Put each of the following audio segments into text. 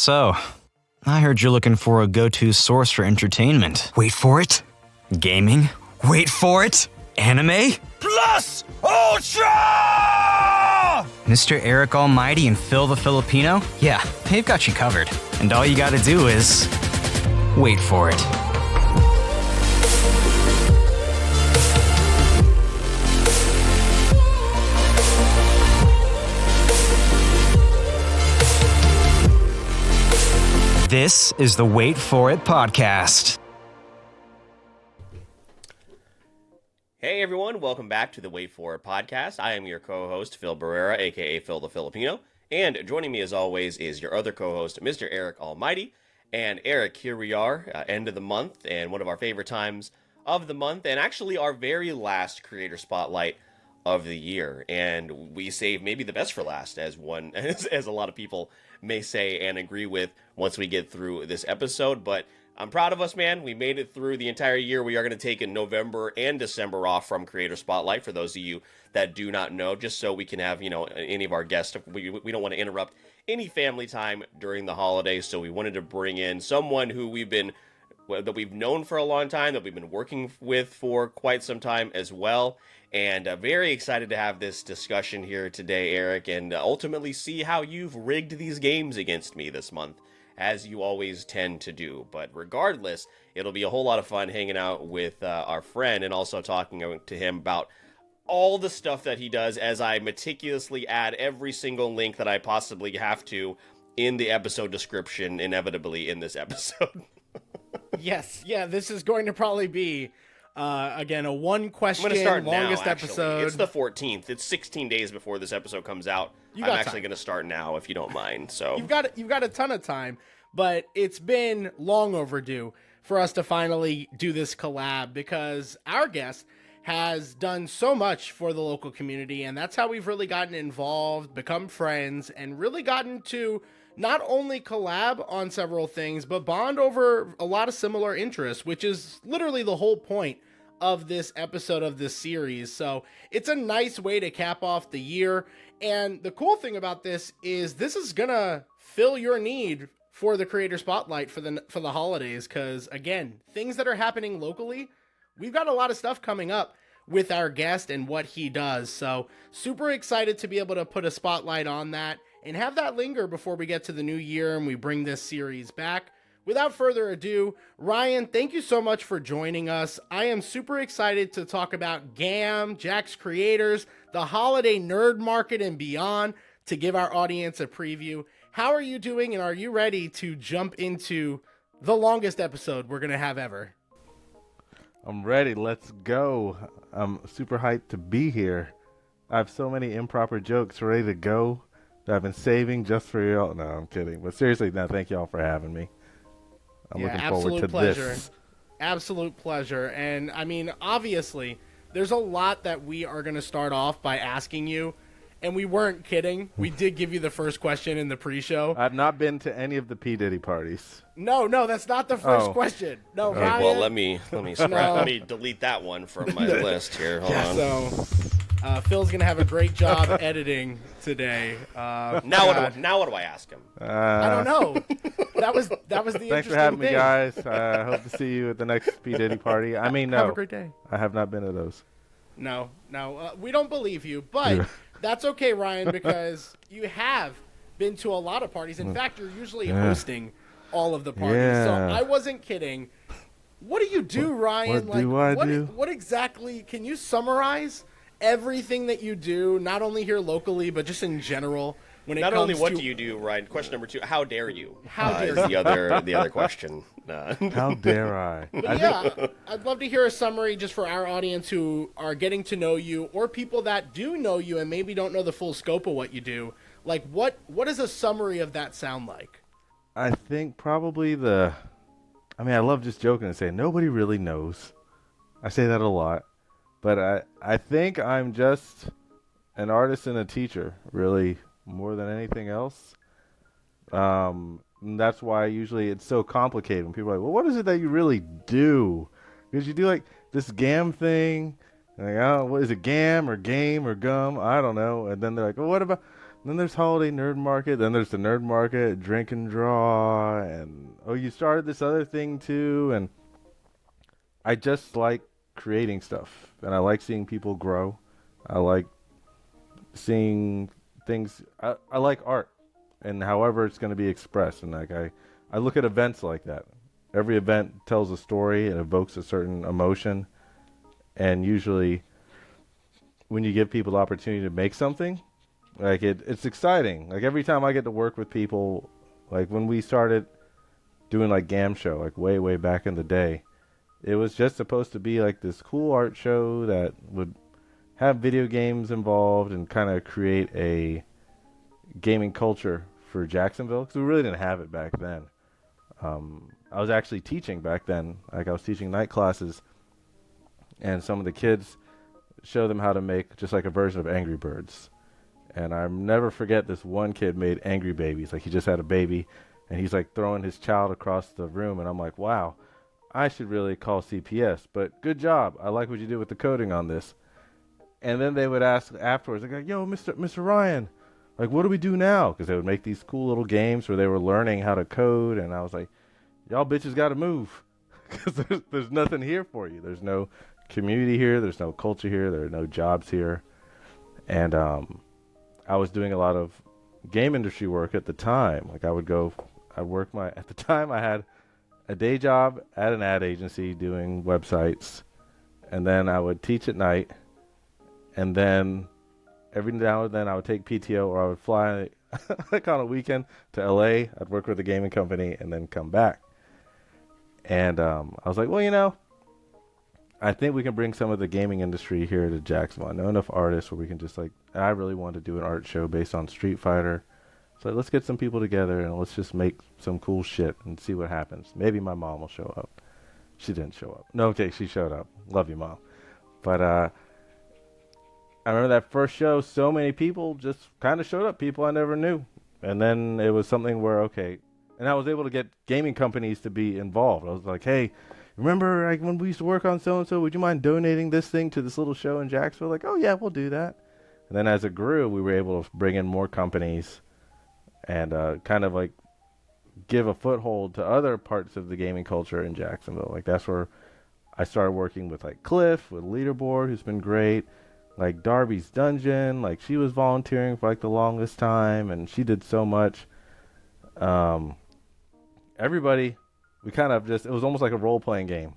So, I heard you're looking for a go-to source for entertainment. Wait for it. Gaming? Wait for it. Anime? Plus Ultra! Mr. Eric Almighty and Phil the Filipino? Yeah, they've got you covered. And all you gotta do is... wait for it. This is the Wait For It podcast. Hey everyone, welcome back to the Wait For It podcast. I am your co-host, Phil Barrera, aka Phil the Filipino. And joining me as always is your other co-host, Mr. Eric Almighty. And Eric, here we are, end of the month, and one of our favorite times of the month, and actually our very last Creator Spotlight of the year. And we save maybe the best for last, as a lot of people may say and agree with once we get through this episode. But I'm proud of us, man. We made it through the entire year. We are going to take in November and December off from Creator Spotlight, for those of you that do not know, just so we can have, any of our guests. We don't want to interrupt any family time during the holidays, so we wanted to bring in someone who that we've known for a long time, that we've been working with for quite some time as well. And very excited to have this discussion here today, Eric, and ultimately see how you've rigged these games against me this month, as you always tend to do. But regardless, it'll be a whole lot of fun hanging out with our friend and also talking to him about all the stuff that he does, as I meticulously add every single link that I possibly have to in the episode description, inevitably in this episode. Yes, yeah, this is going to probably be, again, a one-question, longest now, episode. It's the 14th. It's 16 days before this episode comes out. I'm actually going to start now, if you don't mind. So you've got a ton of time, but it's been long overdue for us to finally do this collab, because our guest has done so much for the local community, and that's how we've really gotten involved, become friends, and really gotten to not only collab on several things, but bond over a lot of similar interests, which is literally the whole point of this episode of this series. So it's a nice way to cap off the year. And the cool thing about this is gonna fill your need for the Creator Spotlight for the holidays, because again, things that are happening locally, we've got a lot of stuff coming up with our guest and what he does. So super excited to be able to put a spotlight on that and have that linger before we get to the new year and we bring this series back. Without further ado, Ryan, thank you so much for joining us. I am super excited to talk about GAAM, Jax Creators, the holiday nerd market and beyond, to give our audience a preview. How are you doing, and are you ready to jump into the longest episode we're going to have ever? I'm ready. Let's go. I'm super hyped to be here. I have so many improper jokes ready to go that I've been saving just for y'all. No, I'm kidding. But seriously, no, thank y'all for having me. I'm looking forward to this. Absolute pleasure. And I mean, obviously, there's a lot that we are going to start off by asking you. And we weren't kidding. We did give you the first question in the pre-show. I've not been to any of the P. Diddy parties. No, that's not the first question. No, okay, Ryan. Well, let me delete that one from my list here. Hold on. So, Phil's gonna have a great job editing today. Now what do I ask him? I don't know. That was the Thanks for having me, guys. I hope to see you at the next P. Diddy party. I mean, no. Have a great day. I have not been to those. No, we don't believe you, but that's okay, Ryan, because you have been to a lot of parties. In fact, you're usually hosting all of the parties. Yeah. So I wasn't kidding. What do you do, Ryan? What do? What exactly? Can you summarize everything that you do, not only here locally, but just in general? Not only what do you do, Ryan? Question number 2: how dare you? How dare you? The other question. How dare I? But yeah, I'd love to hear a summary just for our audience who are getting to know you, or people that do know you and maybe don't know the full scope of what you do. Like, what does a summary of that sound like? I think probably I love just joking and saying nobody really knows. I say that a lot, but I think I'm just an artist and a teacher, really, more than anything else. And that's why usually it's so complicated when people are like, well, what is it that you really do? Because you do like this GAAM thing. And like, oh, what is it, GAAM or game or gum? I don't know. And then they're like, well, what about Then there's holiday nerd market. Then there's the nerd market, drink and draw, and oh, you started this other thing too. And I just like creating stuff, and I like seeing people grow. I like seeing things. I like art, and however it's going to be expressed. And like I look at events like that. Every event tells a story and evokes a certain emotion, and usually, when you give people the opportunity to make something, like it's exciting. Like every time I get to work with people, like when we started doing like GAAM show, like way back in the day, it was just supposed to be like this cool art show that would have video games involved and kind of create a gaming culture for Jacksonville, because we really didn't have it back then. I was actually teaching back then. Like I was teaching night classes, and some of the kids show them how to make just like a version of Angry Birds. And I'll never forget this one kid made Angry Babies. Like he just had a baby, and he's like throwing his child across the room, and I'm like, wow, I should really call CPS, but good job. I like what you did with the coding on this. And then they would ask afterwards, like, yo, Mr. Ryan, like, what do we do now? Because they would make these cool little games where they were learning how to code, and I was like, y'all bitches got to move, because there's nothing here for you. There's no community here. There's no culture here. There are no jobs here. And I was doing a lot of game industry work at the time. Like at the time I had a day job at an ad agency doing websites, and then I would teach at night, and then every now and then I would take PTO, or I would fly like on a weekend to LA. I'd work with a gaming company and then come back. And I was like, well, I think we can bring some of the gaming industry here to Jacksonville. I know enough artists where we can just and I really wanted to do an art show based on Street Fighter. So let's get some people together and let's just make some cool shit and see what happens. Maybe my mom will show up. She didn't show up. No, okay, she showed up. Love you, Mom. But I remember that first show, so many people just kind of showed up, people I never knew. And then it was something where, okay, and I was able to get gaming companies to be involved. I was like, hey, remember like when we used to work on so-and-so, would you mind donating this thing to this little show in Jacksonville? Like, oh yeah, we'll do that. And then as it grew, we were able to bring in more companies and kind of like give a foothold to other parts of the gaming culture in Jacksonville. Like that's where I started working with like Cliff, with Leaderboard, who's been great. Like Darby's Dungeon, like she was volunteering for like the longest time, and she did so much. Everybody, we kind of just, it was almost like a role-playing game.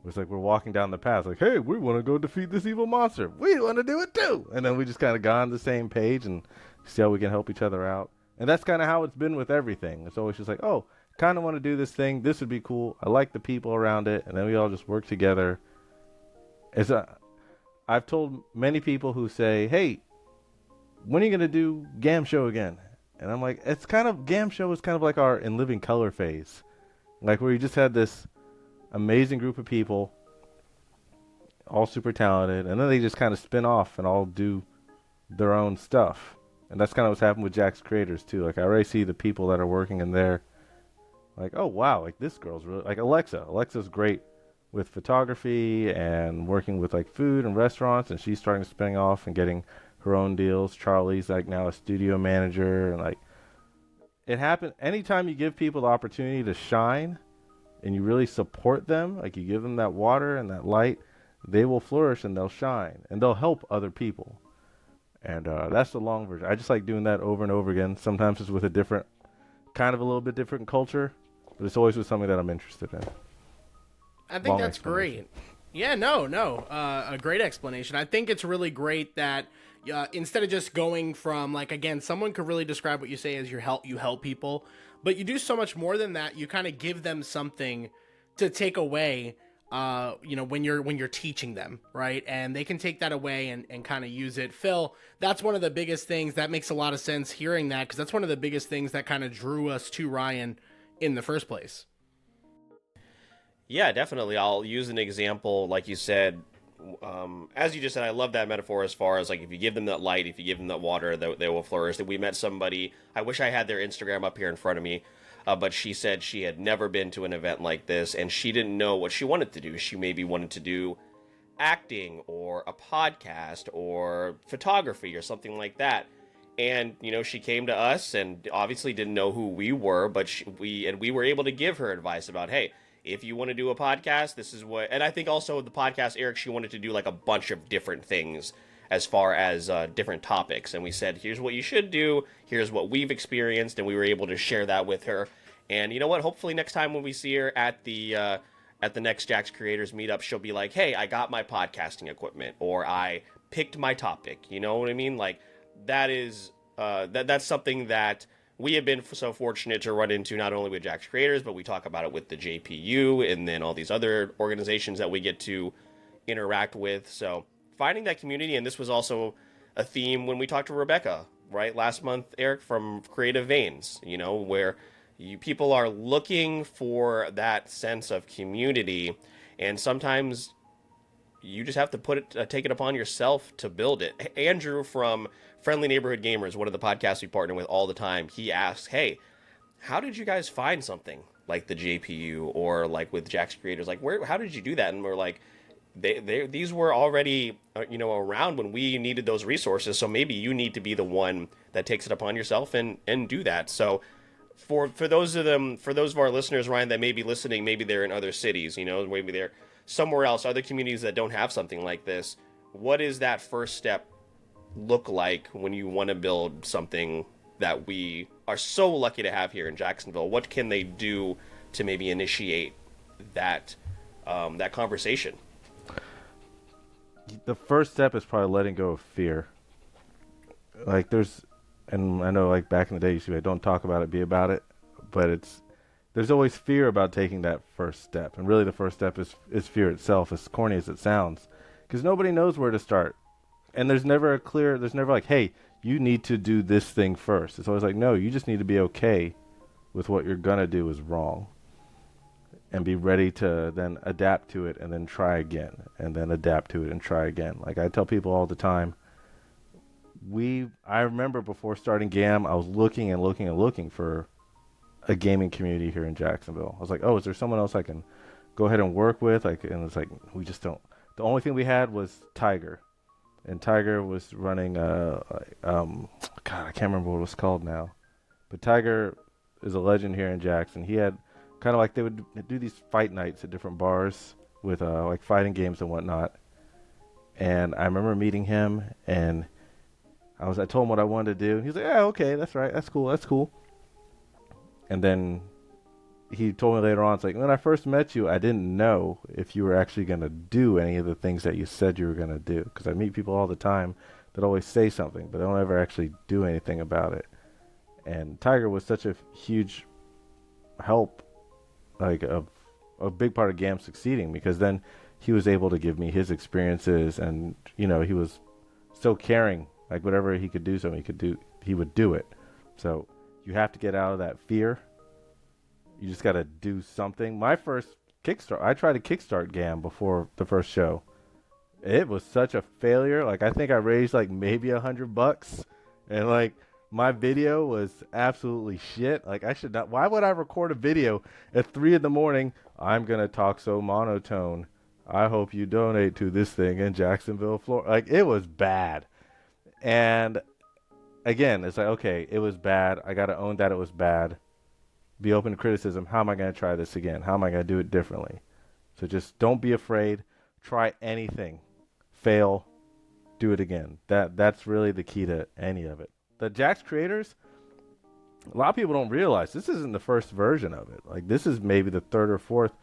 It was like we're walking down the path, like, hey, we want to go defeat this evil monster. We want to do it too. And then we just kind of got on the same page and see how we can help each other out. And that's kind of how it's been with everything. It's always just like, oh, kind of want to do this thing. This would be cool. I like the people around it. And then we all just work together. I've told many people who say, hey, when are you going to do GAAM show again? And I'm like, GAAM show is kind of like our In Living Color phase. Like where you just had this amazing group of people, all super talented, and then they just kind of spin off and all do their own stuff. And that's kind of what's happened with Jax Creators too. Like I already see the people that are working in there. Like, oh wow, like this girl's really, like Alexa. Alexa's great with photography and working with like food and restaurants, and she's starting to spin off and getting her own deals. Charlie's like now a studio manager, and like it happened. Anytime you give people the opportunity to shine and you really support them, like you give them that water and that light, they will flourish and they'll shine and they'll help other people. And that's the long version. I just like doing that over and over again. Sometimes it's with a different, kind of a little bit different culture, but it's always with something that I'm interested in. I think that's great. Yeah, no, a great explanation. I think it's really great that instead of just going from like, again, someone could really describe what you say as you help people, but you do so much more than that. You kind of give them something to take away, when you're teaching them, right? And they can take that away and kind of use it. Phil, that's one of the biggest things that makes a lot of sense hearing that, because that's one of the biggest things that kind of drew us to Ryan in the first place. Yeah, definitely. I'll use an example, like you said, as you just said, I love that metaphor as far as like if you give them that light, if you give them that water, they will flourish. That we met somebody, I wish I had their Instagram up here in front of me, but she said she had never been to an event like this, and she didn't know what she wanted to do. She maybe wanted to do acting or a podcast or photography or something like that. And, you know, she came to us and obviously didn't know who we were, but we were able to give her advice about, hey, if you want to do a podcast, this is what. And I think also the podcast, Eric, she wanted to do like a bunch of different things as far as different topics. And we said, here's what you should do. Here's what we've experienced. And we were able to share that with her. And you know what? Hopefully next time when we see her at the next Jax Creators meetup, she'll be like, hey, I got my podcasting equipment, or I picked my topic. You know what I mean? Like, that is that's something that we have been so fortunate to run into, not only with Jax Creators, but we talk about it with the JPU and then all these other organizations that we get to interact with. So finding that community, and this was also a theme when we talked to Rebecca, right, last month, Eric, from Creative Veins, you know, where people are looking for that sense of community, and sometimes you just have to take it upon yourself to build it. Andrew from Friendly Neighborhood Gamers, one of the podcasts we partner with all the time, he asks, hey, how did you guys find something like the JPU or like with Jax Creators? Like, how did you do that? And we're like, these were already, around when we needed those resources. So maybe you need to be the one that takes it upon yourself and do that. So for those of our listeners, Ryan, that may be listening, maybe they're in other cities, maybe they're somewhere else, other communities that don't have something like this. What is that first step look like when you want to build something that we are so lucky to have here in Jacksonville? What can they do to maybe initiate that conversation? The first step is probably letting go of fear. Like and I know like back in the day you used to be like, don't talk about it, be about it. But there's always fear about taking that first step. And really the first step is fear itself, as corny as it sounds. Because nobody knows where to start. And there's never like, hey, you need to do this thing first. It's always like, no, you just need to be okay with what you're going to do is wrong. And be ready to then adapt to it and then try again. And then adapt to it and try again. Like I tell people all the time, I remember before starting GAAM, I was looking and looking and looking for a gaming community here in Jacksonville. I was like, oh, is there someone else I can go ahead and work with? And it's like, we just don't. The only thing we had was Tiger. And Tiger was running, God, I can't remember what it was called now. But Tiger is a legend here in Jackson. He had kind of like, they would do these fight nights at different bars with like fighting games and whatnot. And I remember meeting him, and I told him what I wanted to do. He was like, yeah, okay, that's right. That's cool. And then he told me later on, it's like, when I first met you, I didn't know if you were actually going to do any of the things that you said you were going to do. Because I meet people all the time that always say something, but they don't ever actually do anything about it. And Tiger was such a huge help, like a big part of GAAM succeeding, because then he was able to give me his experiences, and, he was so caring. Like whatever he could do something he would do it. So you have to get out of that fear. You just got to do something. My first Kickstart, I tried to kickstart GAAM before the first show. It was such a failure. Like I think I raised like maybe $100, and like my video was absolutely shit. Like I should not. Why would I record a video at 3 a.m? I'm gonna talk so monotone. I hope you donate to this thing in Jacksonville, Florida. Like it was bad. And again, it's like, okay, it was bad. I got to own that it was bad. Be open to criticism. How am I going to try this again? How am I going to do it differently? So just don't be afraid. Try anything. Fail. Do it again. That's really the key to any of it. The Jax Creators, a lot of people don't realize this isn't the first version of it. Like this is maybe the third or fourth.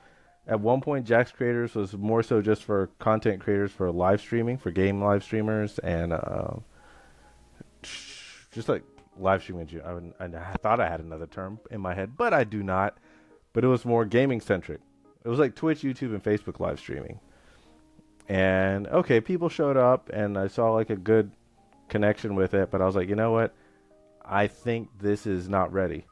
At one point, Jax Creators was more so just for content creators, for live streaming, for game live streamers, and just like live streaming. I thought I had another term in my head, but I do not. But it was more gaming centric. It was like Twitch, YouTube, and Facebook live streaming. And okay, people showed up, and I saw like a good connection with it. But I was like, you know what? I think this is not ready.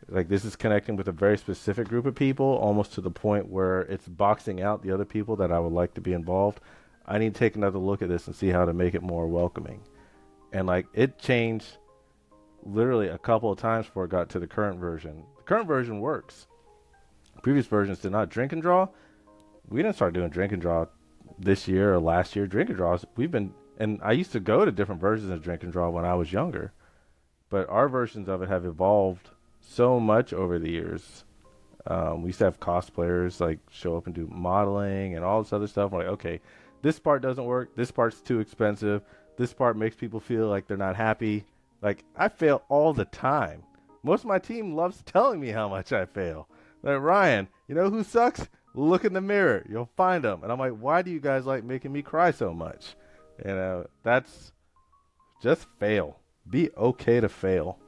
Like this is connecting with a very specific group of people, almost to the point where it's boxing out the other people that I would like to be involved. I need to take another look at this and see how to make it more welcoming. And like it changed literally a couple of times before it got to the current version. The current version works. Previous versions did not. Drink and draw, we didn't start doing drink and draw this year or last year. Drink and draws, and I used to go to different versions of drink and draw when I was younger. but our versions of it have evolved so much over the years. We used to have cosplayers like show up and do modeling and all this other stuff. We're like, okay, this part doesn't work. This part's too expensive. This part makes people feel like they're not happy. Like, I fail all the time. Most of my team loves telling me how much I fail. Like, Ryan, you know who sucks? Look in the mirror. You'll find them. And I'm like, why do you guys like making me cry so much? That's just fail. Be okay to fail.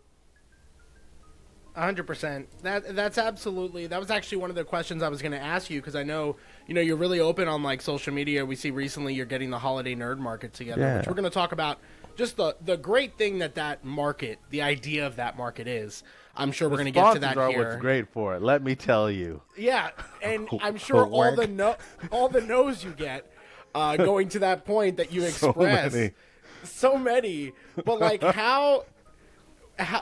100%. That's absolutely. That was actually one of the questions I was going to ask you, because I know, you're really open on like social media. We see recently you're getting the holiday nerd market together, which we're going to talk about. Just the great thing that market, the idea of that market is. I'm sure we're going to get to that sponsors here. Are what's great for it. Let me tell you. Yeah, and I'm sure all the no's you get going to that point that you express. So many. But like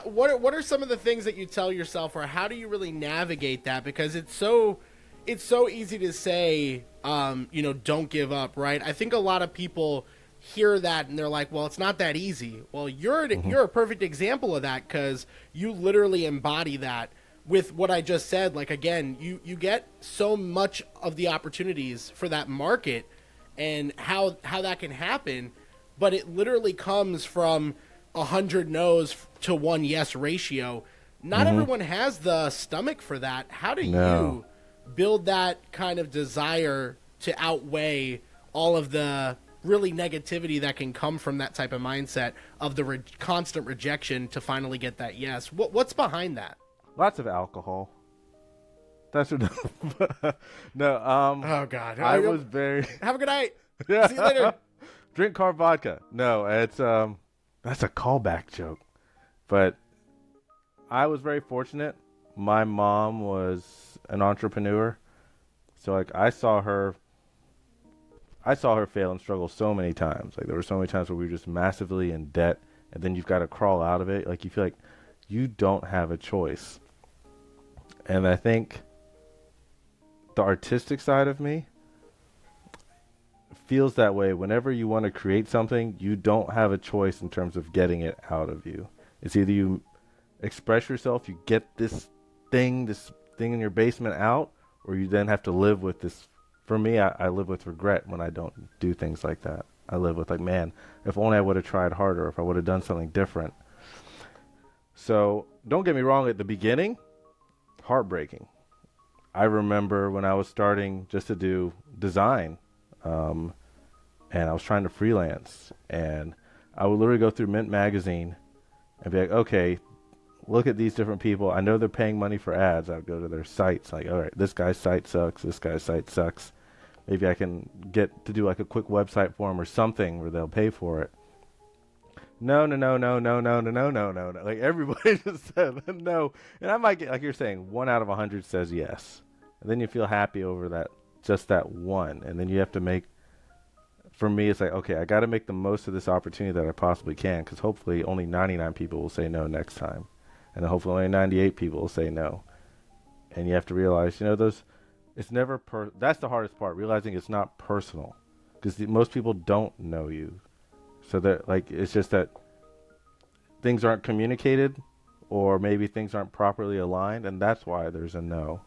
what are some of the things that you tell yourself, or how do you really navigate that? Because it's so easy to say, don't give up, right? I think a lot of people hear that and they're like, well, it's not that easy. Well, you're a perfect example of that, because you literally embody that with what I just said. Like, again, you get so much of the opportunities for that market and how that can happen, but it literally comes from 100 no's to 1 yes ratio. Not everyone has the stomach for that. How do you build that kind of desire to outweigh all of the really negativity that can come from that type of mindset of the constant rejection to finally get that yes? What's behind that? Lots of alcohol. That's what. No. Oh God. I was very. Have a good night. See you later. Drink carb vodka. No, it's that's a callback joke. But I was very fortunate. My mom was an entrepreneur, so like I saw her fail and struggle so many times. Like, there were so many times where we were just massively in debt, and then you've got to crawl out of it. Like, you feel like you don't have a choice. And I think the artistic side of me feels that way. Whenever you want to create something, you don't have a choice in terms of getting it out of you. It's either you express yourself, you get this thing in your basement out, or you then have to live with this. For me, I live with regret when I don't do things like that. I live with like, man, if only I would have tried harder, if I would have done something different. So don't get me wrong, at the beginning, heartbreaking. I remember when I was starting just to do design, and I was trying to freelance, and I would literally go through Mint magazine and be like, okay, look at these different people. I know they're paying money for ads. I would go to their sites, like, all right, this guy's site sucks, this guy's site sucks. Maybe I can get to do like a quick website for them or something where they'll pay for it. No. Like, everybody just said no. And I might get, like you're saying, 1 out of 100 says yes. And then you feel happy over that, just that one. And then you have to make, for me, it's like, okay, I got to make the most of this opportunity that I possibly can, because hopefully only 99 people will say no next time. And then hopefully only 98 people will say no. And you have to realize, it's never that's the hardest part, realizing it's not personal, because most people don't know you. So that, like, it's just that things aren't communicated, or maybe things aren't properly aligned, and that's why there's a no.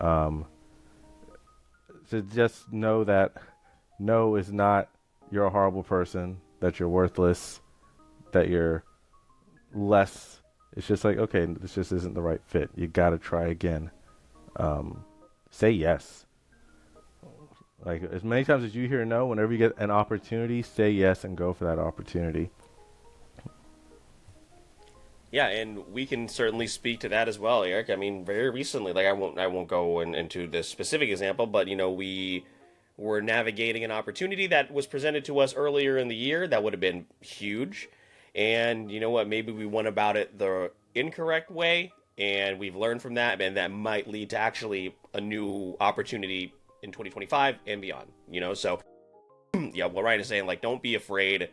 So just know that no is not you're a horrible person, that you're worthless, that you're less. It's just like, okay, this just isn't the right fit. You got to try again. Say yes. Like, as many times as you hear no, whenever you get an opportunity, say yes and go for that opportunity. Yeah, and we can certainly speak to that as well, Eric. I mean, very recently, like, I won't go into this specific example, but we were navigating an opportunity that was presented to us earlier in the year that would have been huge. And you know what? Maybe we went about it the incorrect way, and we've learned from that, and that might lead to actually a new opportunity in 2025 and beyond. So yeah, what Ryan is saying, like, don't be afraid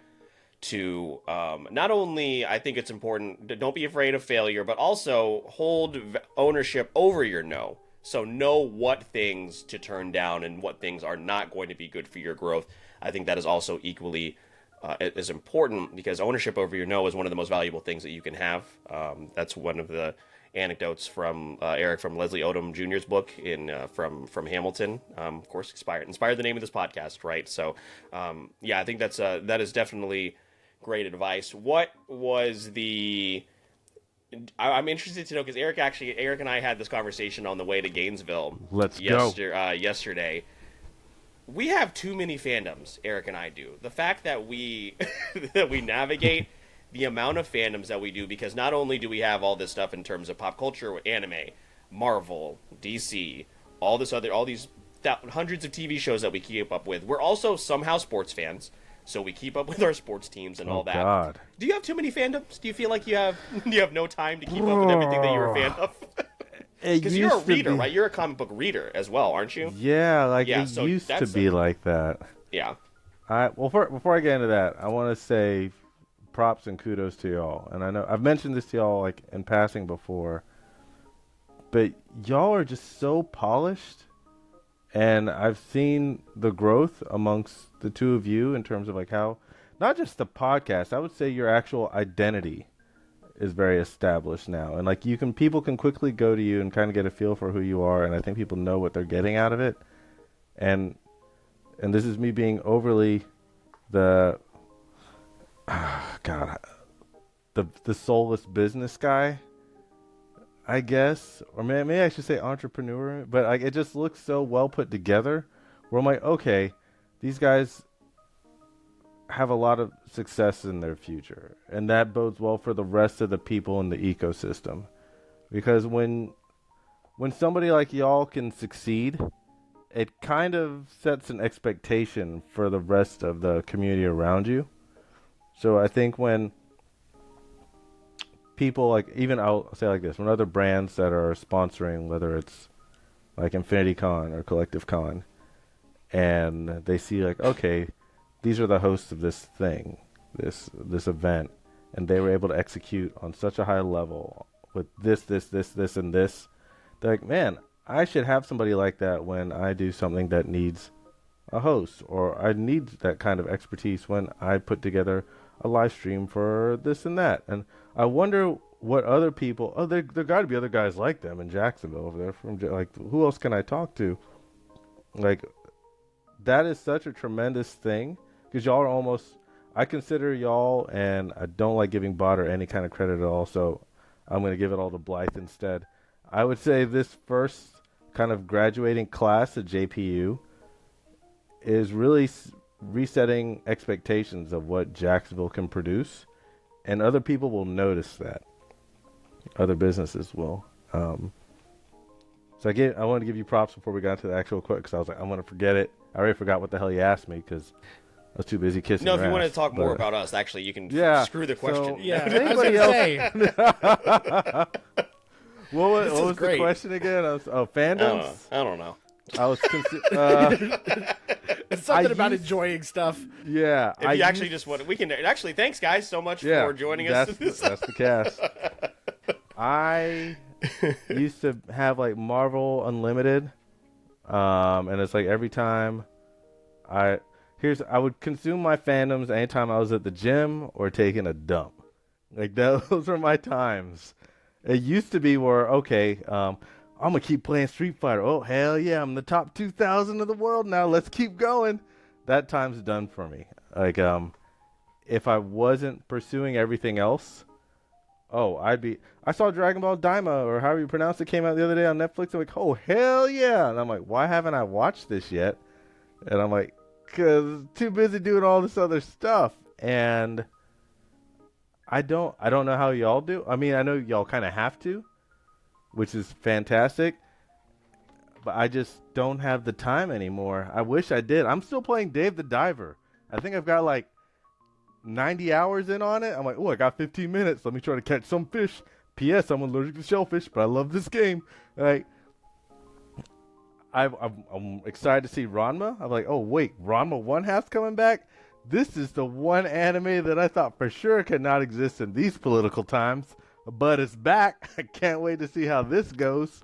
to not only, I think it's important, don't be afraid of failure, but also hold ownership over your no. So know what things to turn down and what things are not going to be good for your growth. I think that is also equally is important, because ownership over your no is one of the most valuable things that you can have. That's one of the anecdotes from Eric, from Leslie Odom Jr.'s book in from Hamilton. Of course, inspired the name of this podcast, right? So, yeah, I think that is definitely great advice. What was the? I'm interested to know, because Eric and I had this conversation on the way to Gainesville. Yesterday. We have too many fandoms, Eric and I do. The fact that we that we navigate the amount of fandoms that we do, because not only do we have all this stuff in terms of pop culture, anime, Marvel, DC, all these hundreds of TV shows that we keep up with, we're also somehow sports fans, so we keep up with our sports teams and all that. God. Do you have too many fandoms? Do you feel like you have no time to keep up with everything that you're a fan of? Because you're a reader, right? You're a comic book reader as well, aren't you? Yeah, used to be like that. Yeah. Before I get into that, I want to say props and kudos to y'all. And I know I've mentioned this to y'all like in passing before, but y'all are just so polished, and I've seen the growth amongst the two of you in terms of like how, not just the podcast, I would say your actual identity is very established now, and like people can quickly go to you and kind of get a feel for who you are, and I think people know what they're getting out of it. And this is me being overly the soulless business guy, I guess, or maybe I should say entrepreneur, but like it just looks so well put together where I'm like, okay, these guys have a lot of success in their future, and that bodes well for the rest of the people in the ecosystem, because when somebody like y'all can succeed, it kind of sets an expectation for the rest of the community around you. So I think when people like, even I'll say like this, when other brands that are sponsoring, whether it's like Infinity Con or Collective Con, and they see like, okay, these are the hosts of this thing, this event, and they were able to execute on such a high level with this, and this. They're like, man, I should have somebody like that when I do something that needs a host, or I need that kind of expertise when I put together a live stream for this and that. And I wonder what other people, there got to be other guys like them in Jacksonville over there. From like, who else can I talk to? Like, that is such a tremendous thing. Because y'all are almost, I consider y'all, and I don't like giving Botter any kind of credit at all, so I'm going to give it all to Blythe instead. I would say this first kind of graduating class at JPU is really resetting expectations of what Jacksonville can produce, and other people will notice that. Other businesses will. So I wanted to give you props before we got into the actual quote, because I was like, I'm going to forget it. I already forgot what the hell you asked me, because I was too busy kissing. No, if your you ass, want to talk more about us, actually, you can screw the question. So, yeah, anybody else? What was the question again? Fandoms? I don't know. I was it's something about enjoying stuff. Yeah. If you actually just want, we can actually. Thanks, guys, so much for joining us. That's the cast. I used to have like Marvel Unlimited, and it's like every time I would consume my fandoms anytime I was at the gym or taking a dump. Like those were my times. It used to be where, okay, I'm going to keep playing Street Fighter. Oh, hell yeah, I'm the top 2,000 of the world now. Let's keep going. That time's done for me. Like, if I wasn't pursuing everything else, I saw Dragon Ball Daima, or however you pronounce it, came out the other day on Netflix. I'm like, oh, hell yeah. And I'm like, why haven't I watched this yet? And I'm like, because too busy doing all this other stuff. And I don't know how y'all do. I mean, I know y'all kind of have to, which is fantastic, but I just don't have the time anymore. I wish I did. I'm still playing Dave the Diver. I think I've got like 90 hours in on it. I'm like, oh, I got 15 minutes. Let me try to catch some fish. P.S. I'm allergic to shellfish, but I love this game. Like, I'm excited to see Ranma. I'm like, oh, wait, Ranma 1 half's coming back? This is the one anime that I thought for sure could not exist in these political times, but it's back. I can't wait to see how this goes.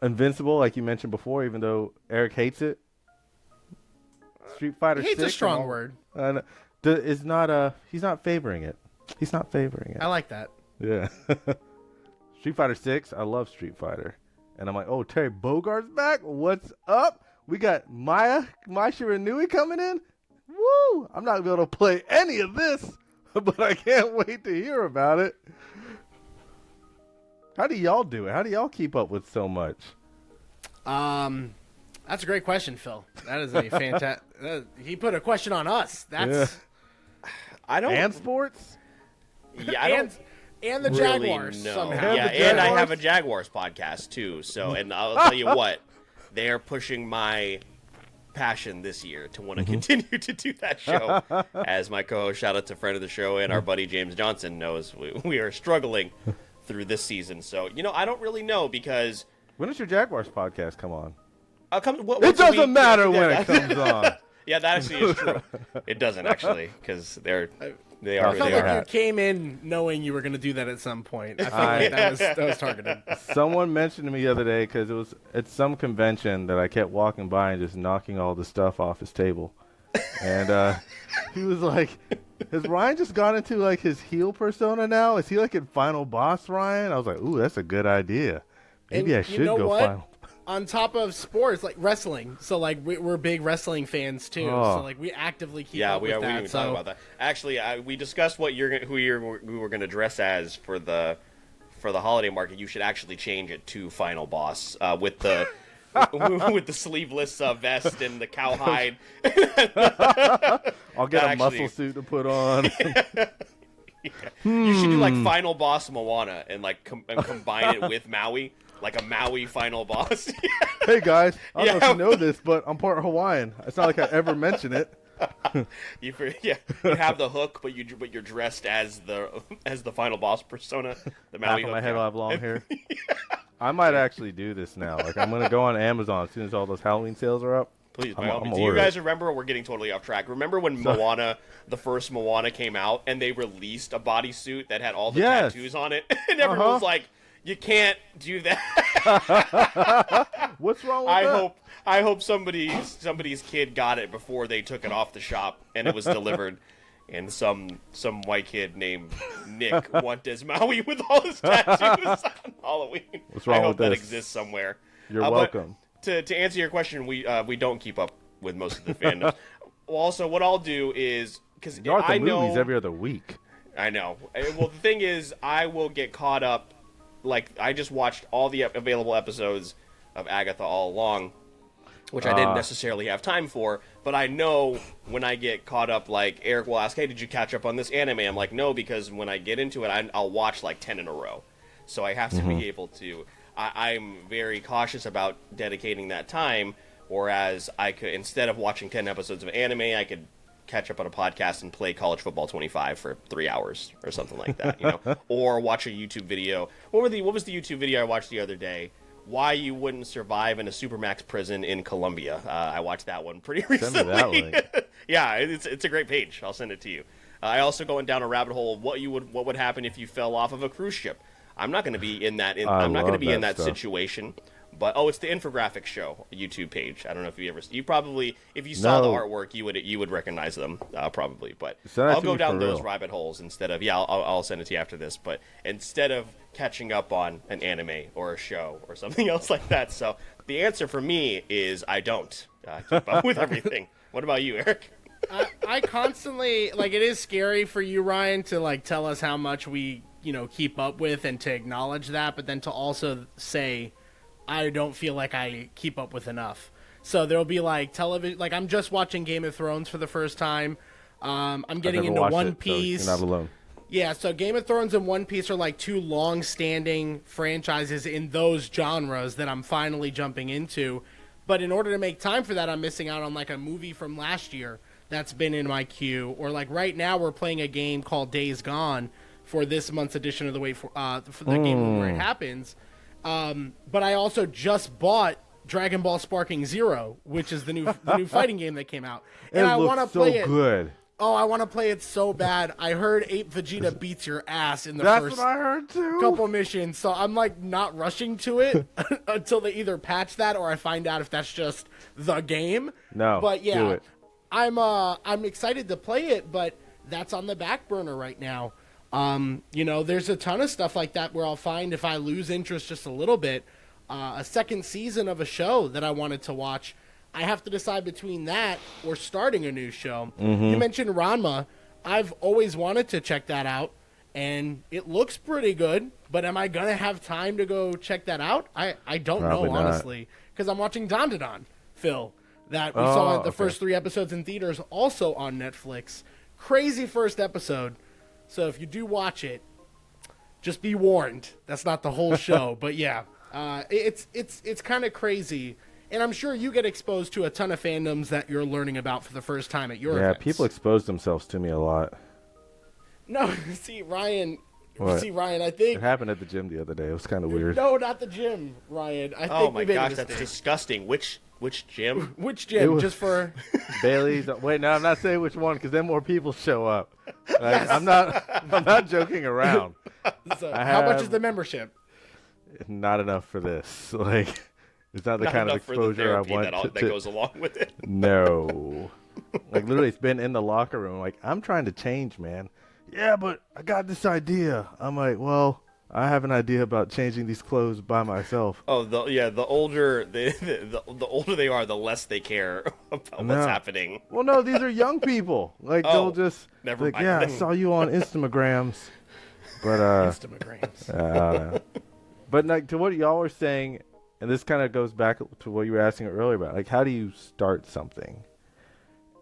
Invincible, like you mentioned before, even though Eric hates it. Street Fighter Hate's 6. a strong word. Is not he's not favoring it. He's not favoring it. I like that. Yeah. Street Fighter 6. I love Street Fighter. And I'm like, oh, Terry Bogart's back. What's up? We got Mai Shiranui coming in. Woo! I'm not going to be able to play any of this, but I can't wait to hear about it. How do y'all do it? How do y'all keep up with so much? That's a great question, Phil. That is a fantastic. He put a question on us. That's I don't. And sports? Yeah, I don't. And the really Jaguars know. somehow. Yeah, the and I Jaguars? have a Jaguars podcast too. So, and I'll tell you what, they are pushing my passion this year to want to continue to do that show. As my co-host, shout out to friend of the show and our buddy James Johnson knows, we are struggling through this season. So, I don't really know because When does your Jaguars podcast come on? it doesn't matter when it comes on. Yeah, that actually is true. It doesn't actually because they are. I felt They like are. you came in knowing you were going to do that at some point. I felt like that was targeted. Someone mentioned to me the other day because it was at some convention that I kept walking by and just knocking all the stuff off his table, and he was like, "Has Ryan just gone into like his heel persona now? Is he like in Final Boss Ryan?" I was like, "Ooh, that's a good idea. Maybe And I should you know go what? Final." On top of sports, like wrestling, so like we're big wrestling fans too. Oh. So like we actively keep Yeah, up we with are. We that. didn't even so talk about that. Actually, we discussed what we were going to dress as for the holiday market. You should actually change it to Final Boss with the with the sleeveless vest and the cowhide. I'll get a Actually- muscle suit to put on. You should do like Final Boss Moana and like and combine it with Maui, like a Maui Final Boss. Hey guys, I don't know Yeah. if you know this, but I'm part Hawaiian. It's not like I ever mention it. you have the hook, but you're dressed as the Final Boss persona. The Half Maui of hook. my head will have long hair. I might actually do this now. Like I'm gonna go on Amazon as soon as all those Halloween sales are up. Please, I'm by all gonna means. Do you order guys it. remember? We're getting totally off track. Remember when Moana, the first Moana, came out and they released a bodysuit that had all the Yes. tattoos on it, and everyone was like, "You can't do that." What's wrong with that? I hope somebody's kid got it before they took it off the shop and it was delivered. And some white kid named Nick went as Maui with all his tattoos on Halloween. What's wrong I hope with that this? exists somewhere. You're But welcome. To answer your question, we don't keep up with most of the fandoms. Well, also, what I'll do is because You're at the I know movies every other week. I know. Well, the thing is, I will get caught up. Like I just watched all the available episodes of Agatha all along, which I didn't necessarily have time for. But I know when I get caught up, like Eric will ask, "Hey, did you catch up on this anime?" I'm like, "No," because when I get into it, I'll watch like 10 in a row. So I have to be able to. I'm very cautious about dedicating that time. Whereas I could, instead of watching 10 episodes of anime, I could catch up on a podcast and play College Football 25 for 3 hours or something like that, or watch a YouTube video. What was the YouTube video I watched the other day? Why you wouldn't survive in a supermax prison in Colombia. I watched that one pretty recently. Send me that link. Yeah, it's a great page. I'll send it to you. I also going down a rabbit hole of what would happen if you fell off of a cruise ship. I'm not going to be in that. I'm not going to love be in that that stuff. situation. But it's the infographic show YouTube page. I don't know if you probably if you saw the No. artwork you would recognize them probably. But Send that I'll to go me down for those real. rabbit holes instead of I'll send it to you after this. But instead of catching up on an anime or a show or something else like that. So the answer for me is I don't keep up with everything. What about you, Eric? I constantly like it is scary for you, Ryan, to like tell us how much we keep up with and to acknowledge that, but then to also say I don't feel like I keep up with enough. So there'll be like television, like I'm just watching Game of Thrones for the first time. I'm getting I've never into watched One it, so Piece. you're not alone. Yeah, so Game of Thrones and One Piece are like two long-standing franchises in those genres that I'm finally jumping into. But in order to make time for that, I'm missing out on like a movie from last year that's been in my queue. Or like right now we're playing a game called Days Gone for this month's edition of the for the game where it happens. But I also just bought Dragon Ball Sparking Zero, which is the new fighting game that came out. And I want to play it. Good. Oh, I want to play it so bad. I heard Ape Vegeta beats your ass in the That's first what I heard too. couple missions, so I'm like not rushing to it until they either patch that or I find out if that's just the game. No, but yeah, do it. I'm excited to play it, but that's on the back burner right now. There's a ton of stuff like that where I'll find if I lose interest just a little bit, a second season of a show that I wanted to watch, I have to decide between that or starting a new show. You mentioned Ranma. I've always wanted to check that out, and it looks pretty good, but am I going to have time to go check that out? I don't Probably know, not. honestly, because I'm watching Dandadan, Phil, that we saw the first 3 episodes in theaters, also on Netflix. Crazy first episode. So if you do watch it, just be warned. That's not the whole show, but yeah, it's kind of crazy. And I'm sure you get exposed to a ton of fandoms that you're learning about for the first time at your events. people expose themselves to me a lot. No, see, Ryan, What? I think... It happened at the gym the other day. It was kind of weird. No, not the gym, Ryan. I think Oh my we made a gosh, mistake. that's disgusting. Which gym? Which gym? was- Just for... Bailey's. Wait, no, I'm not saying which one because then more people show up. Like, I'm not joking around. So, I how much have- is the membership? Not enough for this. Like, it's not the Not kind of enough for the exposure I therapy want that to. goes along with it. No. Like, literally, it's been in the locker room. Like, I'm trying to change, man. Yeah, but I got this idea. I'm like, well, I have an idea about changing these clothes by myself. Oh, the older the older they are, the less they care about No. what's happening. Well, no, these are young people. Like, Oh, they'll just, never like, mind. yeah, I saw you on Instagrams. But, Instagrams. I don't know. But, like, to what y'all were saying, and this kind of goes back to what you were asking earlier about, like, how do you start something?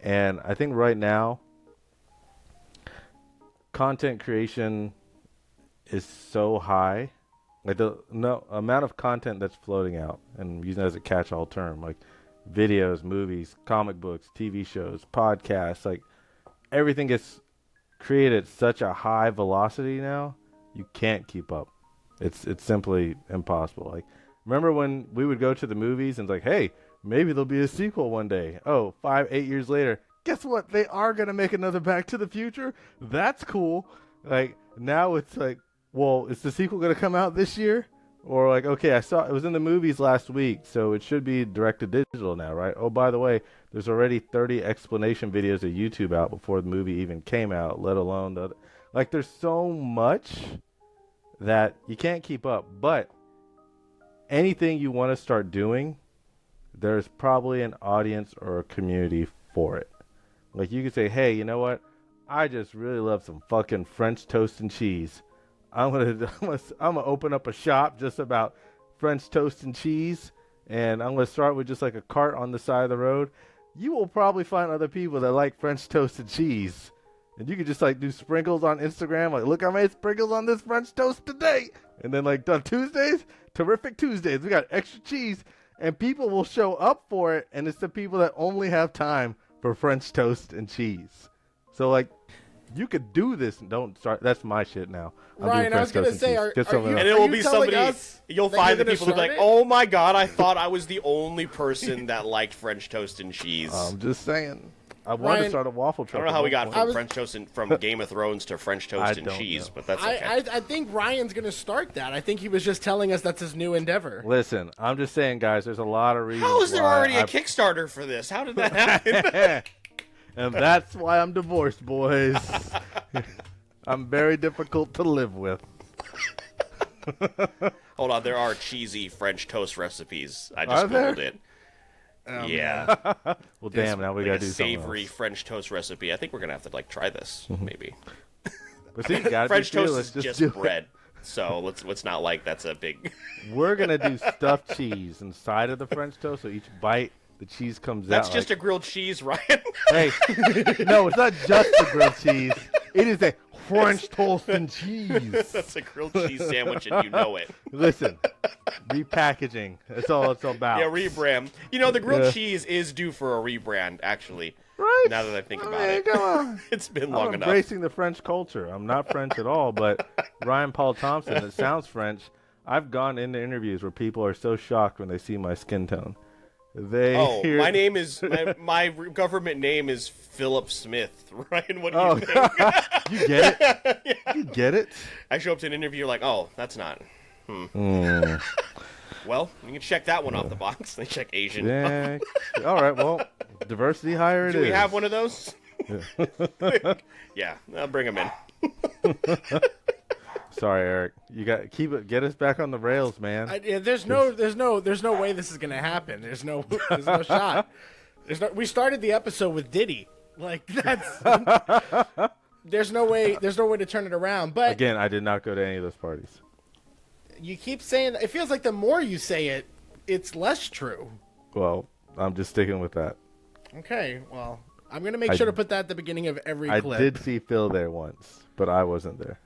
And I think right now, content creation is so high. Like, the amount of content that's floating out, and using it as a catch-all term, like videos, movies, comic books, TV shows, podcasts, like, everything gets created at such a high velocity now, you can't keep up. It's simply impossible. Like, remember when we would go to the movies and it's like, hey, maybe there'll be a sequel one day. Oh, 5-8 years later, guess what? They are going to make another Back to the Future. That's cool. Like, now it's like, well, is the sequel going to come out this year? Or like, okay, I saw it was in the movies last week, so it should be direct to digital now, right? Oh, by the way, there's already 30 explanation videos of YouTube out before the movie even came out, let alone the, like, there's so much that you can't keep up. But anything you want to start doing, there's probably an audience or a community for it. Like, you could say, hey, you know what? I just really love some fucking French toast and cheese. I'm gonna open up a shop just about French toast and cheese, and I'm gonna start with just like a cart on the side of the road. You will probably find other people that like French toast and cheese, and you could just like do sprinkles on Instagram. Like, look, I made sprinkles on this French toast today, and then like on Tuesdays, terrific Tuesdays, we got extra cheese, and people will show up for it. And it's the people that only have time for French toast and cheese. So like, you could do this and don't start. That's my shit now. I'm Ryan, doing I was French going to toast say, and are cheese. Get you, something else. And it are will you be telling somebody. us You'll that find you're the gonna people who'll be start like, it? "Oh my god, I thought I was the only person that liked French toast and cheese." I'm just saying. I wanted to Ryan, start a waffle I truck. don't know how we got at one from point. French toast and from Game of Thrones to French I toast and don't cheese, know. but that's okay. I think Ryan's going to start that. I think he was just telling us that's his new endeavor. Listen, I'm just saying, guys. There's a lot of reasons. How is there why already a I've- Kickstarter for this? How did that happen? And that's why I'm divorced, boys. I'm very difficult to live with. Hold on, there are cheesy French toast recipes. I Are just there? googled it. Yeah, Well, damn, now we like gotta a do something savory else. French toast recipe. I think we're gonna have to like try this maybe. But see, you gotta French be toast fearless. is just do it. bread, so let's not like that's a big. We're gonna do stuffed cheese inside of the French toast, so each bite the cheese comes That's out. just like, a grilled cheese, Ryan. Hey, no, it's not just the grilled cheese. It is a French toast and cheese. That's a grilled cheese sandwich, and you know it. Listen, repackaging. That's all it's about. Yeah, rebrand. You know, the grilled Yeah. cheese is due for a rebrand, actually. Right? Now that I think about mean, it. come on. It's been long I'm enough. embracing the French culture. I'm not French at all, but Ryan Paul Thompson, it sounds French. I've gone into interviews where people are so shocked when they see my skin tone. They Oh, hear, my name is my government name is Philip Smith. Ryan, what do Oh, you think? you get it? You get it? I show up to an interview, you're like, oh, that's not. Well, you can check that one off the box. They check Asian. Yeah. All right. Well, Diversity hire it Do is. we have one of those? Yeah, I'll bring him in. Sorry, Eric. You got get us back on the rails, man. There's no way this is gonna happen. There's no shot. We started the episode with Diddy. Like that's. There's no way to turn it around. But Again, I did not go to any of those parties. you keep saying it feels like the more you say it, it's less true. Well, I'm just sticking with that. Okay, well, I'm gonna make sure to put that at the beginning of every clip. I did see Phil there once, but I wasn't there.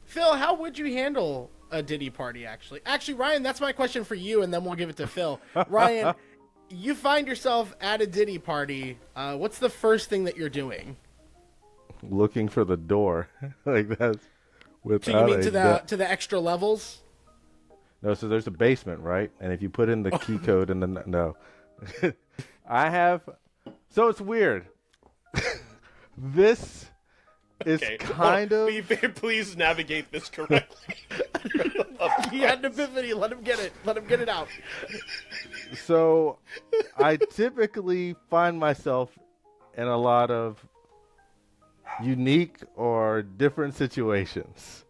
Phil, how would you handle a Diddy party? Actually, Ryan, that's my question for you, and then we'll give it to Phil. Ryan, you find yourself at a Diddy party. What's the first thing that you're doing? Looking for the door, like that's. So you mean to the extra levels? No, so there's a basement, right? And if you put in the key code and then no, I have. So it's weird. This is kind of. Please navigate this correctly. He had an epiphany. Let him get it. Let him get it out. So I typically find myself in a lot of unique or different situations.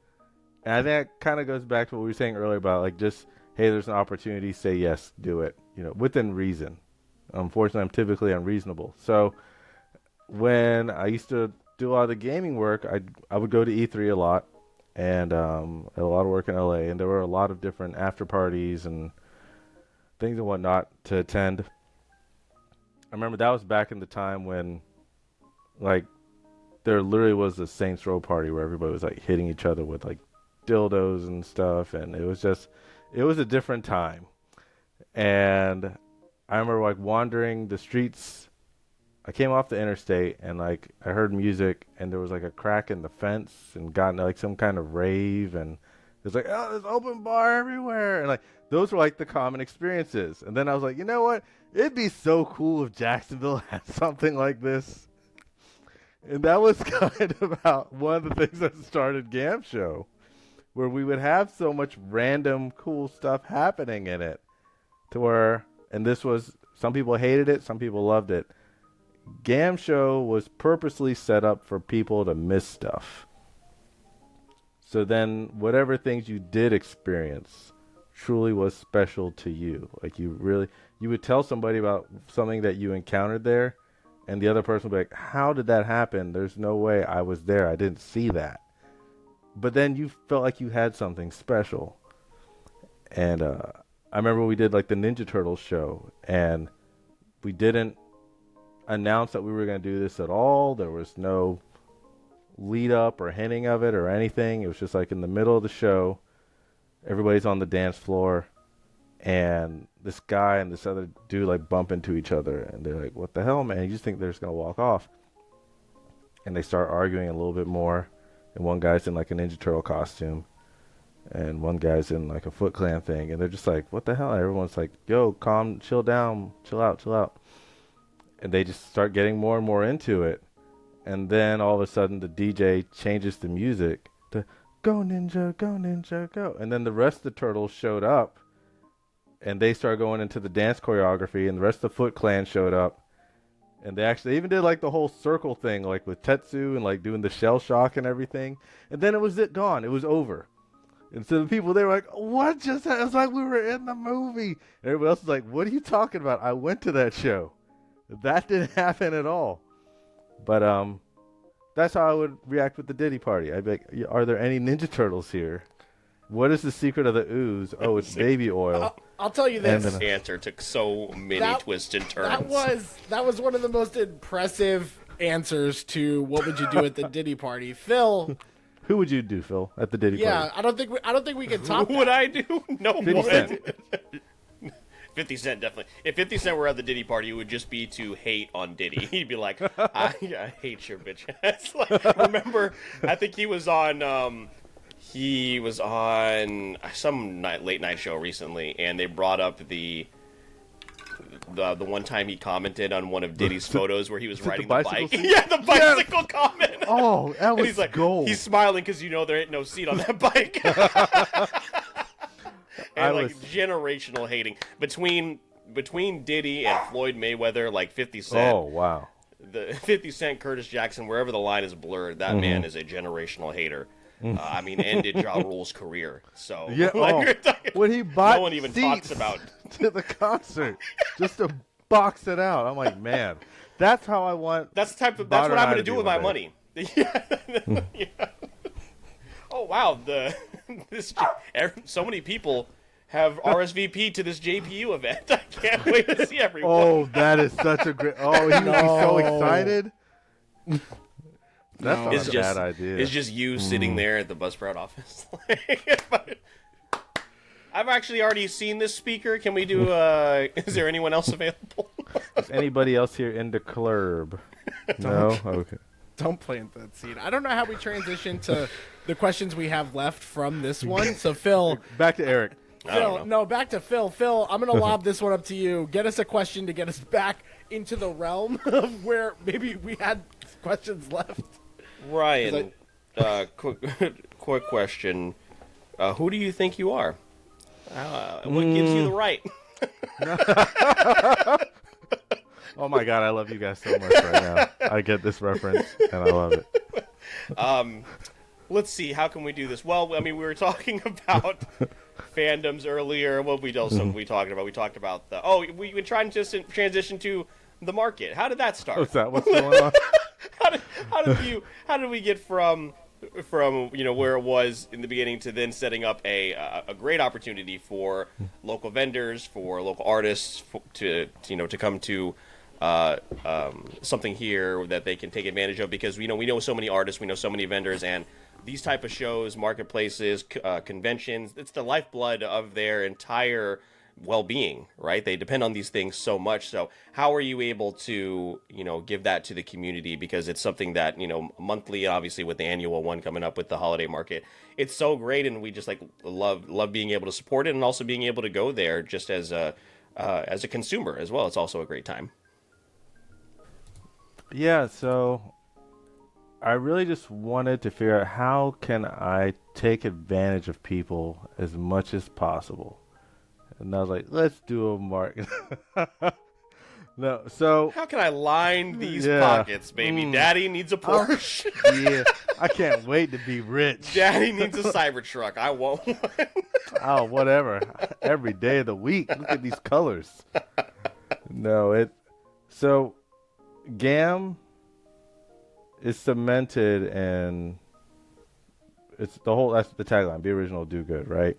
And I think that kind of goes back to what we were saying earlier about like just, hey, there's an opportunity, say yes, do it, within reason. Unfortunately, I'm typically unreasonable. So when I used to do a lot of the gaming work, I would go to E3 a lot and a lot of work in LA, and there were a lot of different after parties and things and whatnot to attend. I remember that was back in the time when like there literally was a Saints Row party where everybody was like hitting each other with like dildos and stuff, and it was a different time. And I remember like wandering the streets. I came off the interstate and like I heard music, and there was like a crack in the fence and got into like some kind of rave, and it's like, oh, there's open bar everywhere, and like those were like the common experiences. And then I was like, you know what? It'd be so cool if Jacksonville had something like this. And that was kind of how one of the things that started GAAM Show, where we would have so much random cool stuff happening in it to where, and this was, some people hated it, some people loved it. GAAM Show was purposely set up for people to miss stuff. So then whatever things you did experience truly was special to you. Like you would tell somebody about something that you encountered there, and the other person would be like, how did that happen? There's no way I was there. I didn't see that. But then you felt like you had something special. And I remember we did like the Ninja Turtles show, and we didn't announce that we were going to do this at all. There was no lead up or hinting of it or anything. It was just like in the middle of the show, everybody's on the dance floor, and this guy and this other dude like bump into each other, and they're like, what the hell, man? You just think they're just going to walk off. And they start arguing a little bit more, and one guy's in like a Ninja Turtle costume, and one guy's in like a Foot Clan thing, and they're just like, what the hell? And everyone's like, yo, calm, chill down, chill out. And they just start getting more and more into it. And then all of a sudden the DJ changes the music to go ninja, go. And then the rest of the turtles showed up, and they started going into the dance choreography, and the rest of the Foot Clan showed up. And they actually even did like the whole circle thing, like with Tetsu and like doing the shell shock and everything. And then it was gone. It was over. And so the people, they were like, what just happened? It was like we were in the movie. And everybody else was like, what are you talking about? I went to that show. That didn't happen at all. But that's how I would react with the Diddy party. I'd be like, are there any Ninja Turtles here? What is the secret of the ooze? Oh, it's baby oil. I'll tell you this. The answer took so many twists and turns. That was one of the most impressive answers to what would you do at the Diddy party. Phil. Who would you do, Phil, at the Diddy party? Yeah, I don't think we can top Who would I do? No 50 one. Cent. 50 Cent, definitely. If 50 Cent were at the Diddy party, it would just be to hate on Diddy. He'd be like, I hate your bitch ass. Like, remember, I think he was on some late night show recently, and they brought up the one time he commented on one of Diddy's photos where he was riding the bike. Yeah, the bicycle comment. Oh, that was and he's like, gold. He's smiling because there ain't no seat on that bike. And generational hating between between Diddy and Floyd Mayweather, like 50 Cent. Oh, wow. The 50 Cent, Curtis Jackson, wherever the line is blurred, that man is a generational hater. I mean, ended Ja Rule's career. So Yeah, when he bought no one even talks about to the concert just to box it out. I'm like, man, that's how I want. That's what I'm going to do with my money. Yeah. Oh wow, so many people have RSVP to this JPU event. I can't wait to see everyone. Oh, that is such a great. Oh, he would be so excited. That's not a bad idea. It's just you sitting there at the Buzzsprout office. I've actually already seen this speaker. Can we do? Is there anyone else available? Is anybody else here in the club? No. Okay. Don't plant that seed. I don't know how we transition to the questions we have left from this one. So Phil, back to Eric. Back to Phil. Phil, I'm gonna lob this one up to you. Get us a question to get us back into the realm of where maybe we had questions left. Ryan, quick question. Who do you think you are? What gives you the right? Oh my God, I love you guys so much right now. I get this reference and I love it. Let's see. How can we do this? Well, I mean, we were talking about fandoms earlier. What we talked about? We talked about we trying to transition to the market. How did that start? What's that? What's going on? How did we get from where it was in the beginning to then setting up a great opportunity for local vendors, for local artists to come to something here that they can take advantage of, because we know so many artists, we know so many vendors, and these type of shows, marketplaces, conventions, it's the lifeblood of their entire well-being, right? They depend on these things so much. So how are you able to give that to the community, because it's something that monthly, obviously with the annual one coming up with the holiday market, it's so great, and we just love being able to support it, and also being able to go there just as a consumer as well. It's also a great time. Yeah, so I really just wanted to figure out how can I take advantage of people as much as possible. And I was like, let's do a market. No, so how can I line these pockets, baby? Daddy needs a Porsche. Yeah, I can't wait to be rich. Daddy needs a Cybertruck. I want one. Oh, whatever. Every day of the week. Look at these colors. So GAAM is cemented, and that's the tagline, be original, do good, right?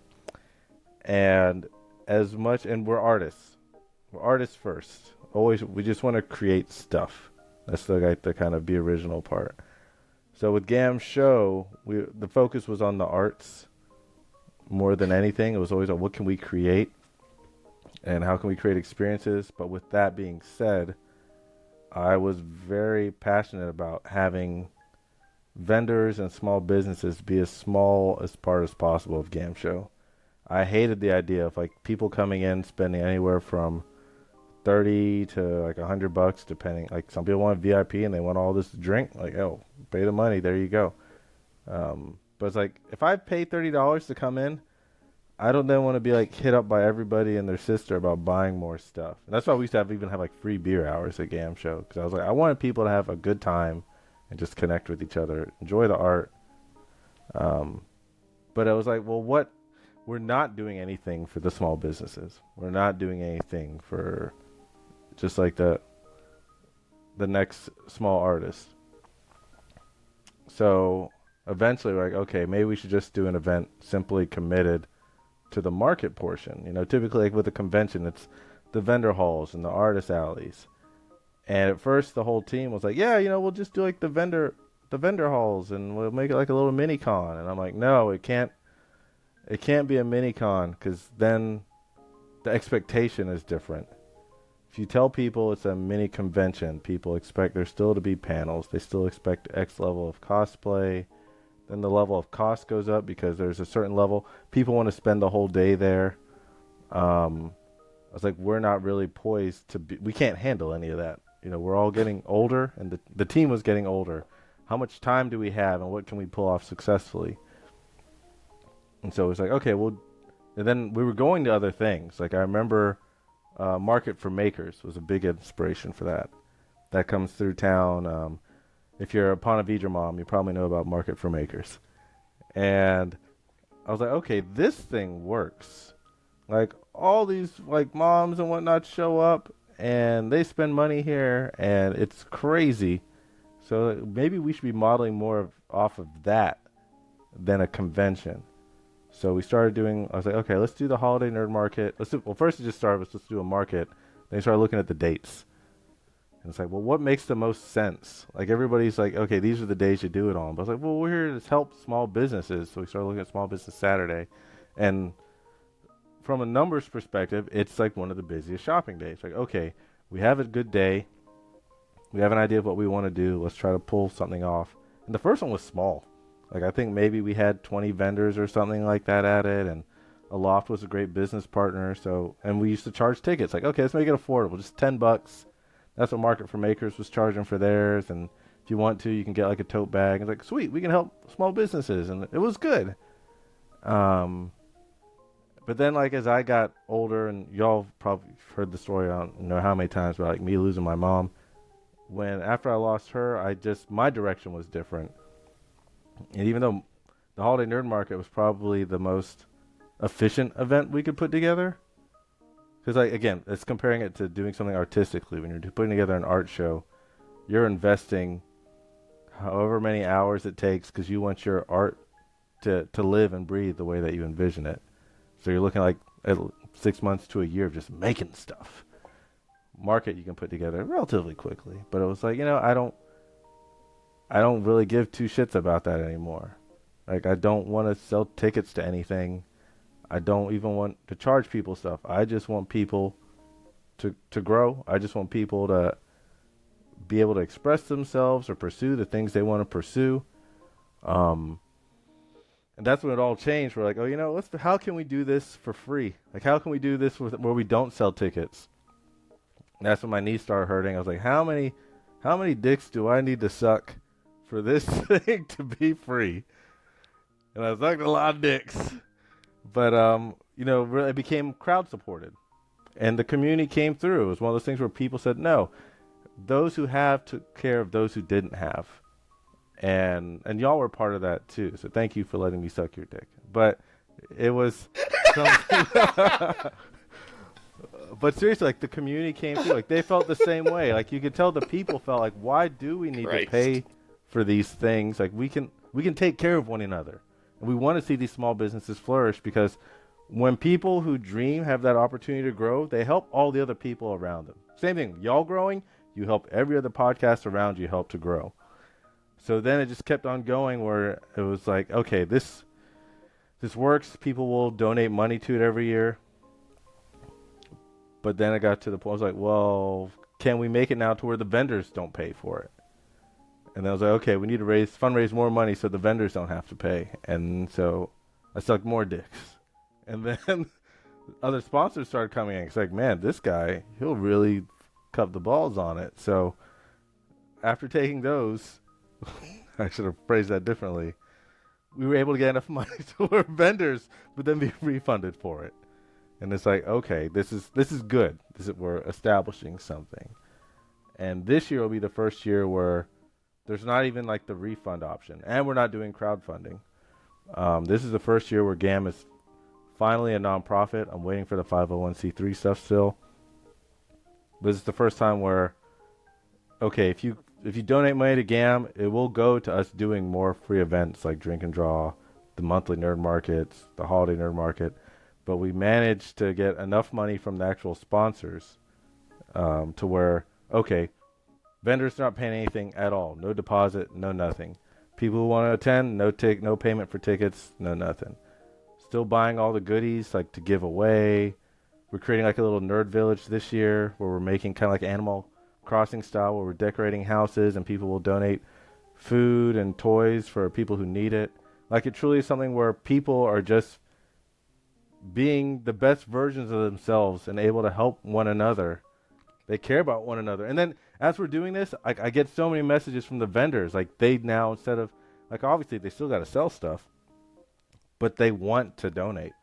And we're artists. We're artists first. Always, we just want to create stuff. That's the kind of be original part. So with GAAM show, the focus was on the arts more than anything. It was always on what can we create and how can we create experiences. But with that being said, I was very passionate about having vendors and small businesses be as small as part as possible of GAAM show. I hated the idea of people coming in spending anywhere from $30 to $100, depending. Some people want VIP and they want all this drink. Pay the money, there you go. But it's if I pay $30 to come in, I don't then want to be hit up by everybody and their sister about buying more stuff. And that's why we used to even have free beer hours at GAAM show, because I was I wanted people to have a good time and just connect with each other, enjoy the art. But I was what? We're not doing anything for the small businesses. We're not doing anything for just the next small artist. So eventually we're okay, maybe we should just do an event simply committed to the market portion. Typically with a convention, it's the vendor halls and the artist alleys. And at first the whole team was we'll just do the vendor halls and we'll make it a little mini con. And I'm no, it can't be a mini con, because then the expectation is different. If you tell people it's a mini convention, people expect there still to be panels. They still expect X level of cosplay. Then the level of cost goes up because there's a certain level. People want to spend the whole day there. I was we're not really poised to be. We can't handle any of that. We're all getting older, and the team was getting older. How much time do we have, and what can we pull off successfully? And so it's okay, well, and then we were going to other things. I remember Market for Makers was a big inspiration for that. That comes through town. If you're a Ponte Vedra mom, you probably know about Market for Makers. And I was like, okay, this thing works. Like, all these like moms and whatnot show up, and they spend money here, and it's crazy. So maybe we should be modeling more off of that than a convention. So we started doing, I was like, okay, let's do the holiday nerd market. First it just started with let's do a market. Then we started looking at the dates. And it's like, well, what makes the most sense? Like, everybody's like, okay, these are the days you do it on. But I was like, well, we're here to help small businesses. So we started looking at Small Business Saturday. And from a numbers perspective, it's like one of the busiest shopping days. Like, okay, we have a good day. We have an idea of what we want to do. Let's try to pull something off. And the first one was small. Like, I think maybe we had 20 vendors or something like that at it. And Aloft was a great business partner. So, and we used to charge tickets. Like, okay, let's make it affordable. Just $10. That's what Market for Makers was charging for theirs. And if you want to, you can get like a tote bag. It's like, sweet, we can help small businesses. And it was good. But then, like, as I got older, and y'all probably heard the story, I don't know how many times, about like me losing my mom. When after I lost her, my direction was different. And even though the Holiday Nerd Market was probably the most efficient event we could put together, because, like, again, it's comparing it to doing something artistically. When you're putting together an art show, you're investing however many hours it takes because you want your art to live and breathe the way that you envision it. So you're looking like at 6 months to a year of just making stuff. Market you can put together relatively quickly, but it was like, I don't really give two shits about that anymore. Like, I don't want to sell tickets to anything. I don't even want to charge people stuff. I just want people to grow. I just want people to be able to express themselves or pursue the things they want to pursue. And that's when it all changed. We're like, oh, how can we do this for free? Like, how can we do this where we don't sell tickets? And that's when my knees started hurting. I was like, how many dicks do I need to suck for this thing to be free? And I sucked a lot of dicks. But, really it became crowd supported. And the community came through. It was one of those things where people said, no, those who have took care of those who didn't have. And y'all were part of that too. So thank you for letting me suck your dick. But it was something. But seriously, like, the community came through. Like, they felt the same way. Like, you could tell the people felt like, why do we need to pay for these things? Like, we can take care of one another. And we want to see these small businesses flourish, because when people who dream have that opportunity to grow, they help all the other people around them. Same thing. Y'all growing, you help every other podcast around you help to grow. So then it just kept on going, where it was like, okay, this works. People will donate money to it every year. But then it got to the point, I was like, well, can we make it now to where the vendors don't pay for it? And then I was like, okay, we need to fundraise more money so the vendors don't have to pay. And so I sucked more dicks. And then other sponsors started coming in. It's like, man, this guy, he'll really cup the balls on it. So after taking those, I should have phrased that differently, we were able to get enough money to where vendors would then be refunded for it. And it's like, okay, this is good. We're establishing something. And this year will be the first year where there's not even like the refund option. And we're not doing crowdfunding. This is the first year where GAAM is finally a nonprofit. I'm waiting for the 501c3 stuff still. But this is the first time where, okay, if you donate money to GAAM, it will go to us doing more free events like Drink and Draw, the monthly nerd markets, the holiday nerd market. But we managed to get enough money from the actual sponsors to where, okay, vendors not paying anything at all. No deposit, no nothing. People who want to attend, no payment for tickets, no nothing. Still buying all the goodies like to give away. We're creating like a little nerd village this year where we're making kind of like Animal Crossing style, where we're decorating houses and people will donate food and toys for people who need it. Like, it truly is something where people are just being the best versions of themselves and able to help one another. They care about one another. And then as we're doing this, I get so many messages from the vendors. Like, they now, instead of, like, obviously they still got to sell stuff, but they want to donate.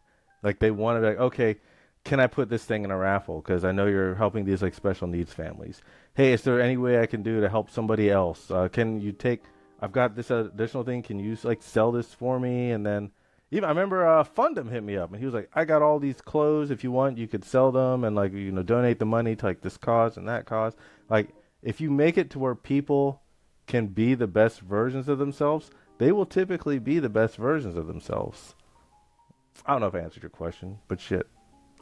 Like, they want to be like, okay, can I put this thing in a raffle? Because I know you're helping these like special needs families. Hey, is there any way I can do to help somebody else? Can you take? I've got this additional thing. Can you like sell this for me? And then even I remember Fundum hit me up and he was like, I got all these clothes. If you want, you could sell them and like donate the money to like this cause and that cause. Like if you make it to where people can be the best versions of themselves, they will typically be the best versions of themselves. I don't know if I answered your question, but shit.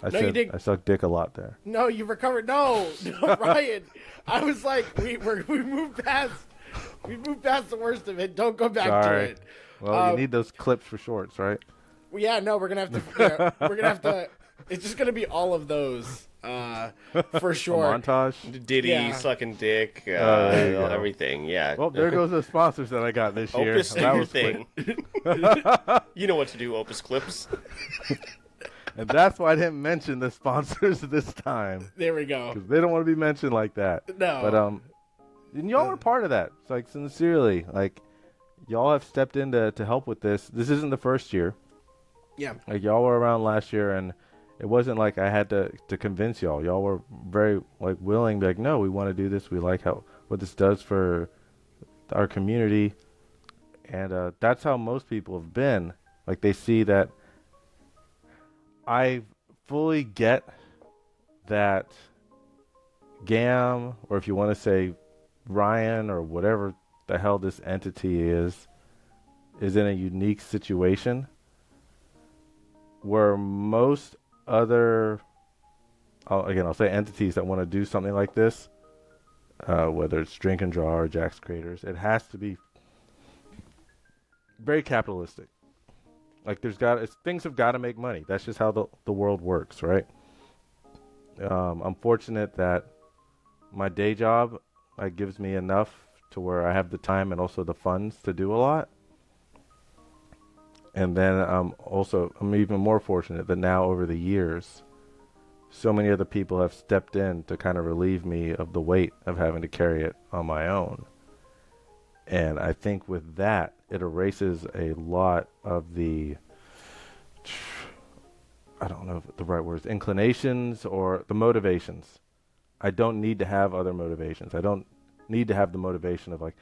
You did. I sucked dick a lot there. No, you recovered. No, Ryan. I was like, we moved past the worst of it. Don't go back to it. Well, you need those clips for shorts, right? Well, yeah, no, we're gonna have to. It's just gonna be all of those, for sure. A montage. Diddy sucking dick, everything. Yeah. Well, there goes the sponsors that I got this year. Opus, do your thing. You know what to do, Opus Clips. And that's why I didn't mention the sponsors this time. There we go. Because they don't want to be mentioned like that. No. But and y'all are part of that. It's like sincerely, like y'all have stepped in to help with this. This isn't the first year. Yeah. Like y'all were around last year, and it wasn't like I had to convince y'all. Y'all were very like willing, like, no, we want to do this. We like what this does for our community, and that's how most people have been. Like they see that. I fully get that GAAM, or if you want to say Ryan or whatever the hell this entity is in a unique situation where most other, I'll say entities that want to do something like this, whether it's Drink and Draw or Jax Creators, it has to be very capitalistic. Like things have got to make money. That's just how the world works, right? I'm fortunate that my day job gives me enough to where I have the time and also the funds to do a lot. And then I'm even more fortunate that now over the years, so many other people have stepped in to kind of relieve me of the weight of having to carry it on my own. And I think with that, it erases a lot of the, I don't know if the right word is inclinations or the motivations. I don't need to have other motivations. I don't need to have the motivation of like,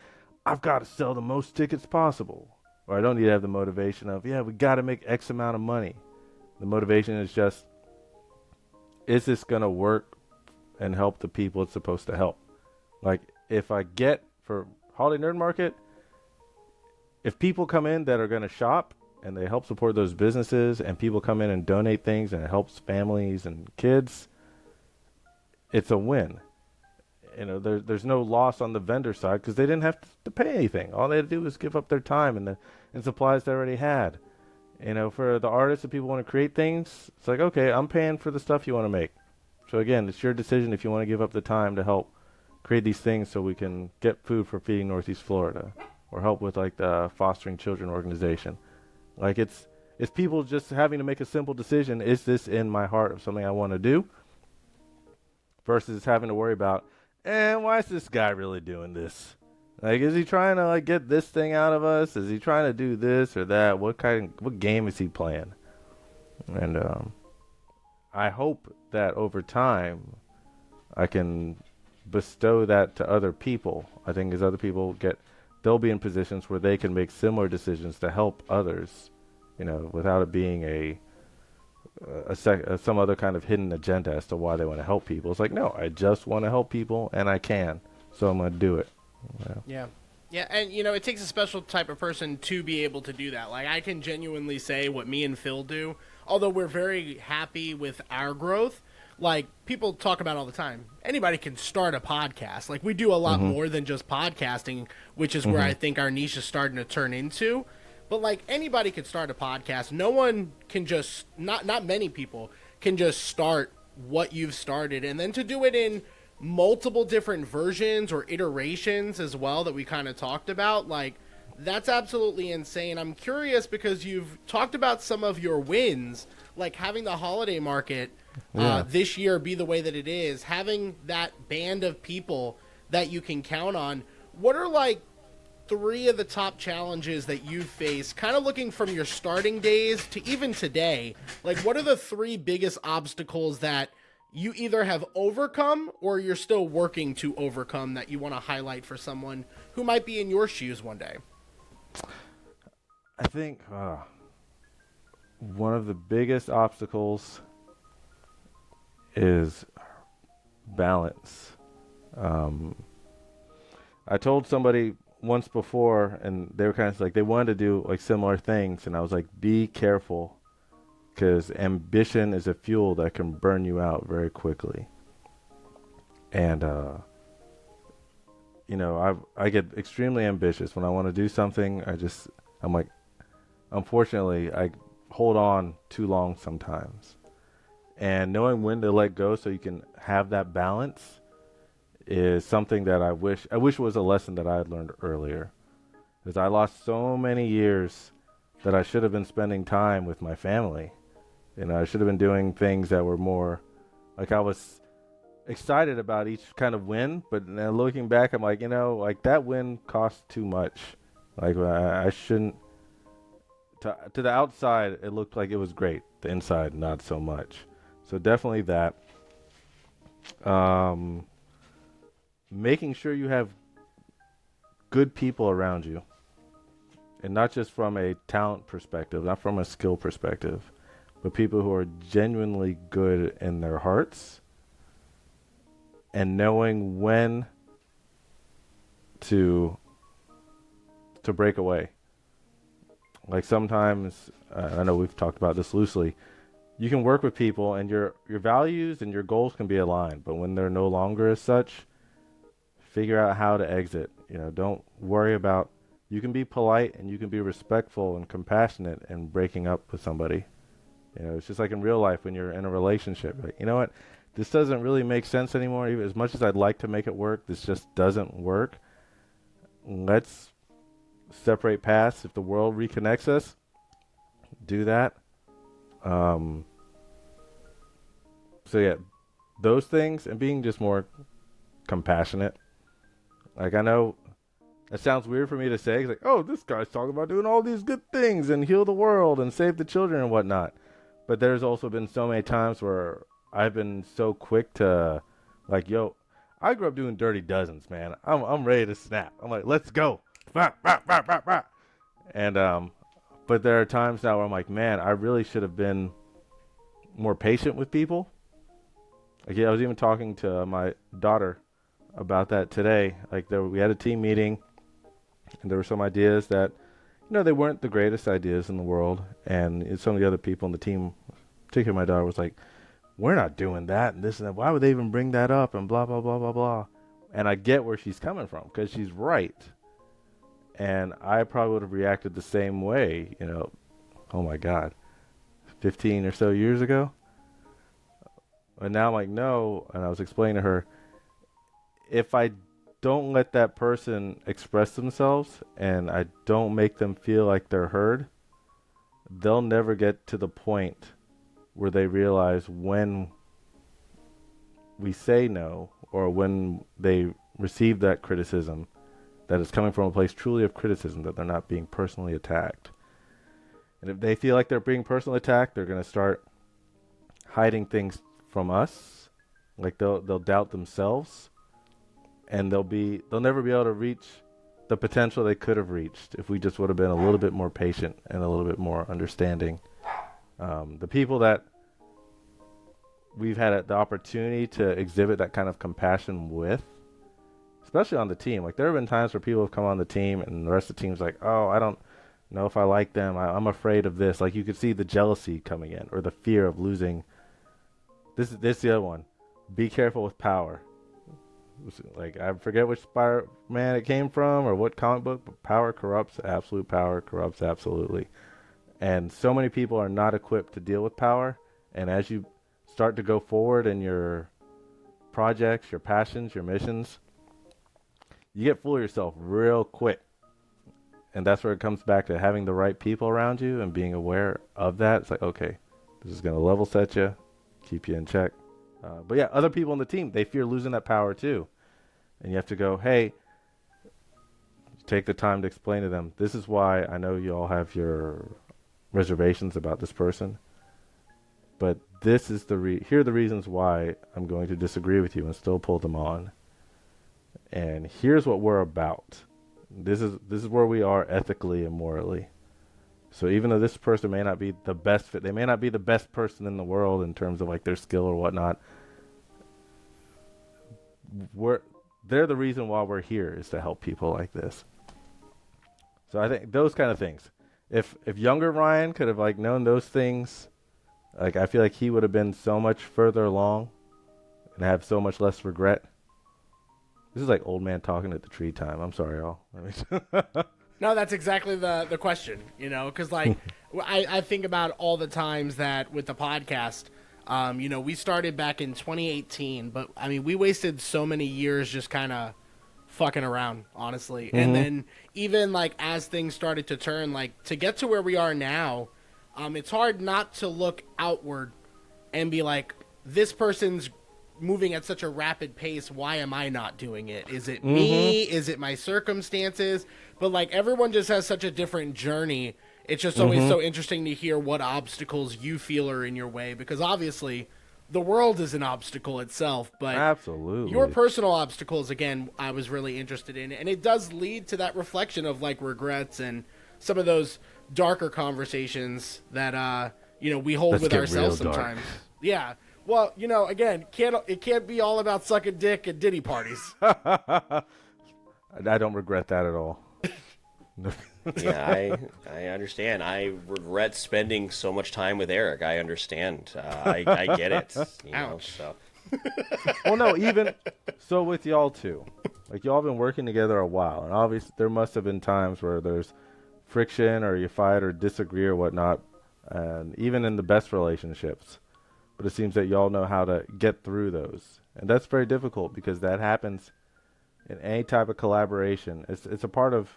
I've got to sell the most tickets possible. Or I don't need to have the motivation of, we got to make X amount of money. The motivation is just, is this going to work and help the people it's supposed to help? Like if I get for Holiday Nerd Market, if people come in that are going to shop and they help support those businesses and people come in and donate things and it helps families and kids, it's a win. There's no loss on the vendor side because they didn't have to pay anything. All they had to do was give up their time and supplies they already had. For the artists and people want to create things, it's like, okay, I'm paying for the stuff you want to make. So again, it's your decision if you want to give up the time to help create these things so we can get food for Feeding Northeast Florida or help with like the Fostering Children organization. Like it's people just having to make a simple decision. Is this in my heart of something I want to do? Versus having to worry about, why is this guy really doing this? Like, is he trying to like get this thing out of us? Is he trying to do this or that? What game is he playing? And I hope that over time I can bestow that to other people. I think as other people they'll be in positions where they can make similar decisions to help others, without it being some other kind of hidden agenda as to why they want to help people. It's like, no, I just want to help people and I can, so I'm going to do it. Yeah. Yeah, and it takes a special type of person to be able to do that. Like, I can genuinely say what me and Phil do, although we're very happy with our growth. Like, people talk about all the time, anybody can start a podcast. Like, we do a lot more than just podcasting, which is where I think our niche is starting to turn into. But, like, anybody can start a podcast. No one can just, not many people can just start what you've started. And then to do it in multiple different versions or iterations as well that we kind of talked about, like, that's absolutely insane. I'm curious because you've talked about some of your wins, like having the holiday market this year be the way that it is, having that band of people that you can count on. What are like 3 of the top challenges that you've faced, kind of looking from your starting days to even today? Like, what are the 3 biggest obstacles that you either have overcome or you're still working to overcome that you want to highlight for someone who might be in your shoes one day? I think one of the biggest obstacles is balance. I told somebody once before, and they were kind of like, they wanted to do like similar things, and I was like, be careful, because ambition is a fuel that can burn you out very quickly. And I get extremely ambitious when I want to do something. I'm like, unfortunately, I hold on too long sometimes. And knowing when to let go so you can have that balance is something that I wish was a lesson that I had learned earlier. Because I lost so many years that I should have been spending time with my family. I should have been doing things that were more, like, I was excited about each kind of win, but now looking back, I'm like, like, that win cost too much. Like, I shouldn't. To the outside, it looked like it was great. The inside, not so much. So definitely that. Making sure you have good people around you. And not just from a talent perspective, not from a skill perspective, but people who are genuinely good in their hearts and knowing when to break away. Like sometimes, I know we've talked about this loosely, you can work with people and your values and your goals can be aligned, but when they're no longer as such, figure out how to exit. Don't worry about, you can be polite and you can be respectful and compassionate in breaking up with somebody. It's just like in real life when you're in a relationship. Like, you know what? This doesn't really make sense anymore. Even as much as I'd like to make it work, this just doesn't work. Let's separate paths. If the world reconnects us, do that. So yeah, those things, and being just more compassionate. Like, I know that sounds weird for me to say. It's like, oh, this guy's talking about doing all these good things and heal the world and save the children and whatnot. But there's also been so many times where I've been so quick to, like, yo, I grew up doing dirty dozens, man. I'm ready to snap. I'm like, let's go. And but there are times now where I'm like, man, I really should have been more patient with people. Like, I was even talking to my daughter about that today. Like, we had a team meeting, and there were some ideas that, they weren't the greatest ideas in the world. And some of the other people in the team, particularly my daughter, was like, we're not doing that and this and that. Why would they even bring that up and blah, blah, blah, blah, blah. And I get where she's coming from because she's right. And I probably would have reacted the same way, oh my God, 15 or so years ago. And now I'm like, no. And I was explaining to her, if I don't let that person express themselves and I don't make them feel like they're heard, they'll never get to the point where they realize when we say no or when they receive that criticism that is coming from a place truly of criticism, that they're not being personally attacked. And if they feel like they're being personally attacked, they're going to start hiding things from us. Like they'll doubt themselves, and they'll never be able to reach the potential they could have reached if we just would have been a little bit more patient and a little bit more understanding. The people that we've had the opportunity to exhibit that kind of compassion with, especially on the team, like there have been times where people have come on the team and the rest of the team's like, oh, I don't know if I like them. I'm afraid of this. Like you could see the jealousy coming in or the fear of losing. This is the other one. Be careful with power. Like, I forget which Spider-Man it came from or what comic book, but power corrupts. Absolute power corrupts absolutely. And so many people are not equipped to deal with power. And as you start to go forward in your projects, your passions, your missions, you get full of yourself real quick. And that's where it comes back to having the right people around you and being aware of that. It's like, okay, this is going to level set you, keep you in check. But yeah, other people on the team, they fear losing that power too. And you have to go, hey, take the time to explain to them, this is why I know you all have your reservations about this person, but this is here are the reasons why I'm going to disagree with you and still pull them on. And here's what we're about. This is where we are ethically and morally. So even though this person may not be the best fit, they may not be the best person in the world in terms of like their skill or whatnot, they're the reason why we're here, is to help people like this. So I think those kind of things. If younger Ryan could have like known those things, like I feel like he would have been so much further along and have so much less regret. This is like old man talking at the tree time. I'm sorry, y'all. No, that's exactly the question, you know, because like I think about all the times that with the podcast, you know, we started back in 2018, but I mean, we wasted so many years just kind of fucking around, honestly. Mm-hmm. And then even like as things started to turn, like to get to where we are now, it's hard not to look outward and be like, this person's moving at such a rapid pace. Why am I not doing it? Is it me? Is it my circumstances? But like everyone just has such a different journey. It's just always so interesting to hear what obstacles you feel are in your way, because obviously the world is an obstacle itself, but absolutely your personal obstacles, again, I was really interested in, and it does lead to that reflection of like regrets and some of those darker conversations that you know, we hold with ourselves sometimes. Yeah. Well, you know, again, it can't be all about sucking dick at Diddy parties. I don't regret that at all. Yeah, I understand. I regret spending so much time with Eric. I understand. I get it. You know, so. Well, no, even so with y'all too. Like y'all been working together a while, and obviously there must have been times where there's friction or you fight or disagree or whatnot, and even in the best relationships. But it seems that y'all know how to get through those. And that's very difficult because that happens in any type of collaboration. It's a part of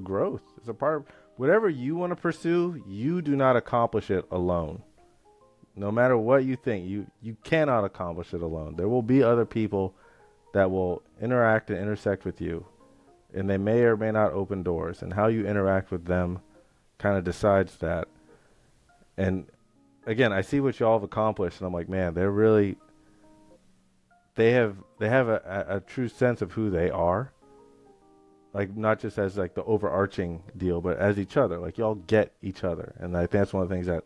growth. It's a part of whatever you want to pursue, you do not accomplish it alone. No matter what you think, you cannot accomplish it alone. There will be other people that will interact and intersect with you. And they may or may not open doors. And how you interact with them kind of decides that. And again, I see what y'all have accomplished, and I'm like, man, they have a true sense of who they are. Like, not just as like the overarching deal, but as each other. Like, y'all get each other. And I think that's one of the things that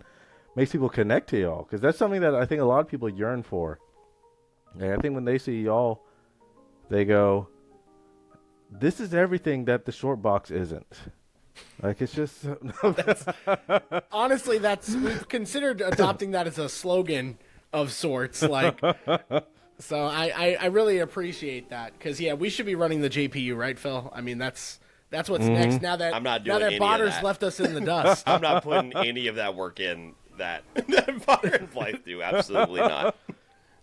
makes people connect to y'all. Because that's something that I think a lot of people yearn for. Like, I think when they see y'all, they go, this is everything that the short box isn't. Like, it's just... Honestly, we've considered adopting that as a slogan of sorts. Like, so I really appreciate that, because yeah, we should be running the JPU, right, Phil? I mean, that's what's next. Now that Botter's left us in the dust, I'm not putting any of that work in that Botter and Blythe do. Absolutely not.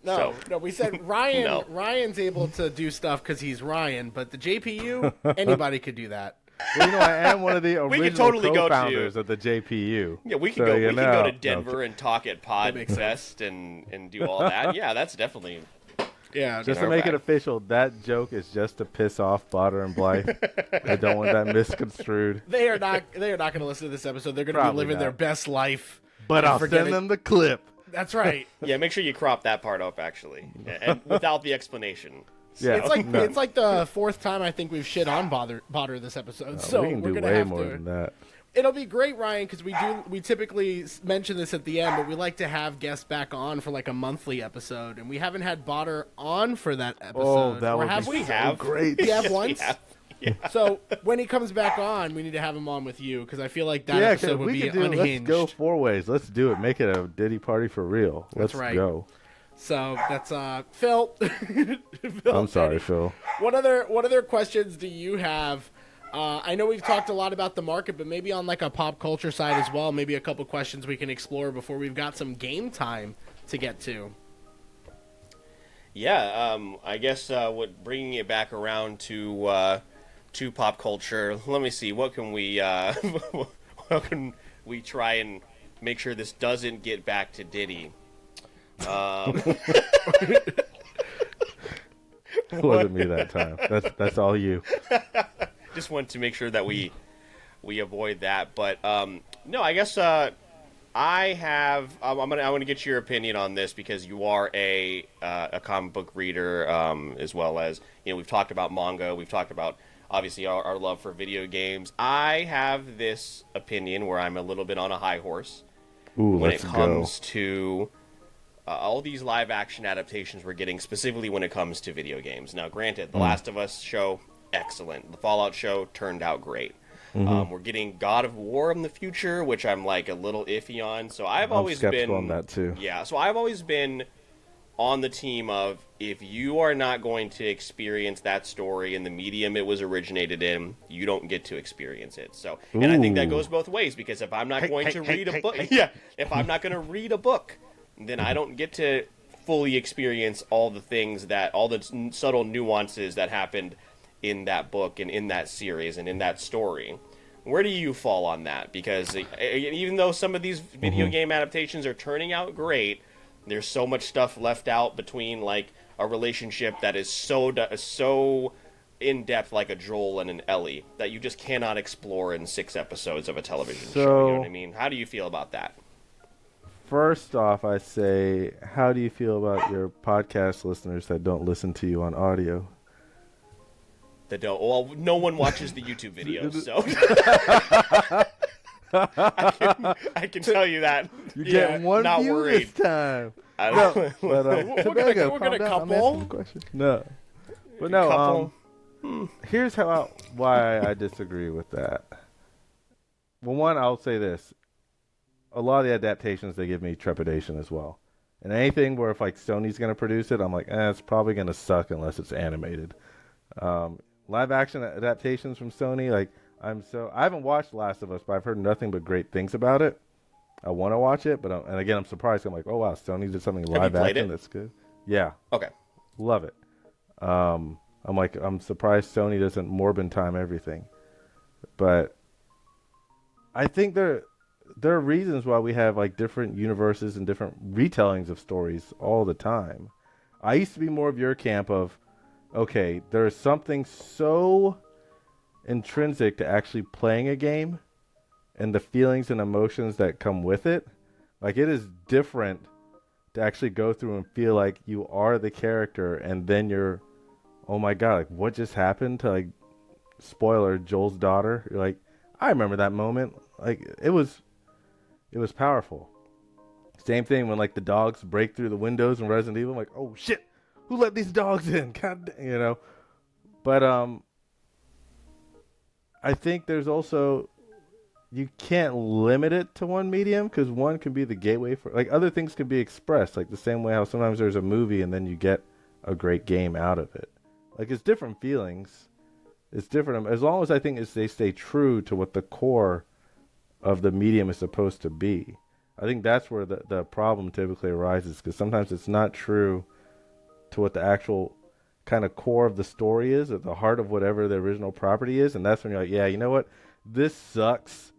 No, we said Ryan. No. Ryan's able to do stuff because he's Ryan, but the JPU, anybody could do that. Well, you know, I am one of the original co-founders of the JPU. Yeah, we can go to Denver and talk at Podfest and do all that. Yeah, that's definitely. Yeah, just to make it official, that joke is just to piss off Botter and Blythe. I don't want that misconstrued. They are not going to listen to this episode. They're going to be living their best life. But I'll send them the clip. That's right. Yeah, make sure you crop that part up, actually, and without the explanation. Yeah, it's like the fourth time I think we've shit on Botter this episode. So we can do way more than that. It'll be great, Ryan, because we typically mention this at the end, but we like to have guests back on for like a monthly episode, and we haven't had Botter on for that episode. Oh, that would be so great. We have once. Yeah. So when he comes back on, we need to have him on with you, because I feel like that episode would be unhinged. Let's go 4 ways. Let's do it. Make it a Diddy party for real. Let's go. So that's Phil. I'm sorry, Phil. What other questions do you have? I know we've talked a lot about the market, but maybe on like a pop culture side as well. Maybe a couple questions we can explore before we've got some game time to get to. Yeah, I guess bringing it back around to pop culture. Let me see. What can we what can we try and make sure this doesn't get back to Diddy? It wasn't me that time. That's all you. just want to make sure that we avoid that. But no, I guess I have. I want to get your opinion on this because you are a comic book reader, as well as we've talked about manga. We've talked about obviously our love for video games. I have this opinion where I'm a little bit on a high horse when it comes to all these live action adaptations we're getting, specifically when it comes to video games. Now, granted, The Last of Us show, excellent. The Fallout show turned out great. We're getting God of War in the future, which I'm like a little iffy on. So I'm always been on that too. Yeah, so I've always been on the team of if you are not going to experience that story in the medium it was originated in, you don't get to experience it. So, and I think that goes both ways because if I'm not going to read a book, if I'm not going to read a book, then I don't get to fully experience all the things that all the subtle nuances that happened in that book and in that series and in that story. Where do you fall on that? Because even though some of these video game adaptations are turning out great, there's so much stuff left out between like a relationship that is so in depth, like a Joel and an Ellie, that you just cannot explore in 6 episodes of a television show. You know what I mean? How do you feel about that? First off, I say, how do you feel about your podcast listeners that don't listen to you on audio? That don't. Well, no one watches the YouTube videos, so I can tell you that. You're getting one not view worried. this time. I don't. No, but, we're gonna couple. No, but no. Here's why I disagree with that. Well, one, I'll say this: a lot of the adaptations, they give me trepidation as well. And anything where if like Sony's gonna produce it, I'm like, it's probably gonna suck unless it's animated. Live action adaptations from Sony, like I haven't watched Last of Us, but I've heard nothing but great things about it. I want to watch it, but and again, I'm surprised. I'm like, oh wow, Sony did something live action that's good. Yeah. Okay. Love it. I'm surprised Sony doesn't Morbin time everything. But I think there are reasons why we have like different universes and different retellings of stories all the time. I used to be more of your camp of, okay, there's something so intrinsic to actually playing a game and the feelings and emotions that come with it. Like, it is different to actually go through and feel like you are the character and then you're, oh my God, like what just happened to, like, spoiler, Joel's daughter? You're like, I remember that moment. Like, it was powerful. Same thing when like the dogs break through the windows in Resident Evil. I'm like, oh shit, who let these dogs in? God, But I think there's also, you can't limit it to one medium because one can be the gateway for, like, other things can be expressed, like the same way how sometimes there's a movie and then you get a great game out of it. Like, it's different feelings. It's different as long as I think they stay true to what the core of the medium is supposed to be. I think that's where the problem typically arises, because sometimes it's not true to what the actual kind of core of the story is, at the heart of whatever the original property is, and that's when you're like, yeah, you know what? This sucks.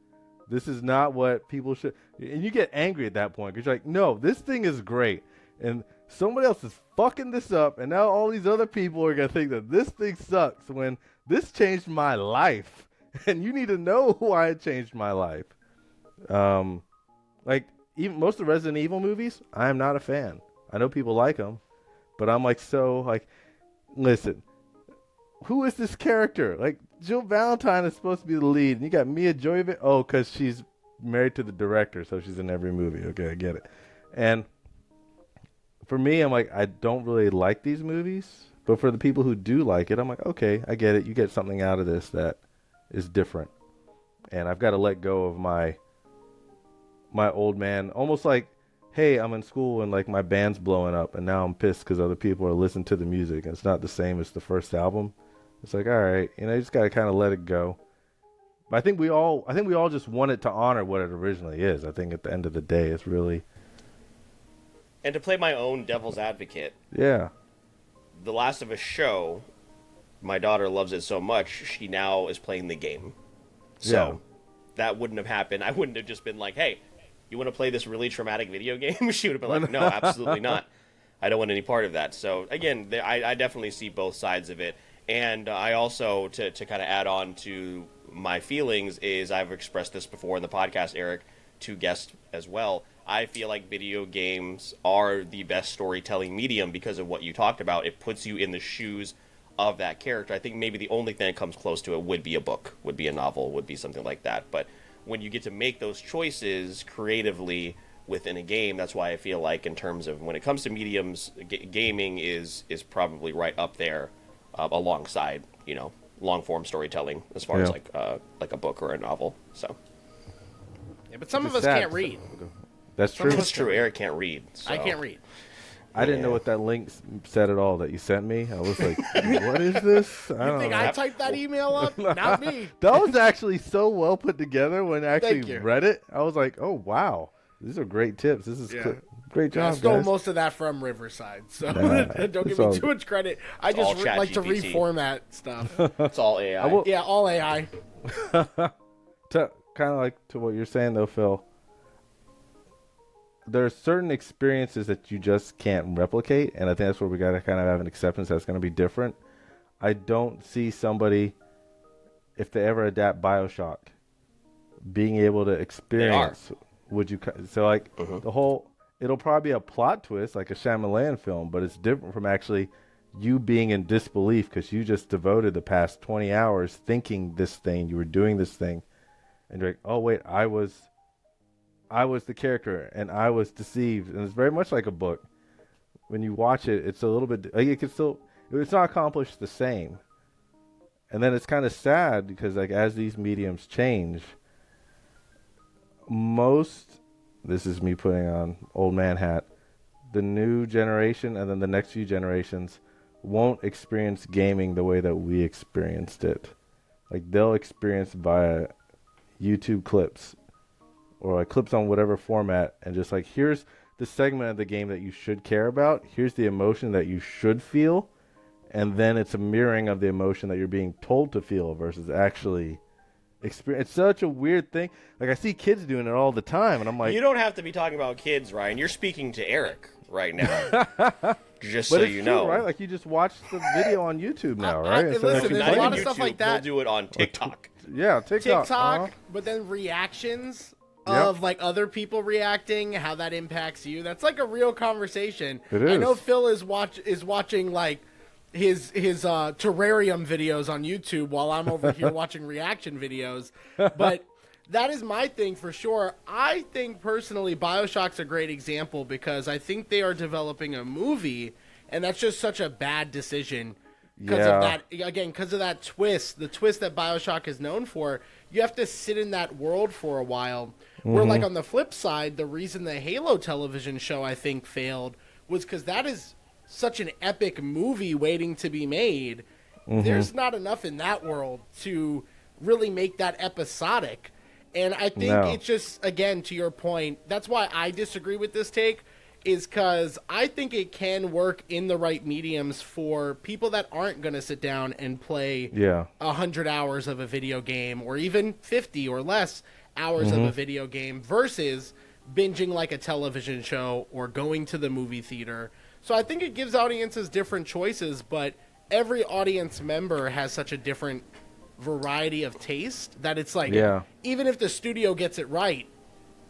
This is not what people should... And you get angry at that point, because you're like, no, this thing is great, and somebody else is fucking this up, and now all these other people are going to think that this thing sucks when this changed my life, and you need to know why it changed my life. Like, even most of the Resident Evil movies, I am not a fan. I know people like them, but I'm like, so, like, listen, who is this character? Like, Jill Valentine is supposed to be the lead, and you got Mia Jovovich. Oh, because she's married to the director, so she's in every movie. Okay, I get it. And for me, I'm like, I don't really like these movies, but for the people who do like it, I'm like, okay, I get it. You get something out of this that is different, and I've got to let go of my old man, almost like, hey, I'm in school and like my band's blowing up and now I'm pissed because other people are listening to the music and it's not the same as the first album. It's like, all right, you just got to kind of let it go. But I think we all just want it to honor what it originally is. I think at the end of the day, it's really... And to play my own devil's advocate. Yeah. The Last of Us show, my daughter loves it so much, she now is playing the game. So that wouldn't have happened. I wouldn't have just been like, hey, you want to play this really traumatic video game? She would have been like, no, absolutely not. I don't want any part of that. So, again, I definitely see both sides of it. And I also, to kind of add on to my feelings, is I've expressed this before in the podcast, Eric, to guests as well. I feel like video games are the best storytelling medium because of what you talked about. It puts you in the shoes of that character. I think maybe the only thing that comes close to it would be a book, would be a novel, would be something like that. But when you get to make those choices creatively within a game, that's why I feel like in terms of when it comes to mediums, gaming is probably right up there alongside, long form storytelling as far as like a book or a novel. So yeah, but some of us can't read. That's true. That's true. Eric can't read. So. I can't read. I didn't know what that link said at all that you sent me. I was like, what is this? I don't know. I typed that email up? Not me. That was actually so well put together when I actually read it. I was like, oh, wow. These are great tips. This is great job, I stole guys. most of that from Riverside, so don't give me too much credit. I just like to reformat stuff. It's all AI. Yeah, all AI. Kind of like to what you're saying, though, Phil. There are certain experiences that you just can't replicate, and I think that's where we got to kind of have an acceptance that's going to be different. I don't see somebody, if they ever adapt BioShock, being able to experience. Would you? So like the whole, it'll probably be a plot twist like a Shyamalan film, but it's different from actually you being in disbelief because you just devoted the past 20 hours thinking this thing, you were doing this thing, and you're like, oh wait, I was the character and I was deceived. And it's very much like a book. When you watch it, it's a little bit, like it's not accomplished the same. And then it's kind of sad because like as these mediums change, this is me putting on old man hat, the new generation and then the next few generations won't experience gaming the way that we experienced it. Like they'll experience via YouTube clips or like clips on whatever format, and just like, here's the segment of the game that you should care about, here's the emotion that you should feel, and then it's a mirroring of the emotion that you're being told to feel versus actually experience. It's such a weird thing. Like I see kids doing it all the time, and I'm like, you don't have to be talking about kids, Ryan. You're speaking to Eric right now. Just so you know, right? Like you just watch the video on YouTube now, right? Listen, there's a lot of stuff like that. We'll do it on TikTok. Yeah, TikTok. But then reactions of like other people reacting, how that impacts you. That's like a real conversation. It is. I know Phil is watching like his terrarium videos on YouTube while I'm over here watching reaction videos. But that is my thing for sure. I think personally BioShock's a great example because I think they are developing a movie, and that's just such a bad decision because of that. Again, because of that twist, the twist that BioShock is known for. You have to sit in that world for a while. Where, like, on the flip side, the reason the Halo television show, I think, failed was because that is such an epic movie waiting to be made. There's not enough in that world to really make that episodic. And I think it's just, again, to your point, that's why I disagree with this take, is because I think it can work in the right mediums for people that aren't going to sit down and play 100 hours of a video game or even 50 or less hours of a video game versus binging like a television show or going to the movie theater. So I think it gives audiences different choices, but every audience member has such a different variety of taste that it's like, even if the studio gets it right,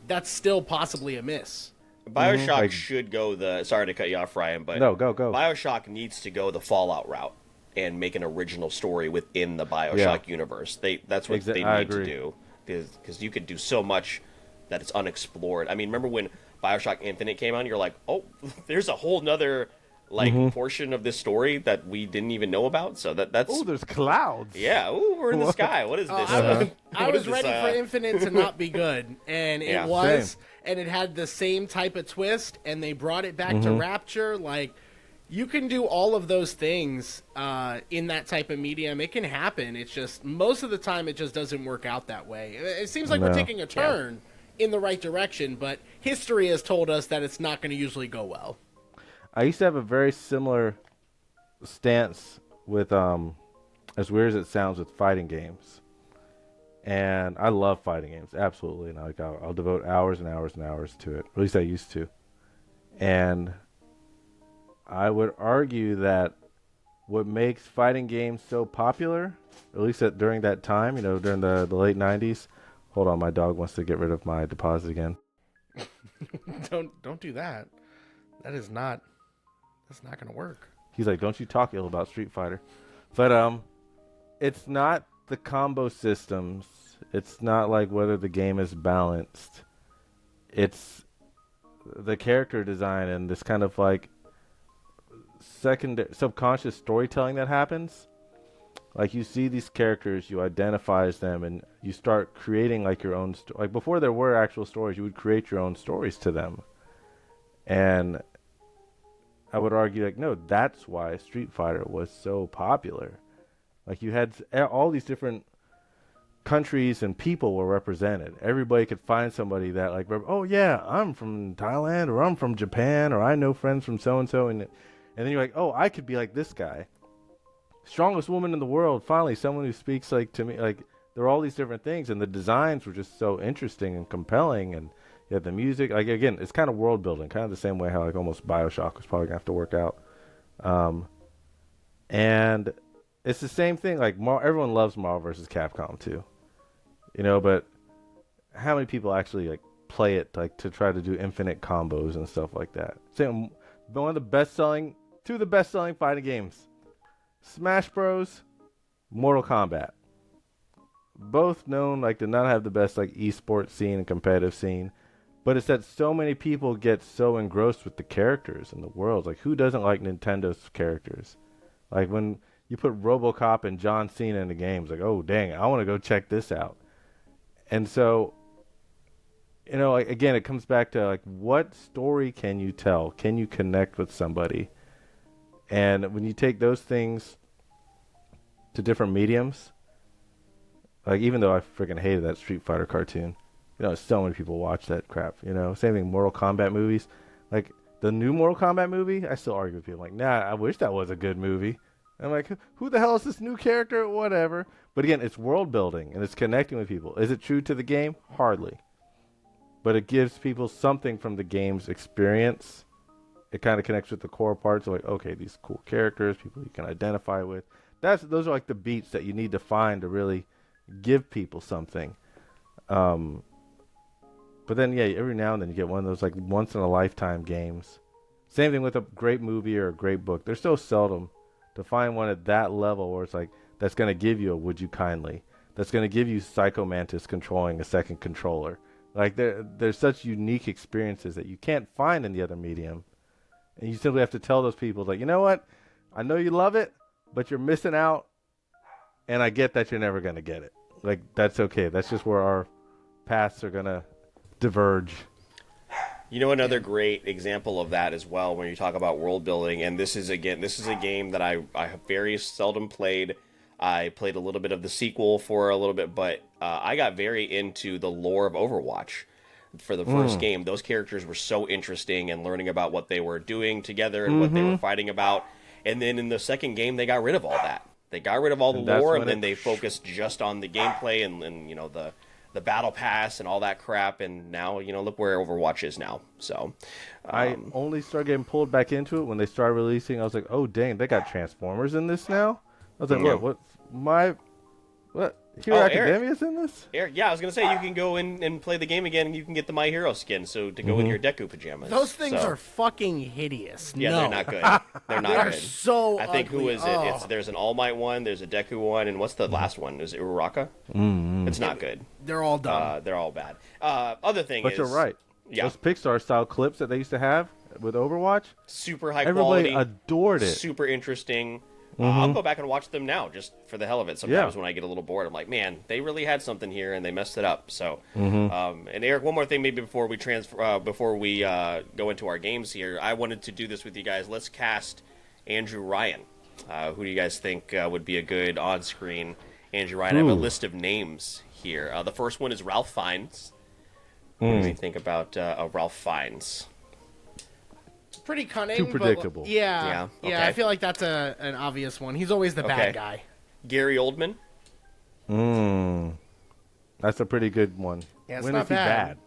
that's still possibly a miss. BioShock should go sorry to cut you off, Ryan, but no, go. BioShock needs to go the Fallout route and make an original story within the BioShock universe. That's what they need to do, because you could do so much that it's unexplored. I mean, remember when BioShock Infinite came out, you're like, oh, there's a whole nother portion of this story that we didn't even know about. So that's there's clouds. Yeah, we're in the sky. What is this? I was ready for Infinite to not be good, and it was, and it had the same type of twist, and they brought it back to Rapture. Like, you can do all of those things in that type of medium. It can happen. It's just most of the time it just doesn't work out that way. It seems like we're taking a turn in the right direction, but history has told us that it's not going to usually go well. I used to have a very similar stance with, as weird as it sounds, with fighting games. And I love fighting games, absolutely. And I'll devote hours and hours and hours to it. At least I used to. And I would argue that what makes fighting games so popular, at least during that time, during the late 90s. Hold on, my dog wants to get rid of my deposit again. Don't do that. That's not going to work. He's like, don't you talk ill about Street Fighter. But it's not the combo systems. It's not like whether the game is balanced. It's the character design and this kind of like subconscious storytelling that happens. Like you see these characters, you identify as them, and you start creating like your own like before there were actual stories, you would create your own stories to them. And I would argue like, no, that's why Street Fighter was so popular. Like you had all these different countries and people were represented. Everybody could find somebody that like, oh yeah, I'm from Thailand, or I'm from Japan, or I know friends from so and so, and then you're like, oh, I could be like this guy. Strongest woman in the world, finally someone who speaks like to me. Like there are all these different things, and the designs were just so interesting and compelling, and you had the music. Like again, it's kind of world building, kind of the same way how like almost BioShock was probably gonna have to work out. And it's the same thing. Like everyone loves Marvel vs. Capcom too, but how many people actually like play it like to try to do infinite combos and stuff like that? Same, two of the best-selling fighting games. Smash Bros, Mortal Kombat. Both known like to not have the best like esports scene and competitive scene, but it's that so many people get so engrossed with the characters and the worlds. Like who doesn't like Nintendo's characters? Like when you put RoboCop and John Cena in the games, like, oh dang, I want to go check this out. And so, like, again, it comes back to like, what story can you tell? Can you connect with somebody? And when you take those things to different mediums, like even though I freaking hated that Street Fighter cartoon, so many people watch that crap. Same thing, Mortal Kombat movies. Like the new Mortal Kombat movie, I still argue with people. Like, nah, I wish that was a good movie. And I'm like, who the hell is this new character? Whatever. But again, it's world building and it's connecting with people. Is it true to the game? Hardly. But it gives people something from the game's experience. It kind of connects with the core parts of like, okay, these cool characters, people you can identify with. Those are like the beats that you need to find to really give people something. But then, yeah, every now and then you get one of those like once in a lifetime games. Same thing with a great movie or a great book. They're so seldom to find one at that level where it's like, that's going to give you a Would You Kindly. That's going to give you Psycho Mantis controlling a second controller. Like there's such unique experiences that you can't find in the other medium. And you simply have to tell those people, like, you know what? I know you love it, but you're missing out. And I get that you're never going to get it. Like, that's okay. That's just where our paths are going to diverge. Another great example of that as well, when you talk about world building, and this is a game that I have very seldom played. I played a little bit of the sequel for a little bit, but I got very into the lore of Overwatch. For the first game, those characters were so interesting, and learning about what they were doing together and what they were fighting about. And then in the second game, they got rid of all that. They got rid of all the lore, and then they focused just on the gameplay and the battle pass and all that crap. And now, look where Overwatch is now. So I only started getting pulled back into it when they started releasing. I was like, oh, dang, they got Transformers in this now? I was like, what? Hero Academia's in this? Eric, yeah, I was going to say, you can go in and play the game again, and you can get the My Hero skin, so to go in your Deku pajamas. Those things are fucking hideous. Yeah, no. They're not good. They're not They're good. so I think, ugly. who is it? There's an All Might one, there's a Deku one, and what's the last one? Is it Uraraka? It's not good. They're all dumb. They're all bad. Other thing But is... you're right. Yeah. Those Pixar-style clips that they used to have with Overwatch, super high everybody quality. adored it. Super interesting. I'll go back and watch them now, just for the hell of it. Sometimes when I get a little bored, I'm like, man, they really had something here, and they messed it up. So, and Eric, one more thing, maybe before we go into our games here, I wanted to do this with you guys. Let's cast Andrew Ryan. Who do you guys think would be a good on-screen Andrew Ryan? I have a list of names here. The first one is Ralph Fiennes. What do you think about Ralph Fiennes? Pretty cunning. Too predictable. But, yeah. Okay. I feel like that's an obvious one. He's always the bad guy. Gary Oldman. That's a pretty good one. Yeah, it's when not is he bad. bad?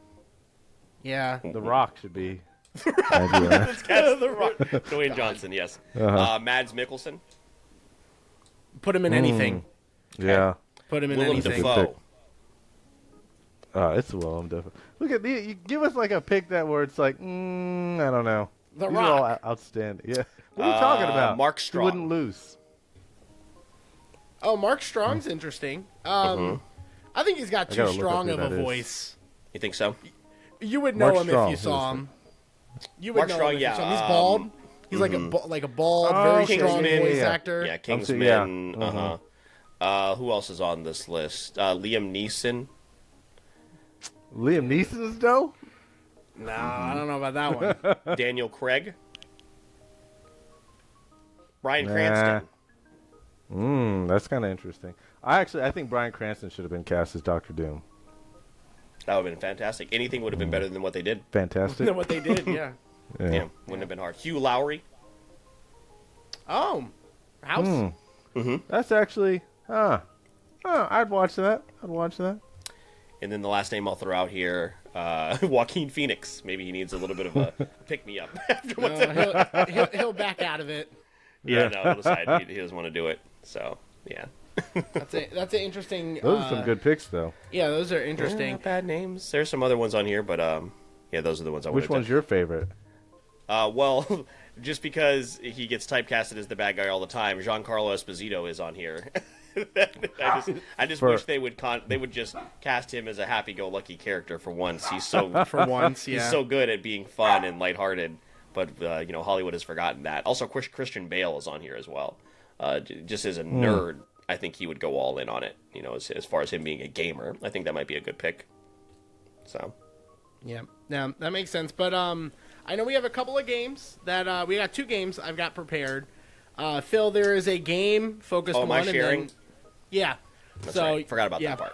Yeah. The Rock should be. Let's cast The Rock. Dwayne Johnson, yes. Mads Mikkelsen. Put him in anything. Yeah. Put him in Willem anything. Dafoe. It's Willem Dafoe. Look at you. Give us like a pick that where it's like, I don't know. The These Rock. are all outstanding. Yeah. What are you talking about? Mark He Strong. wouldn't lose. Oh, Mark Strong's interesting. I think he's got I too gotta look strong up of who a that is. voice. You think so? You would know Mark him Strong, if you who saw is him. You would Mark know Strong, him if you yeah, saw him. He's bald. He's like a bald, very okay, strong Kingsman. voice Yeah. actor. Yeah, Kingsman. Yeah. Who else is on this list? Liam Neeson. Liam Neeson's though? No, I don't know about that one. Daniel Craig. Bryan Nah. Cranston. That's kind of interesting. I think Bryan Cranston should have been cast as Doctor Doom. That would have been fantastic. Anything would have been better than what they did. Fantastic. Than what they did, yeah. Yeah, wouldn't have been hard. Hugh Lowry. Oh, House. That's actually, I'd watch that. And then the last name I'll throw out here, Joaquin Phoenix. Maybe he needs a little bit of a pick-me-up after what's He'll back out of it. Yeah, no, he'll decide he doesn't want to do it. So, yeah. That's an interesting. Those are some good picks, though. Yeah, those are interesting. Not bad names. There's some other ones on here, but yeah, those are the ones I would Which one's your favorite? Well, just because he gets typecasted as the bad guy all the time, Giancarlo Esposito is on here. I just wish they would just cast him as a happy-go-lucky character for once. He's so For once, yeah. he's so good at being fun and lighthearted, but Hollywood has forgotten that. Also, Christian Bale is on here as well. Just as a nerd, I think he would go all in on it. As far as him being a gamer, I think that might be a good pick. So, Yeah, that makes sense. But I know we have a couple of games that we got 2 games I've got prepared. Phil, there is a game focused am I one, sharing? and then yeah. that's so right. Forgot about yeah, that part.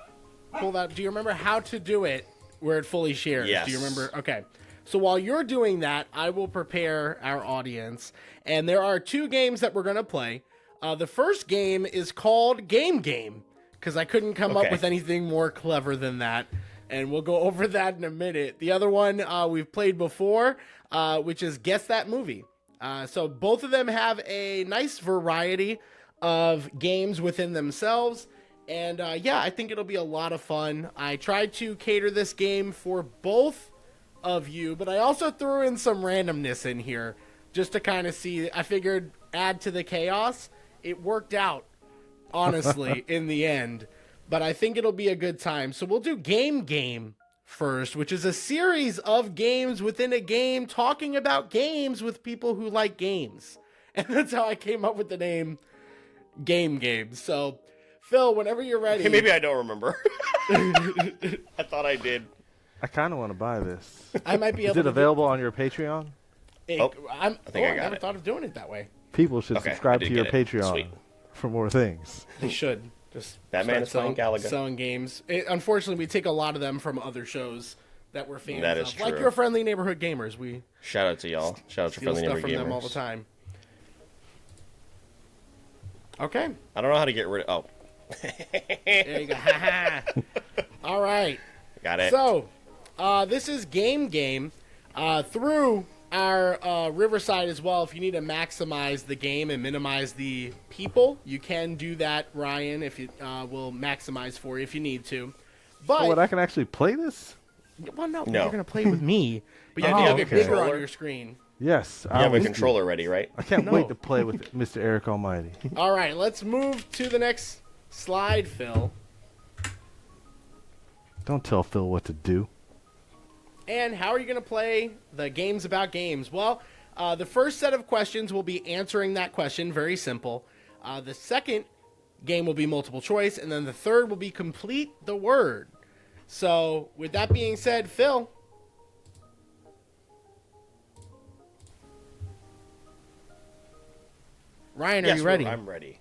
Pull that. Do you remember how to do it where it fully shares? Yes. Do you remember? Okay. So while you're doing that, I will prepare our audience, and there are 2 games that we're gonna play. The first game is called Game because I couldn't come up Okay. with anything more clever than that. And we'll go over that in a minute. The other one we've played before, which is Guess That Movie. So both of them have a nice variety of games within themselves. And yeah, I think it'll be a lot of fun. I tried to cater this game for both of you, but I also threw in some randomness in here just to kind of see. I figured add to the chaos. It worked out, honestly, in the end. But I think it'll be a good time. So we'll do Game first, which is a series of games within a game talking about games with people who like games. And that's how I came up with the name Game. So, Phil, whenever you're ready. Maybe I don't remember. I thought I did. I kind of want to buy this. I might be able Is it to available on your Patreon? I think I got never it. thought of doing it that way. People should Okay, subscribe I did to your get it. Patreon Sweet. for more things. They should. Just Batman start is playing Galaga. selling games. Unfortunately, we take a lot of them from other shows that we're fans That of. is Like true. your friendly neighborhood gamers. We Shout out to y'all. Shout out to steal Friendly stuff Neighbor from Gamers. them all the time. Okay. I don't know how to get rid of. There you go. Ha ha. All right. Got it. So, this is Game. Through our Riverside as well, if you need to maximize the game and minimize the people, you can do that, Ryan, if you will maximize for you if you need to. But, Oh, what, I can actually play this? well, no, No. you're going to play with me. But you Yeah, have to do you have have it a bigger on controller? your screen. Yes. You have a controller ready, right? I can't No. wait to play with Mr. Eric Almighty. All right, let's move to the next slide, Phil. Don't tell Phil what to do. And how are you going to play the games about games? Well, the first set of questions will be answering that question, very simple. The second game will be multiple choice, and then the third will be complete the word. So, with that being said, Phil. Ryan, are Yes, you ready? I'm ready.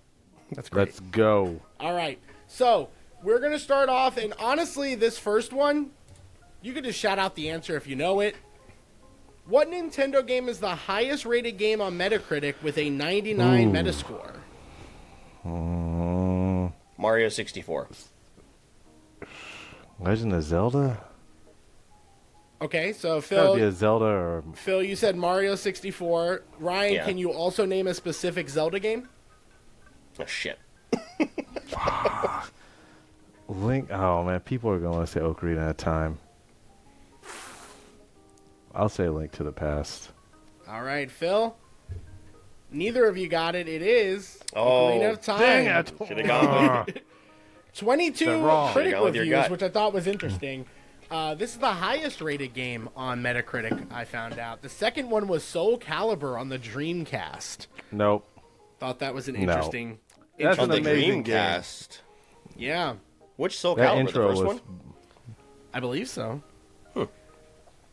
That's great. Let's go. All right. So, we're going to start off, and honestly, this first one, you could just shout out the answer if you know it. What Nintendo game is the highest rated game on Metacritic with a 99 Metascore? Mario 64. Legend of Zelda? Okay, so Gotta be Phil, a Zelda or... Phil, you said Mario 64. Ryan, Yeah. can you also name a specific Zelda game? Oh, shit. Link. Oh man, people are going to say Ocarina of Time. I'll say Link to the Past. All right, Phil. Neither of you got it. It is Oh, Ocarina of Time. Dang it! Should have gone with 22 wrong. critic Should've gone with your reviews, gut. which I thought was interesting. This is the highest rated game on Metacritic, I found out. The second one was Soul Calibur on the Dreamcast. Nope. Thought that was an No. interesting. That's on an the amazing game. Dreamcast. Yeah, Which Soul That Calibur? The intro first was. one? I believe so.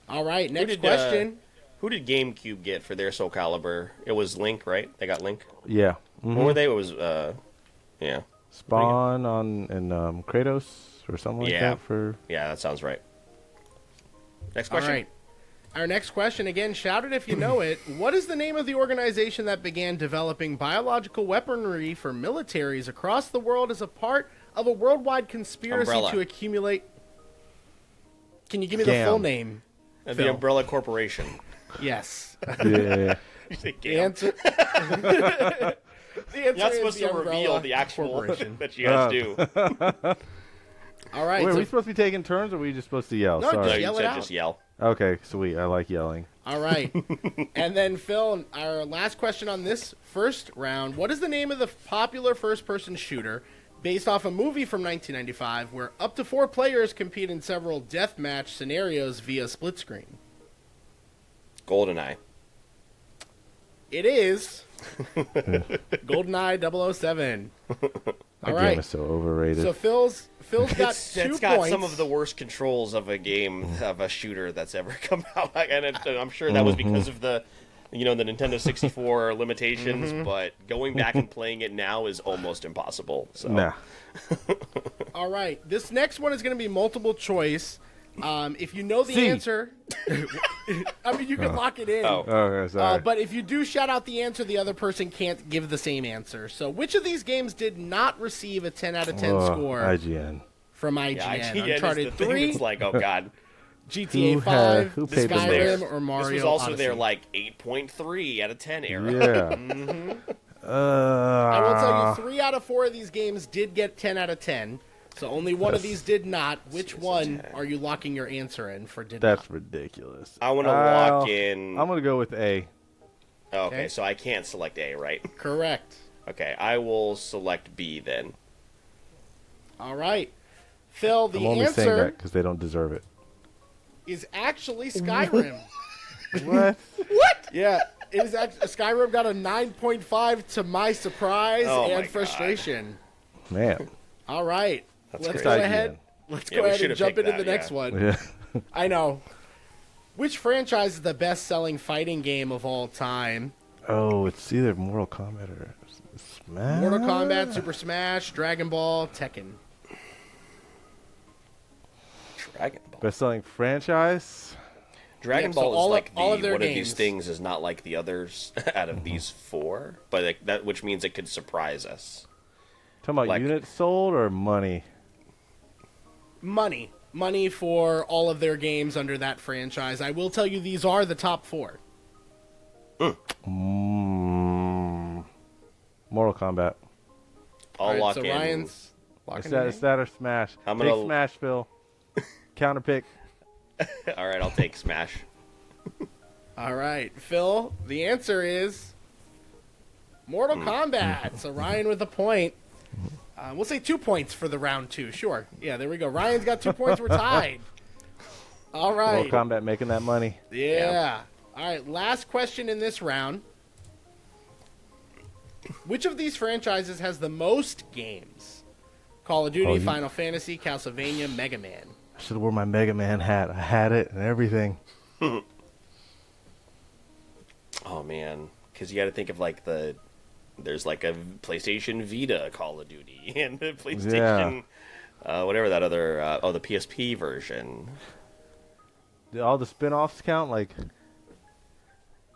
All right, next did, question. Who did GameCube get for their Soul Calibur? It was Link, right? They got Link. Yeah. Mhm. What were they? It was yeah. Spawn and Kratos or something like Yeah. that for. Yeah, that sounds right. Next All question. right. Our next question, again, shout it if you know it. What is the name of the organization that began developing biological weaponry for militaries across the world as a part of a worldwide conspiracy Umbrella. to accumulate... Can you give me the GAAM. full name? The Phil. Umbrella Corporation. Yes. Yeah. You say The GAAM. answer... the answer You're not is supposed the to reveal Umbrella the actual Corporation. that you guys do. All right. Wait, so- are we supposed to be taking turns, or are we just supposed to yell? No, Sorry. No, just you yell it said out. just yell. Okay, sweet. I like yelling. All right. And then, Phil, our last question on this first round. What is the name of the popular first-person shooter based off a movie from 1995 where up to 4 players compete in several deathmatch scenarios via split screen? GoldenEye. It is GoldenEye 007. All That game right. is so overrated. So Phil's got 2 It's got points. some of the worst controls of a game of a shooter that's ever come out, and I'm sure that was because of the Nintendo 64 limitations. But going back and playing it now is almost impossible. So Nah. All right. This next one is going to be multiple choice. If you know the C. answer, I mean, you can lock it in. Oh. Okay, sorry. But if you do shout out the answer, the other person can't give the same answer. So which of these games did not receive a 10 out of 10 score IGN. from IGN? yeah, IGN Uncharted is the thing 3, that's like, oh god, GTA Who 5, who this paid was the their most? or Mario this was also Odyssey. their like 8.3 out of 10 era. Yeah. I will tell you 3 out of 4 of these games did get 10 out of 10. So only one of these did not. Which one are you locking your answer in for did That's not? ridiculous. I want to lock in. I'm gonna go with A. Oh, okay, Okay. so I can't select A, right? Correct. Okay, I will select B then. All right. Phil, the I'm only saying answer that because they don't deserve it. is actually Skyrim. What? Yeah, it is actually, Skyrim got a 9.5 to my surprise Oh my and God. frustration. Man. All right, That's let's crazy. go That's ahead. IGN. Let's Yeah, go we ahead should and have jump picked into the that, next yeah. one. Yeah. I know. Which franchise is the best-selling fighting game of all time? Oh, it's either Mortal Kombat or Smash. Mortal Kombat, Super Smash, Dragon Ball, Tekken. Dragon Ball. Best-selling franchise. Dragon Yeah, so Ball is all of- like all the of their one of these games. things is not like the others out of these 4, but like, that which means it could surprise us. Talking about Like- units sold or money? Money. Money for all of their games under that franchise. I will tell you these are the top 4. Mortal Kombat. I'll All right, lock so in. Ryan's It's locking that, it it's in. that or Smash. I'm Take gonna- Smash, Phil. Counterpick. All right, I'll take Smash. All right, Phil, the answer is Mortal Kombat. So Ryan with a point. We'll say 2 points for the round 2. Sure. Yeah, there we go. Ryan's got 2 points. We're tied. All right. Mortal Kombat making that money. Yeah. All right, last question in this round. Which of these franchises has the most games? Call of Duty, Oh, you- Final Fantasy, Castlevania, Mega Man. I should have worn my Mega Man hat. I had it and everything. Oh man, because you got to think of like there's like a PlayStation Vita Call of Duty and the PlayStation, whatever that other, the PSP version. Did all the spin-offs count? Like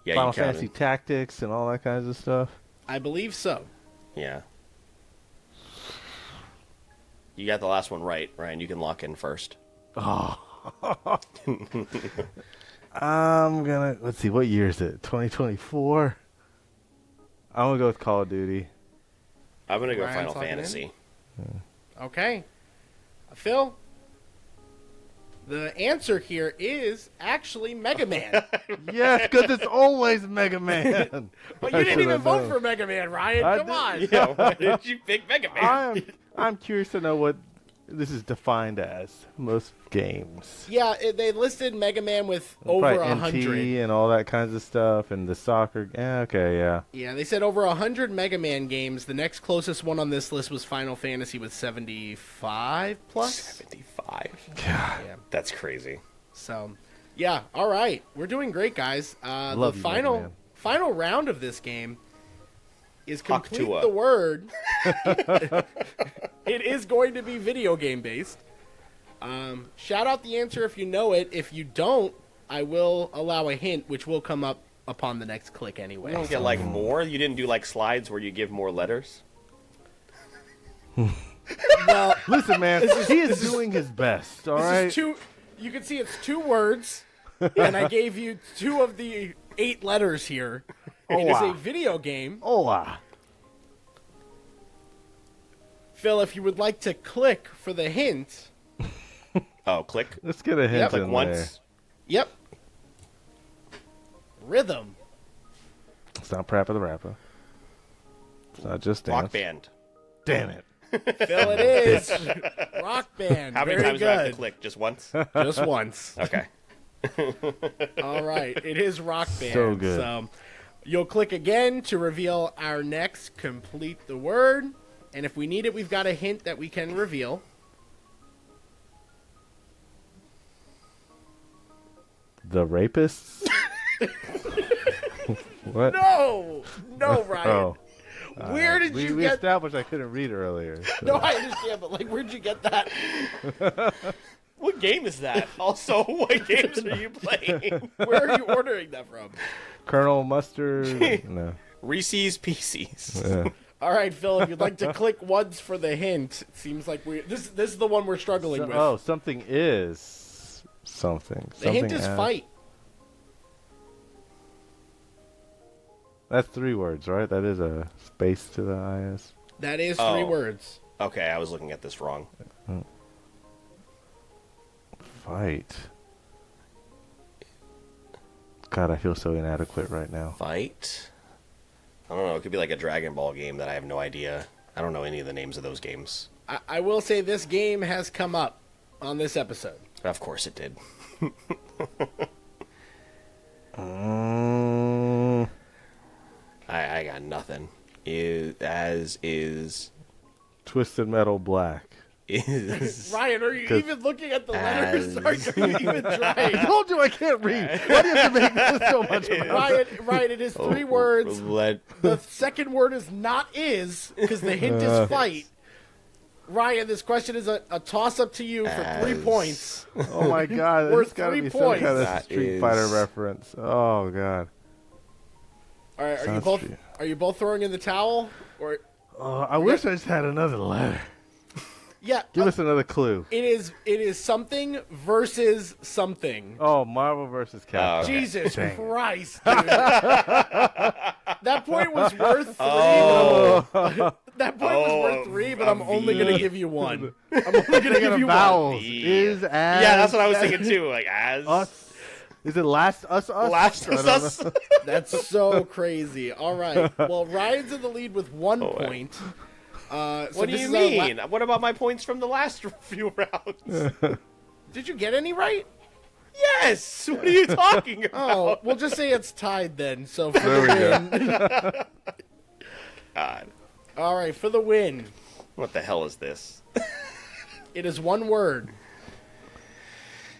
Yeah, Final you counted. Fantasy Tactics and all that kinds of stuff? I believe so. Yeah. You got the last one right, Ryan. You can lock in first. I'm gonna, let's see, what year is it? 2024? I'm gonna go with Call of Duty. I'm gonna go Ryan's Final logging in? Fantasy. Okay. Phil? The answer here is actually Mega Man. Yes, because it's always Mega Man. But you didn't even vote for Mega Man, Ryan. I Come did- on. Yeah, why did you pick Mega Man? I'm curious to know what this is defined as. Most games. Yeah, they listed Mega Man with over Probably 100. NT and all that kinds of stuff, and the soccer. Okay, yeah. Yeah, they said over 100 Mega Man games. The next closest one on this list was Final Fantasy with 75 plus. 75. God. Yeah. That's crazy. So, yeah, all right. We're doing great, guys. Love The you, Mega Man. final round of this game is complete Haktua. the word. It is going to be video game based. Shout out the answer if you know it. If you don't, I will allow a hint, which will come up upon the next click anyway. You don't get like more? You didn't do like slides where you give more letters? Well, Listen, man, he is doing his best. All this right. is two. You can see it's 2 words, and I gave you 2 of the 8 letters here. It is a wow. video game. Hola. Phil, if you would like to click for the hint. Oh, click. Let's get a hint Click in once. there. Yep. Rhythm. It's not Parappa the Rapper. It's not just dance. Rock band. Damn it. Phil, it is. Rock band. How many Very times do I have to good. click? Just once? Just once. Okay. All right. It is Rock Band. So good. So you'll click again to reveal our next complete the word. And if we need it, we've got a hint that we can reveal. The Rapists? What? No, Ryan. Oh. Where did we you get? established I couldn't read earlier. so- No, I understand, but like, where'd you get that? What game is that? Also, what games are you playing? Where are you ordering that from? Colonel Mustard? No. Reese's Pieces. Yeah. All right, Phil, if you'd like to click once for the hint, it seems like this is the one we're struggling with. Oh, something is something. the hint Something is as- fight. That's 3 words, right? That is a space to the IS. That is 3 Oh. words. Okay, I was looking at this wrong. Fight. God, I feel so inadequate right now. Fight? I don't know. It could be like a Dragon Ball game that I have no idea. I don't know any of the names of those games. I will say this game has come up on this episode. Of course it did. I got nothing. Is Twisted Metal Black. Ryan, are you 'Cause- even looking at the letters? Are you even I trying? told you I can't read. Why do you have to make this so much about? Ryan, it is 3 words. Let The second word is not is, because the hint is fight. Ryan, this question is a toss-up to you for 3 As- points. Oh my God, Worth there's got to 3 be some kind of That Street Fighter is- reference. Oh God. All right, Sounds are you both throwing in the towel? Or I wish I just had another letter. yeah, Give us another clue. it is something versus something. Oh, Marvel versus Capcom. Okay. Jesus Dang it. Christ, dude. That point was worth 3. That point was worth 3, but I'm only going to give you 1. I'm only going to give you 1. Vowels. V. Is as. Yeah, that's what I was thinking too. Like as Us. Is it last us? Last I is don't us. know. That's so crazy. All right. Well, Ryan's in the lead with 1 Oh, point. So What do this you is our mean? What about my points from the last few rounds? Did you get any right? Yes. What are you talking Oh, about? we'll just say it's tied then. So for There we the win. God, All right, for the win. what the hell is this? It is 1 word.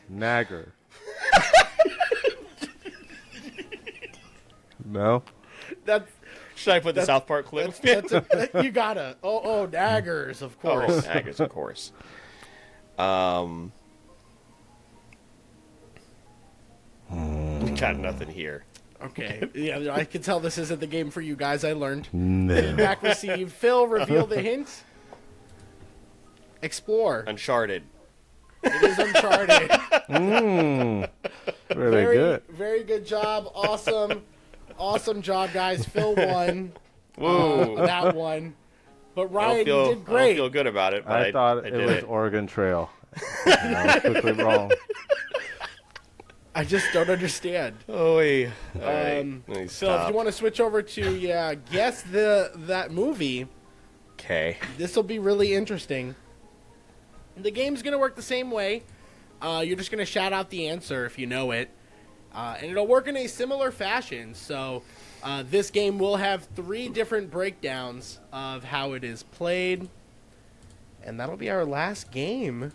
Nagger. No. That's Should I put the South Park clip? you gotta. Oh, daggers, of Oh, course. Daggers, of course. Got nothing here. Okay. Yeah, I can tell this isn't the game for you guys. I learned. No. Feedback received. Phil, reveal the hint. Explore. Uncharted. It is Uncharted. Really good. Very good job. Awesome. Awesome job, guys. Phil won. Whoa. That one. But I Ryan, don't you did great. feel good about it, but I thought I it did was it. Oregon Trail. I was quickly wrong. I just don't understand. Oh, wait. All right. Let me Phil, if stop. you want to switch over to guess that movie, Okay. this will be really interesting. The game's gonna work the same way. You're just gonna shout out the answer if you know it, and it'll work in a similar fashion. So this game will have 3 different breakdowns of how it is played, and that'll be our last game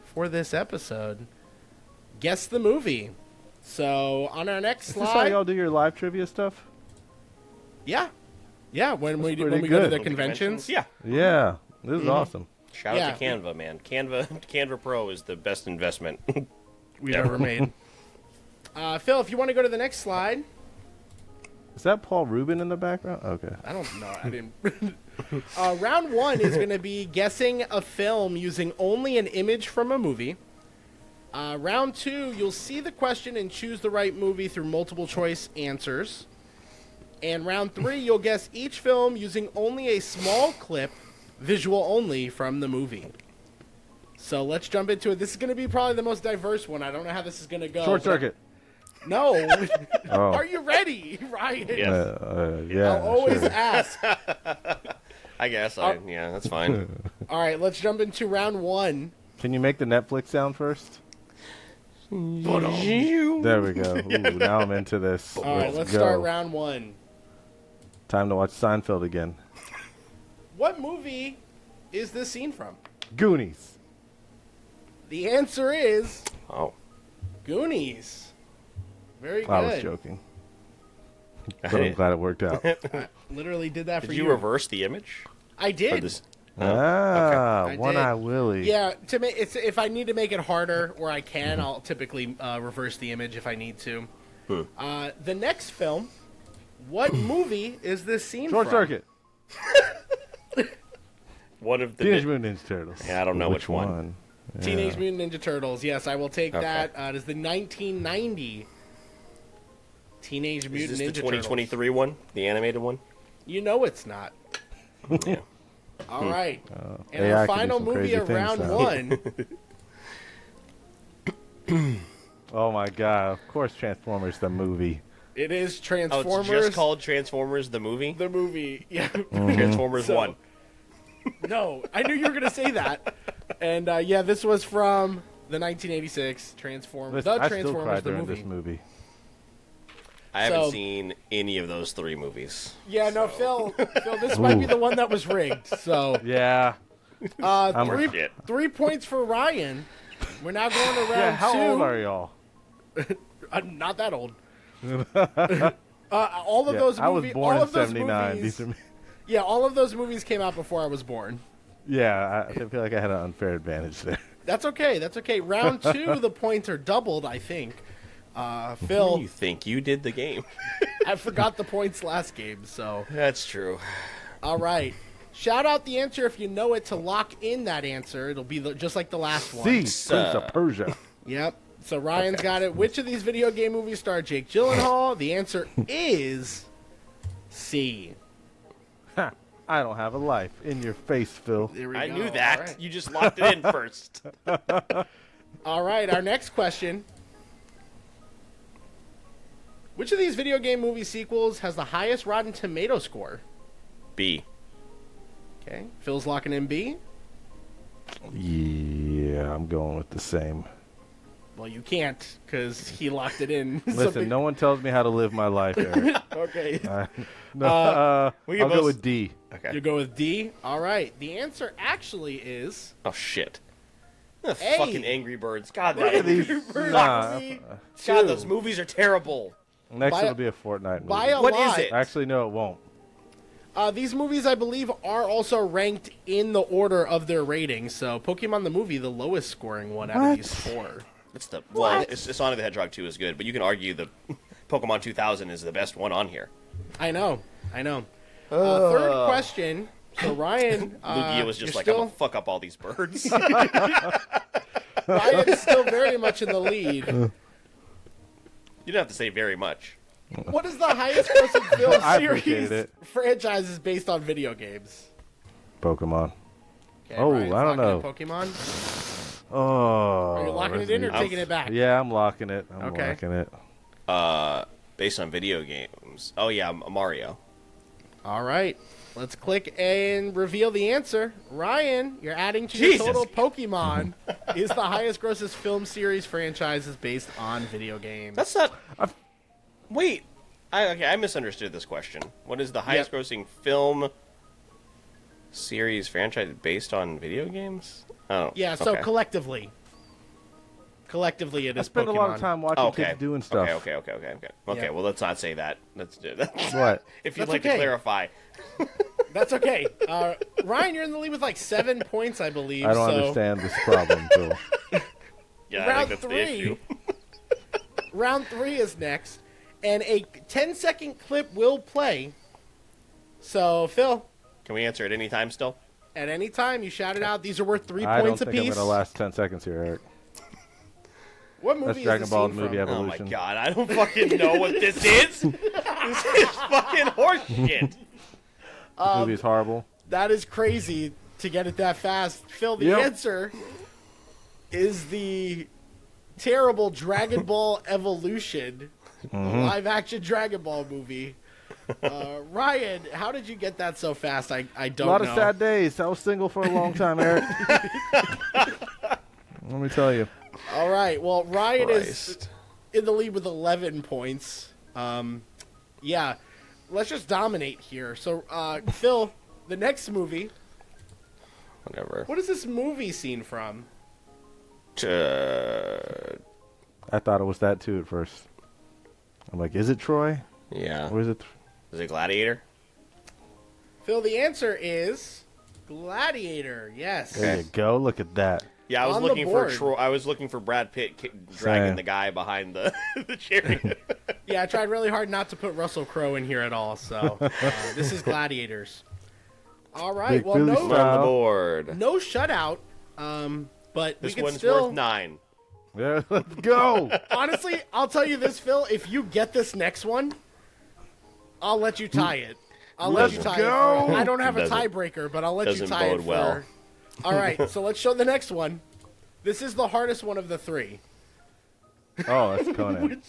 for this episode. Guess the movie. So on our next Is this how slide, y'all do your live trivia stuff? yeah, when we pretty go to good. the conventions. Yeah. Yeah, this is awesome. Shout out to Canva, man. Canva Pro is the best investment. we've ever made. Phil, if you want to go to the next slide. Is that Paul Rubin in the background? Okay. I don't know. I didn't. Round 1 is going to be guessing a film using only an image from a movie. Round 2, you'll see the question and choose the right movie through multiple choice answers. And round 3, you'll guess each film using only a small clip, visual only, from the movie. So let's jump into it. This is going to be probably the most diverse one. I don't know how this is going to go. Short circuit. No. Oh. Are you ready, Ryan? Yes. Yeah. I'll always sure. ask. I guess. Yeah, that's fine. All right, let's jump into round 1. Can you make the Netflix sound first? There we go. Ooh, now I'm into this. All right, let's go. start round 1. Time to watch Seinfeld again. What movie is this scene from? Goonies. The answer is Oh. Goonies. Very good. I was joking. But I'm glad it worked out. I literally did that for Did you. you reverse the image? I Or did. this- I One did. Eye Willie. Yeah, to make if I need to make it harder, or I can, I'll typically reverse the image if I need to. The next film, what movie is this scene Short from? circuit. One of the Teenage Mutant Ninja Turtles. Yeah, I don't know which one. Teenage Mutant Ninja Turtles. Yes, I will take Okay. that. It is the 1990 Teenage Is Mutant this the Ninja 2023 one? The animated one? Turtles. You know it's not. Yeah. All right. And AI our can do final some movie crazy of things round now. 1. Oh my god, of course Transformers the movie. It is Oh, Transformers. it's just called Transformers the movie? the movie. Yeah. Transformers So- 1. No, I knew you were going to say that. And yeah, this was from the 1986 Transformers. Listen, The I still Transformers cried the during movie. this movie. I haven't So- seen any of those 3 movies. Yeah, no, Phil, this might be the one that was rigged. So, Yeah. three, Shit. 3 points for Ryan. We're now going to round Yeah, how 2. old are y'all? Not that old. All of Yeah, those movies. I was born all in of those '79. movies, These are yeah, all of those movies came out before I was born. Yeah, I feel like I had an unfair advantage there. That's okay. That's okay. Round 2, the points are doubled, I think. Who Phil, do you think you did the game? I forgot the points last game, so. That's true. All right. Shout out the answer if you know it to lock in that answer. It'll be just like the last one. C, Prince of Persia. Yep. So Ryan's got it. Which of these video game movies star Jake Gyllenhaal? The answer is C. Ha, I don't have a life. In your face, Phil. There we I go. knew that. All right. You just locked it in first. All right, our next question. Which of these video game movie sequels has the highest Rotten Tomato score? B. Okay. Phil's locking in B. Yeah, I'm going with the same. Well, you can't because he locked it in. Listen, no one tells me how to live my life, Eric. Okay. No, we can I'll go both- with D. Okay. You go with D. All right. The answer actually is Oh, shit. The A. fucking Angry Birds. God, Look that at these. Birds. Nah, C. God, Two. those movies are terrible. next By a- it'll be a Fortnite movie. By a What is lot. it? Actually, no, it won't. These movies, I believe, are also ranked in the order of their rating. So, Pokemon the movie, the lowest scoring one out of What? these 4. It's the Sonic the Hedgehog 2 is good, but you can argue the Pokemon 2000 is the best one on here. I know. Third question. So, Ryan, Lugia was just you're like, I'm still, gonna fuck up all these birds. Ryan's still very much in the lead. You don't have to say very much. What is the highest grossing film I appreciate series it. franchises based on video games? Pokemon. Okay, Oh, Ryan's I don't locking in know. Pokemon. Oh. Are you locking it in or taking it back? Yeah, I'm locking it. I'm Okay. locking it. Based on video games. Oh yeah, Mario. All right. Let's click and reveal the answer. Ryan, you're adding to Jesus. your total. Pokemon is the highest grossest film series franchises based on video games. That's not. Wait. I misunderstood this question. What is the highest grossing film series franchise based on video games? Oh. Yeah, so okay. collectively it I is spend Pokemon. a lot of time watching kids doing stuff. Okay, Yeah. well, let's not say that. Let's do that. What? If you'd That's like to okay. clarify. That's okay. Ryan, you're in the lead with like 7 points, I believe. I don't understand this problem, Phil. Yeah, I Round think that's 3. the issue. Round 3 is next, and a 10-second clip will play. So, Phil, Can we answer at any time still? at any time, you shout it out. These are worth 3 I don't points think I'm apiece. going to last 10 seconds here, Eric. What movie That's is Dragon this Ball scene movie from? Evolution. Oh my god, I don't fucking know what this is. This is fucking horseshit. This movie is horrible. That is crazy to get it that fast. Phil, the Yep. answer is the terrible Dragon Ball Evolution, live-action Dragon Ball movie. Ryan, how did you get that so fast? I don't A lot know. of sad days. I was single for a long time, Eric. Let me tell you. All right, well, Ryan is Christ. in the lead with 11 points. Yeah, let's just dominate here. So, Phil, the next movie, Whatever. what is this movie scene from? I thought it was that too at first. I'm like, is it Troy? Yeah. Or is it? Is it Gladiator? Phil, the answer is Gladiator. Yes. There you go. Look at that. Yeah, I was On the looking for board. Troy. I was looking for Brad Pitt dragging Same. the guy behind the the chariot. Yeah, I tried really hard not to put Russell Crowe in here at all. So this is Gladiators. All right. Big Well, Philly no, style. On the board. no shutout. But This we can one's still. worth 9. Yeah, let's go. Honestly, I'll tell you this, Phil. If you get this next one, I'll let you tie it. I'll let you tie go. it. I don't have a Doesn't- tiebreaker, but I'll let you doesn't tie it bode well. for. All right. So let's show the next one. This is the hardest one of the 3. Oh, that's Conan.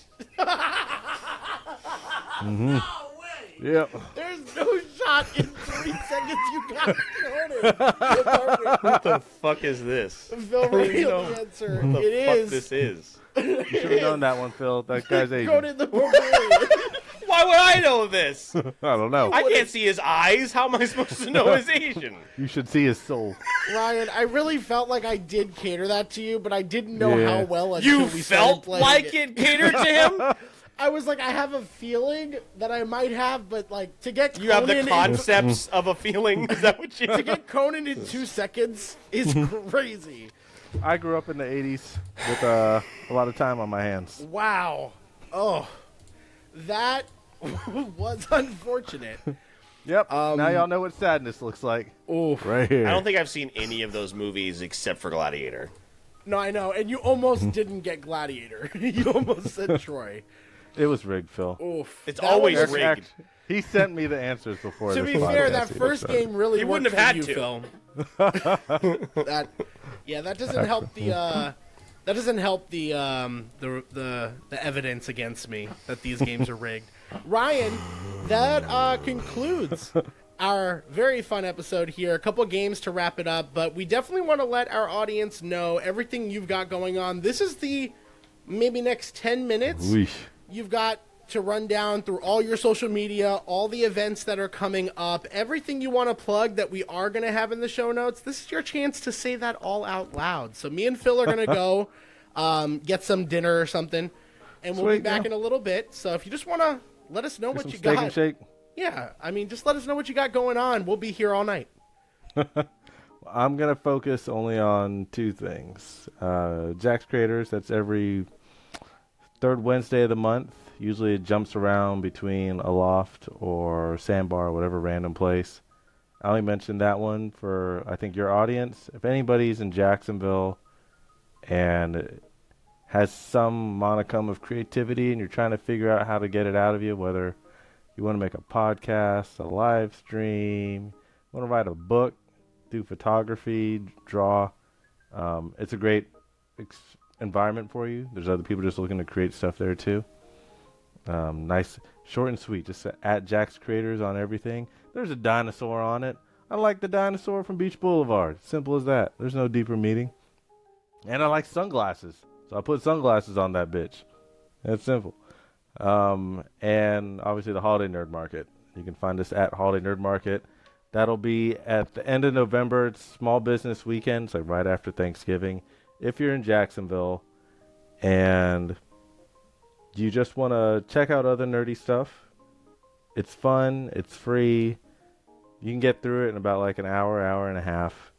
Yep. There's no shot in 3 seconds. You got it. What the fuck is this? Phil revealed the answer. What the It fuck is this is? You should have known that one, Phil. That guy's Asian. Conan the Barbarian. Why would I know this? I don't know. I can't see his eyes. How am I supposed to know he's Asian? You should see his soul. Ryan, I really felt like I did cater that to you, but I didn't know Yeah. how well until You we started felt playing like it catered to him? I was like, I have a feeling that I might have, but like to get You have the Conan concepts of a feeling? Is that what you to get Conan in 2 seconds is crazy. I grew up in the 80s with a lot of time on my hands. Wow. Oh, that was unfortunate. Yep. Now y'all know what sadness looks like. Oof. Right here. I don't think I've seen any of those movies except for Gladiator. No, I know, and you almost didn't get Gladiator. You almost said Troy. It was rigged, Phil. Oof. It's That always was- rigged. He sent me the answers before To this be fair, podcast that even first started. game really He worked wouldn't have for had you, to. Phil. That doesn't help the evidence against me that these games are rigged. Ryan, that concludes our very fun episode here. A couple games to wrap it up, but we definitely want to let our audience know everything you've got going on. This is the maybe next 10 minutes. Weesh. You've got to run down through all your social media, all the events that are coming up, everything you want to plug that we are going to have in the show notes. This is your chance to say that all out loud. So me and Phil are going to go get some dinner or something, and we'll be Sweet, back yeah. in a little bit. So if you just want to let us know Get what some you steak got. and shake. Yeah, I mean, just let us know what you got going on. We'll be here all night. I'm going to focus only on 2 things. Jax Creators, that's every 3rd Wednesday of the month. Usually it jumps around between a loft or sandbar or whatever random place. I only mentioned that one for, I think, your audience. If anybody's in Jacksonville and has some modicum of creativity and you're trying to figure out how to get it out of you, whether you want to make a podcast, a live stream, want to write a book, do photography, draw. It's a great environment for you. There's other people just looking to create stuff there too. Nice, short and sweet. Just at Jax Creators on everything. There's a dinosaur on it. I like the dinosaur from Beach Boulevard. Simple as that. There's no deeper meaning. And I like sunglasses, so I put sunglasses on that bitch. That's simple. And obviously the Holiday Nerd Market. You can find us at Holiday Nerd Market. That'll be at the end of November. It's small business weekend, so right after Thanksgiving. If you're in Jacksonville and you just want to check out other nerdy stuff, it's fun, it's free. You can get through it in about like an hour, hour and a half.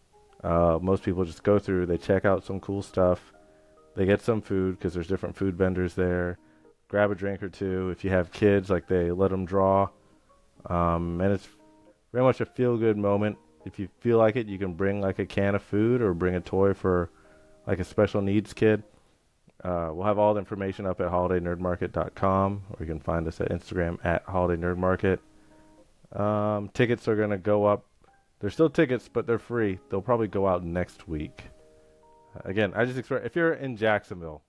Most people just go through, they check out some cool stuff. They get some food because there's different food vendors there. Grab a drink or two. If you have kids, like they let them draw. And it's very much a feel-good moment. If you feel like it, you can bring like a can of food or bring a toy for like a special needs kid. We'll have all the information up at holidaynerdmarket.com, or you can find us at Instagram at holidaynerdmarket. Tickets are going to go up. They're still tickets, but they're free. They'll probably go out next week. Again, I just expect if you're in Jacksonville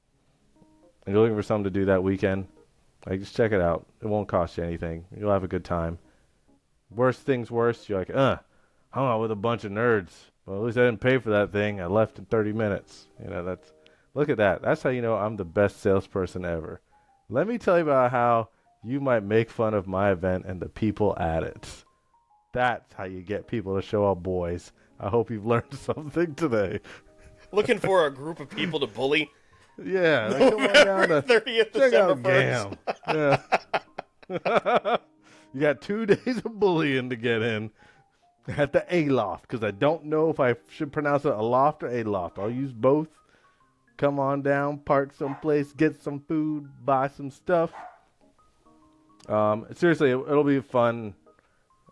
and you're looking for something to do that weekend, like just check it out. It won't cost you anything. You'll have a good time. Worst things worst, you're like, hung out with a bunch of nerds. Well, at least I didn't pay for that thing. I left in 30 minutes. You know, look at that. That's how you know I'm the best salesperson ever. Let me tell you about how you might make fun of my event and the people at it. That's how you get people to show up, boys. I hope you've learned something today. Looking for a group of people to bully? Yeah. Like, come on down to 30th check out December 1st. GAAM. Yeah. You got 2 days of bullying to get in at the A-Loft, because I don't know if I should pronounce it a loft or A-Loft. I'll use both. Come on down, park someplace, get some food, buy some stuff. Seriously, it'll be fun.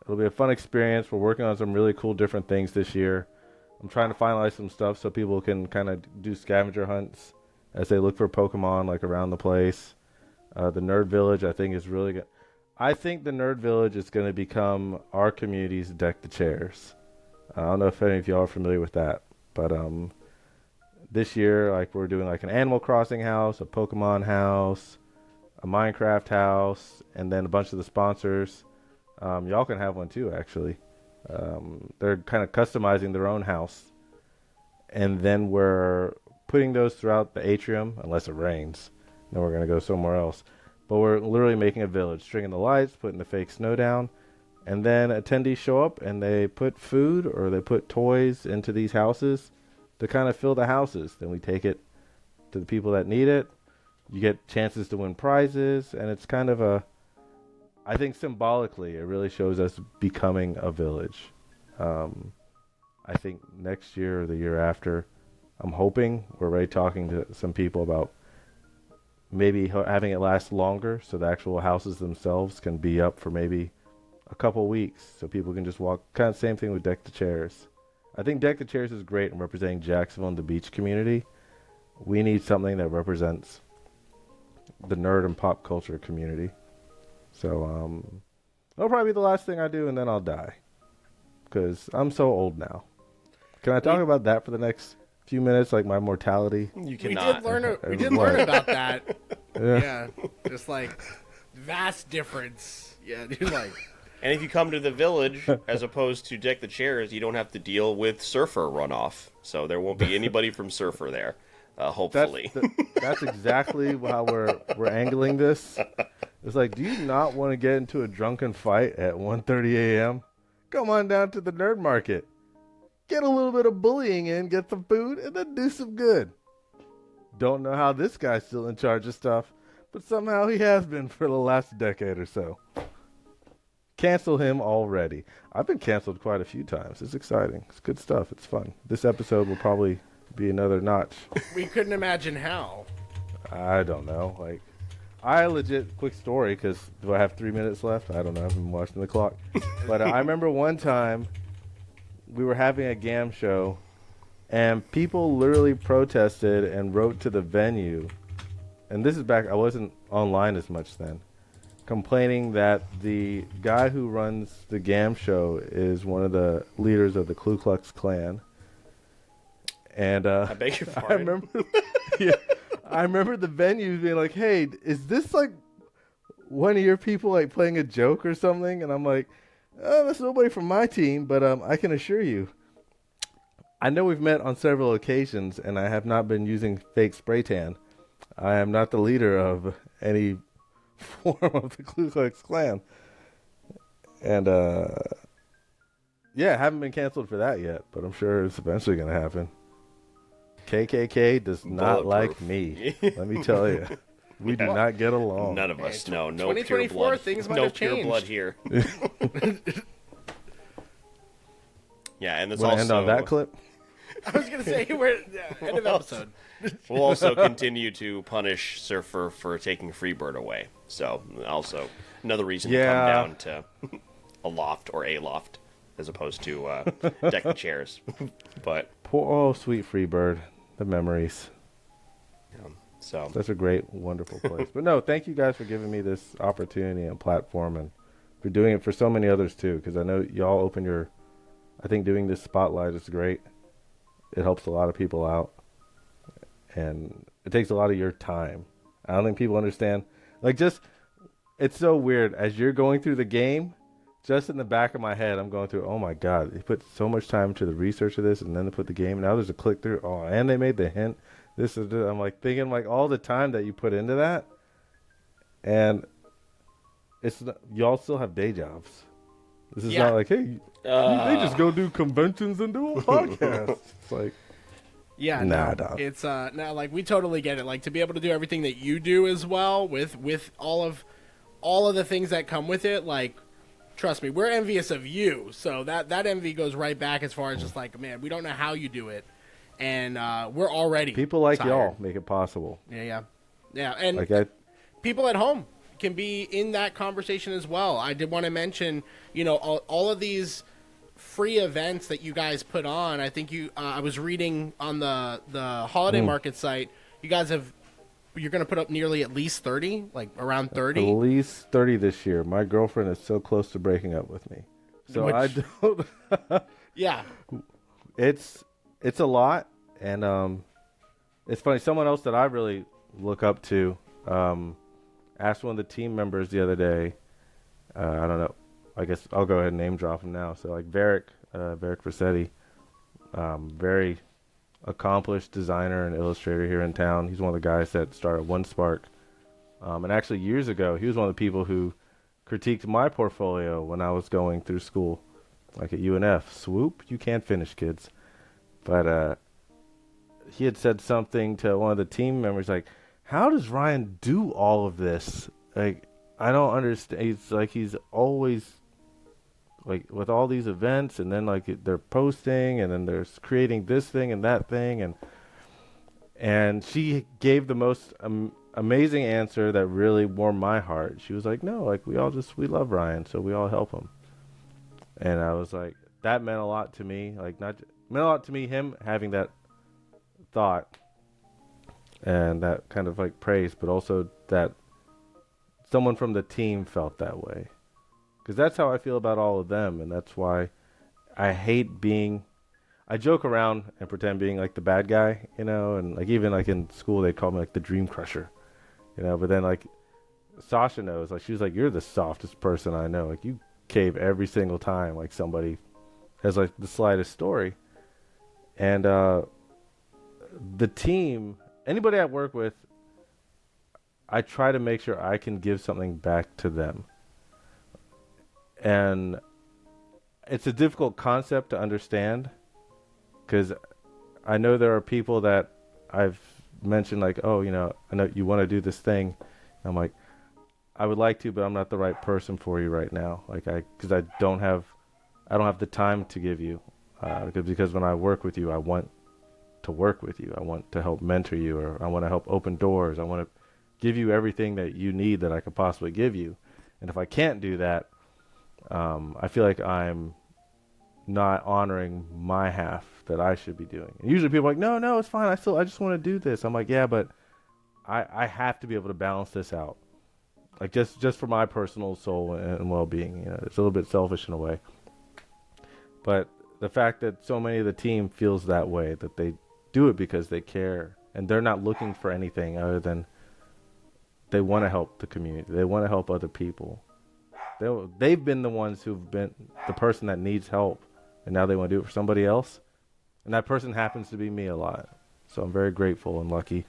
It'll be a fun experience. We're working on some really cool different things this year. I'm trying to finalize some stuff so people can kind of do scavenger hunts as they look for Pokemon like around the place. The Nerd Village, I think, is really good. I think the Nerd Village is going to become our community's Deck the Chairs. I don't know if any of y'all are familiar with that, but this year, like, we're doing like an Animal Crossing house, a Pokemon house, a Minecraft house, and then a bunch of the sponsors. Y'all can have one too, actually. They're kind of customizing their own house, and then we're putting those throughout the atrium, unless it rains. Then we're going to go somewhere else. But we're literally making a village, stringing the lights, putting the fake snow down, and then attendees show up and they put food or they put toys into these houses to kind of fill the houses. Then we take it to the people that need it. You get chances to win prizes, and it's kind of I think symbolically, it really shows us becoming a village. I think next year or the year after, I'm hoping we're already talking to some people about maybe having it last longer so the actual houses themselves can be up for maybe a couple weeks so people can just walk. Kind of same thing with Deck the Chairs. I think Deck the Chairs is great in representing Jacksonville and the beach community. We need something that represents the nerd and pop culture community. So that'll probably be the last thing I do, and then I'll die because I'm so old now. Can I talk about that for the next few minutes, like my mortality? You We cannot. did learn about that. Yeah. Yeah, just like vast difference. Yeah, dude, like And if you come to the village, as opposed to Deck the Chairs, you don't have to deal with Surfer runoff. So there won't be anybody from Surfer there, hopefully. That's exactly how we're angling this. It's like, do you not want to get into a drunken fight at 1:30 a.m.? Come on down to the Nerd Market. Get a little bit of bullying in, get some food, and then do some good. Don't know how this guy's still in charge of stuff, but somehow he has been for the last decade or so. Cancel him already. I've been canceled quite a few times. It's exciting. It's good stuff. It's fun. This episode will probably be another notch. we couldn't imagine how. I don't know. Like, I legit, quick story, because do I have 3 minutes left? I don't know. I've been watching the clock. But I remember one time we were having a GAAM show, and people literally protested and wrote to the venue. And this is back, I wasn't online as much then. complaining that the guy who runs the GAAM show is one of the leaders of the Ku Klux Klan. And I beg your pardon. I remember, yeah, I remember the venue being like, "Hey, is this like one of your people like playing a joke or something?" And I'm like, "Oh, that's nobody from my team, but I can assure you, I know we've met on several occasions, and I have not been using fake spray tan. I am not the leader of any form of the Ku Klux Klan." And yeah, haven't been canceled for that yet, but I'm sure it's eventually going to happen. KKK does not like me. Let me tell you, we do not get along. None of us. No pure 2024, blood. things might No have pure changed. blood here. Yeah, and it's Wanna also end on that clip. I was gonna say we're end of episode. We'll also continue to punish Surfer for taking Freebird away. So also another reason to come down to a loft or a loft as opposed to deck the chairs. But Poor sweet Freebird, the memories. so That's a great, wonderful place. But no, thank you guys for giving me this opportunity and platform, and for doing it for so many others too. Because I know y'all open your. I think doing this spotlight is great. It helps a lot of people out, and it takes a lot of your time. I don't think people understand. Like, just, it's so weird. As you're going through the game, just in the back of my head, I'm going through, oh my God, they put so much time into the research of this, and then they put the game. Now there's a click through. Oh, and they made the hint. This is. I'm like thinking like all the time that you put into that, and it's y'all still have day jobs. This is not like, hey, they just go do conventions and do a podcast. It's like, Yeah, nah, no, dog. it's no, like we totally get it. Like to be able to do everything that you do as well with all of the things that come with it. Like, trust me, we're envious of you. So that envy goes right back as far as just like, man, we don't know how you do it, and we're already people like tired. y'all make it possible. Yeah, and Like people at home can be in that conversation as well. I did want to mention, all of these free events that you guys put on. I think I was reading on the holiday market site. You're going to put up nearly at least 30, like around 30. At least 30 this year. My girlfriend is so close to breaking up with me. So I don't. Yeah. It's a lot, and it's funny. Someone else that I really look up to asked one of the team members the other day. I don't know. I guess I'll go ahead and name drop him now. So like Varick Rossetti, very accomplished designer and illustrator here in town. He's one of the guys that started One Spark. And actually years ago, he was one of the people who critiqued my portfolio when I was going through school, like at UNF. Swoop, you can't finish, kids. But he had said something to one of the team members like, how does Ryan do all of this? Like, I don't understand. It's like he's always like with all these events, and then like they're posting, and then they're creating this thing and that thing, and she gave the most amazing answer that really warmed my heart. She was like, no, like we love Ryan, so we all help him. And I was like, that meant a lot to me. Like meant a lot to me, him having that thought and that kind of like praise, but also that someone from the team felt that way. Because that's how I feel about all of them, and that's why I hate being... I joke around and pretend being like the bad guy, and like even like in school they call me like the dream crusher, but then like Sasha knows, like she was like, you're the softest person I know. Like you cave every single time like somebody has like the slightest story. And the team, anybody I work with, I try to make sure I can give something back to them. And it's a difficult concept to understand, because I know there are people that I've mentioned like, oh, I know you want to do this thing. And I'm like, I would like to, but I'm not the right person for you right now. Like because I don't have the time to give you, because when I work with you, I want to work with you. I want to help mentor you, or I want to help open doors. I want to give you everything that you need that I could possibly give you. And if I can't do that, I feel like I'm not honoring my half that I should be doing. And usually people are like, no, it's fine. I just want to do this. I'm like, yeah, but I have to be able to balance this out. like just for my personal soul and well-being. It's a little bit selfish in a way, but the fact that so many of the team feels that way, that they do it because they care and they're not looking for anything other than they want to help the community, they want to help other people. They've been the ones who've been the person that needs help, and now they want to do it for somebody else, and that person happens to be me a lot. So I'm very grateful and lucky.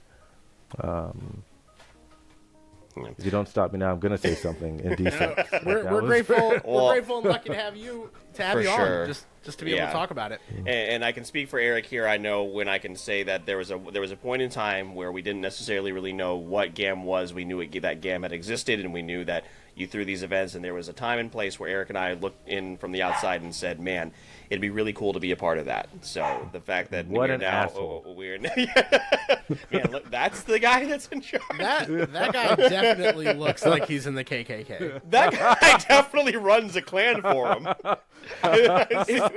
If you don't stop me now, I'm gonna say something indecent. We're grateful. We're grateful and lucky to have you sure. on, just to be able to talk about it. And I can speak for Eric here. I know when I can say that there was a point in time where we didn't necessarily really know what GAAM was. We knew that GAAM had existed, and we knew that you threw these events. And there was a time and place where Eric and I looked in from the outside and said, "Man, it'd be really cool to be a part of that." So the fact that we're now man, look, that's the guy that's in charge. That guy definitely looks like he's in the KKK. That guy definitely runs a clan for him.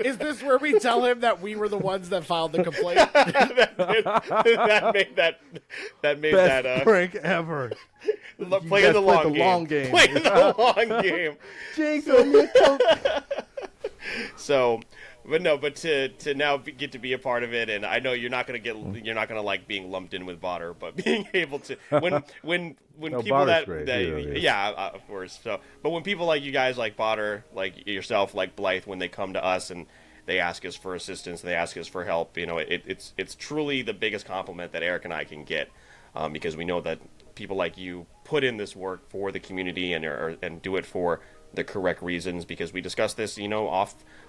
Is this where we tell him that we were the ones that filed the complaint? that made best that prank ever. Playing the long game. Playing the long game. Jinx, owe me a Coke. So, but to now get to be a part of it, and I know you're not gonna like being lumped in with Botter, but being able to when No, people Botter's that great. of course. So, but when people like you guys, like Botter, like yourself, like Blythe, when they come to us and they ask us for assistance, they ask us for help, it's truly the biggest compliment that Eric and I can get, because we know that people like you put in this work for the community and do it for the correct reasons, because we discussed this,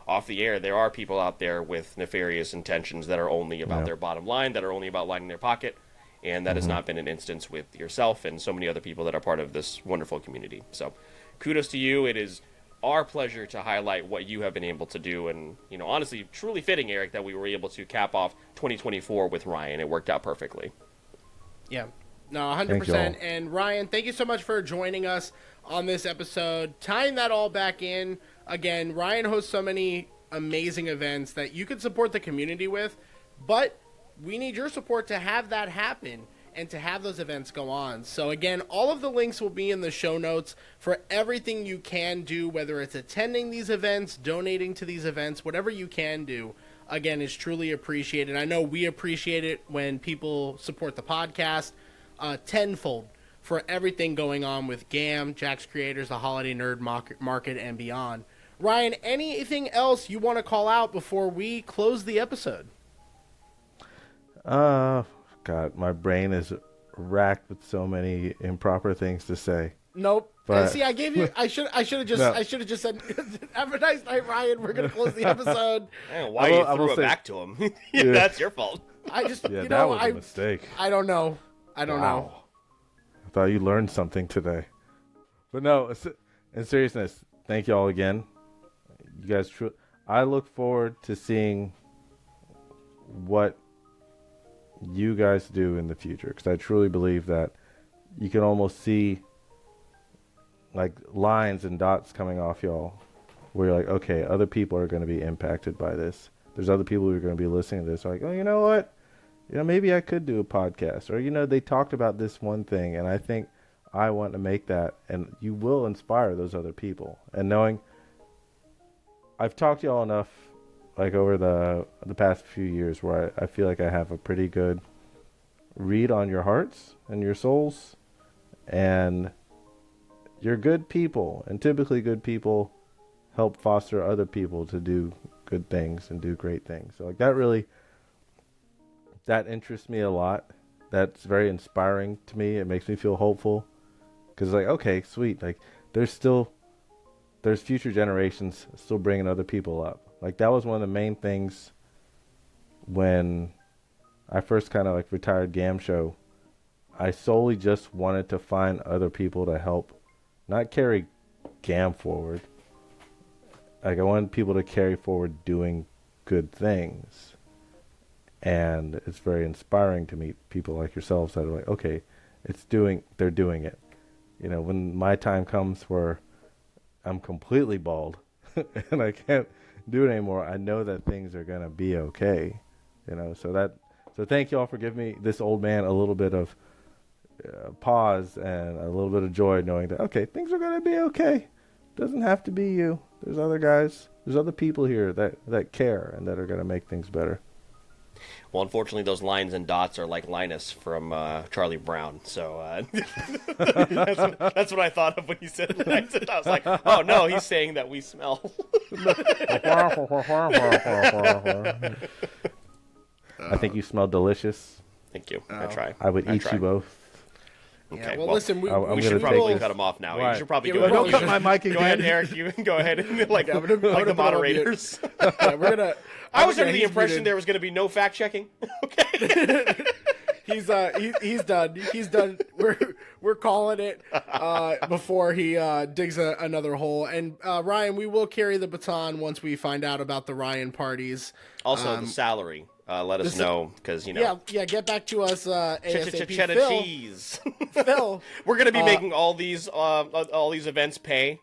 off the air. There are people out there with nefarious intentions that are only about their bottom line, that are only about lining their pocket, and that has not been an instance with yourself and so many other people that are part of this wonderful community. So kudos to you. It is our pleasure to highlight what you have been able to do, and honestly, truly fitting, Eric, that we were able to cap off 2024 with Ryan. It worked out perfectly. Yeah. No, 100%. And Ryan, thank you so much for joining us on this episode. Tying that all back in, again, Ryan hosts so many amazing events that you could support the community with, but we need your support to have that happen and to have those events go on. So again, all of the links will be in the show notes for everything you can do, whether it's attending these events, donating to these events, whatever you can do, again, is truly appreciated. I know we appreciate it when people support the podcast tenfold for everything going on with GAAM, Jax Creators, the Holiday Nerd Market, and beyond. Ryan, anything else you want to call out before we close the episode? God, my brain is racked with so many improper things to say. Nope. But See, I gave you. I should have just said, "Have a nice night, Ryan. We're gonna close the episode." Why you threw it back to him? That's your fault. I just, that was a mistake. I don't know. I thought you learned something today. But no, in seriousness, thank you all again. You guys, I look forward to seeing what you guys do in the future, because I truly believe that you can almost see like lines and dots coming off y'all where you're like, okay, other people are going to be impacted by this. There's other people who are going to be listening to this like, oh, you know what? Maybe I could do a podcast, or, they talked about this one thing, and I think I want to make that, and you will inspire those other people. And knowing I've talked to y'all enough, like over the past few years, where I feel like I have a pretty good read on your hearts and your souls, and you're good people, and typically good people help foster other people to do good things and do great things. So like that interests me a lot. That's very inspiring to me. It makes me feel hopeful, because like, okay, sweet, like there's future generations still bringing other people up. Like that was one of the main things when I first kind of like retired GAAM show. I solely just wanted to find other people to help, not carry GAAM forward. Like I wanted people to carry forward doing good things. And it's very inspiring to meet people like yourselves that are like, okay, they're doing it. When my time comes where I'm completely bald and I can't do it anymore, I know that things are going to be okay. So thank you all for giving me, this old man, a little bit of pause and a little bit of joy knowing that, okay, things are going to be okay. Doesn't have to be you. There's other guys. There's other people here that care and that are going to make things better. Well, unfortunately, those lines and dots are like Linus from Charlie Brown. So that's what I thought of when you said lines and dots. I was like, oh, no, he's saying that we smell. I think you smell delicious. Thank you. I try. I would eat try. you both. Yeah, Okay, well, listen, we should probably cut him off now. Right. You should probably Yeah, go well, ahead. don't cut my mic again. Go ahead, Eric. You can go ahead and like I'm gonna the put it on moderators. Yeah, we're gonna. I was under the he's impression muted. there was going to be no fact checking. Okay. He's done. He's done. We're calling it before he digs another hole. And Ryan, we will carry the baton once we find out about the Ryan parties. Also, the salary. Let us know because Yeah. Get back to us ASAP. cheddar Phil, cheese. Phil, We're going to be making all these events paying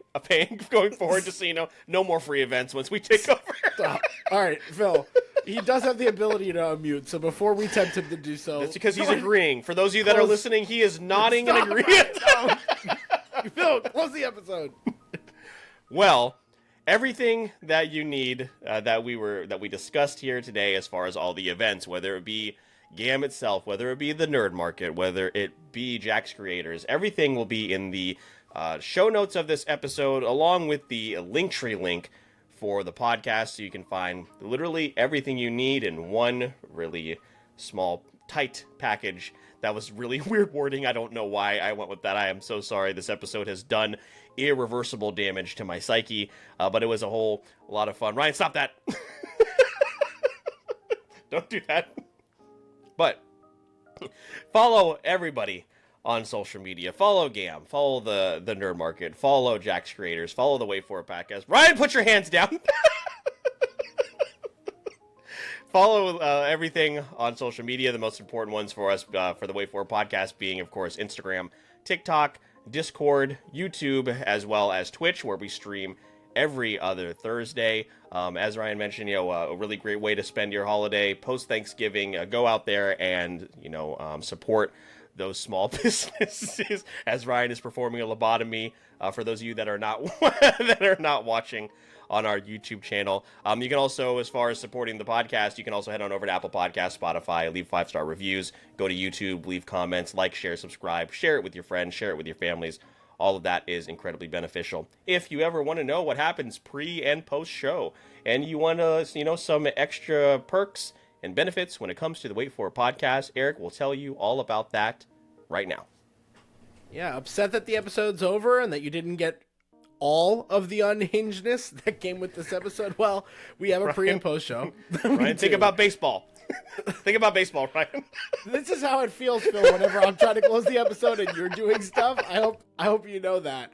going forward. Just so you know, no more free events once we take over. stop. All right, Phil. He does have the ability to unmute, so before we tempt him to do so, That's because he's agreeing. For those of you that are Close. listening, he is nodding in Stop. agreement. Phil, close the episode. Well, everything that you need that we discussed here today, as far as all the events, whether it be GAAM itself, whether it be the Nerd Market, whether it be Jax Creators, everything will be in the show notes of this episode, along with the Linktree link for the podcast, so you can find literally everything you need in one really small, tight package. That was really weird wording. I don't know why I went with that. I am so sorry. This episode has done irreversible damage to my psyche, but it was a lot of fun. Ryan, stop that. Don't do that. But follow everybody on social media. Follow GAAM. Follow the Nerd Market. Follow Jax Creators. Follow the Wait For It podcast. Ryan, put your hands down. Follow everything on social media. The most important ones for us for the Wait For It podcast being, of course, Instagram, TikTok, Discord, YouTube, as well as Twitch, where we stream every other Thursday. As Ryan mentioned, a really great way to spend your holiday post-Thanksgiving. Go out there and, support those small businesses as Ryan is performing a lobotomy for those of you that are not watching on our YouTube channel. You can also, as far as supporting the podcast, you can also head on over to Apple Podcasts, Spotify, leave 5-star reviews, go to YouTube, leave comments, like, share, subscribe, share it with your friends, share it with your families. All of that is incredibly beneficial. If you ever want to know what happens pre and post show, and you want some extra perks and benefits when it comes to the Wait For It podcast, Eric will tell you all about that right now. Yeah, upset that the episode's over and that you didn't get all of the unhingedness that came with this episode. Well, we have a pre and post show. Ryan, think about baseball. Think about baseball, Ryan. This is how it feels, Phil, whenever I'm trying to close the episode and you're doing stuff. I hope you know that.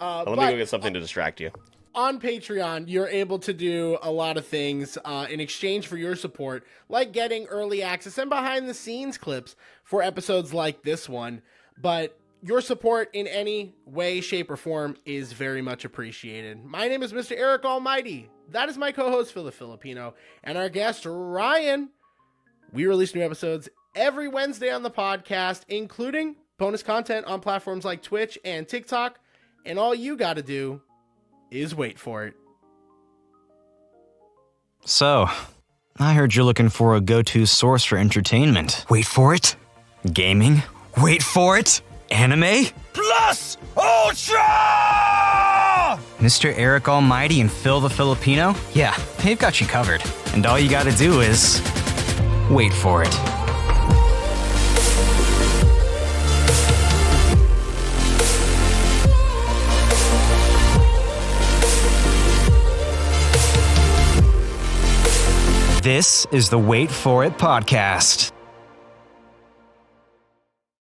Let me go get something to distract you. On Patreon, you're able to do a lot of things in exchange for your support, like getting early access and behind-the-scenes clips for episodes like this one. But your support in any way, shape, or form is very much appreciated. My name is Mr. Eric Almighty. That is my co-host, Phil the Filipino, and our guest, Ryan. We release new episodes every Wednesday on the podcast, including bonus content on platforms like Twitch and TikTok, and all you got to do is wait for it. So, I heard you're looking for a go-to source for entertainment. Wait for it. Gaming? Wait for it. Anime? Plus Ultra! Mr. Eric Almighty and Phil the Filipino? Yeah, they've got you covered. And all you gotta do is wait for it. This is the Wait For It podcast.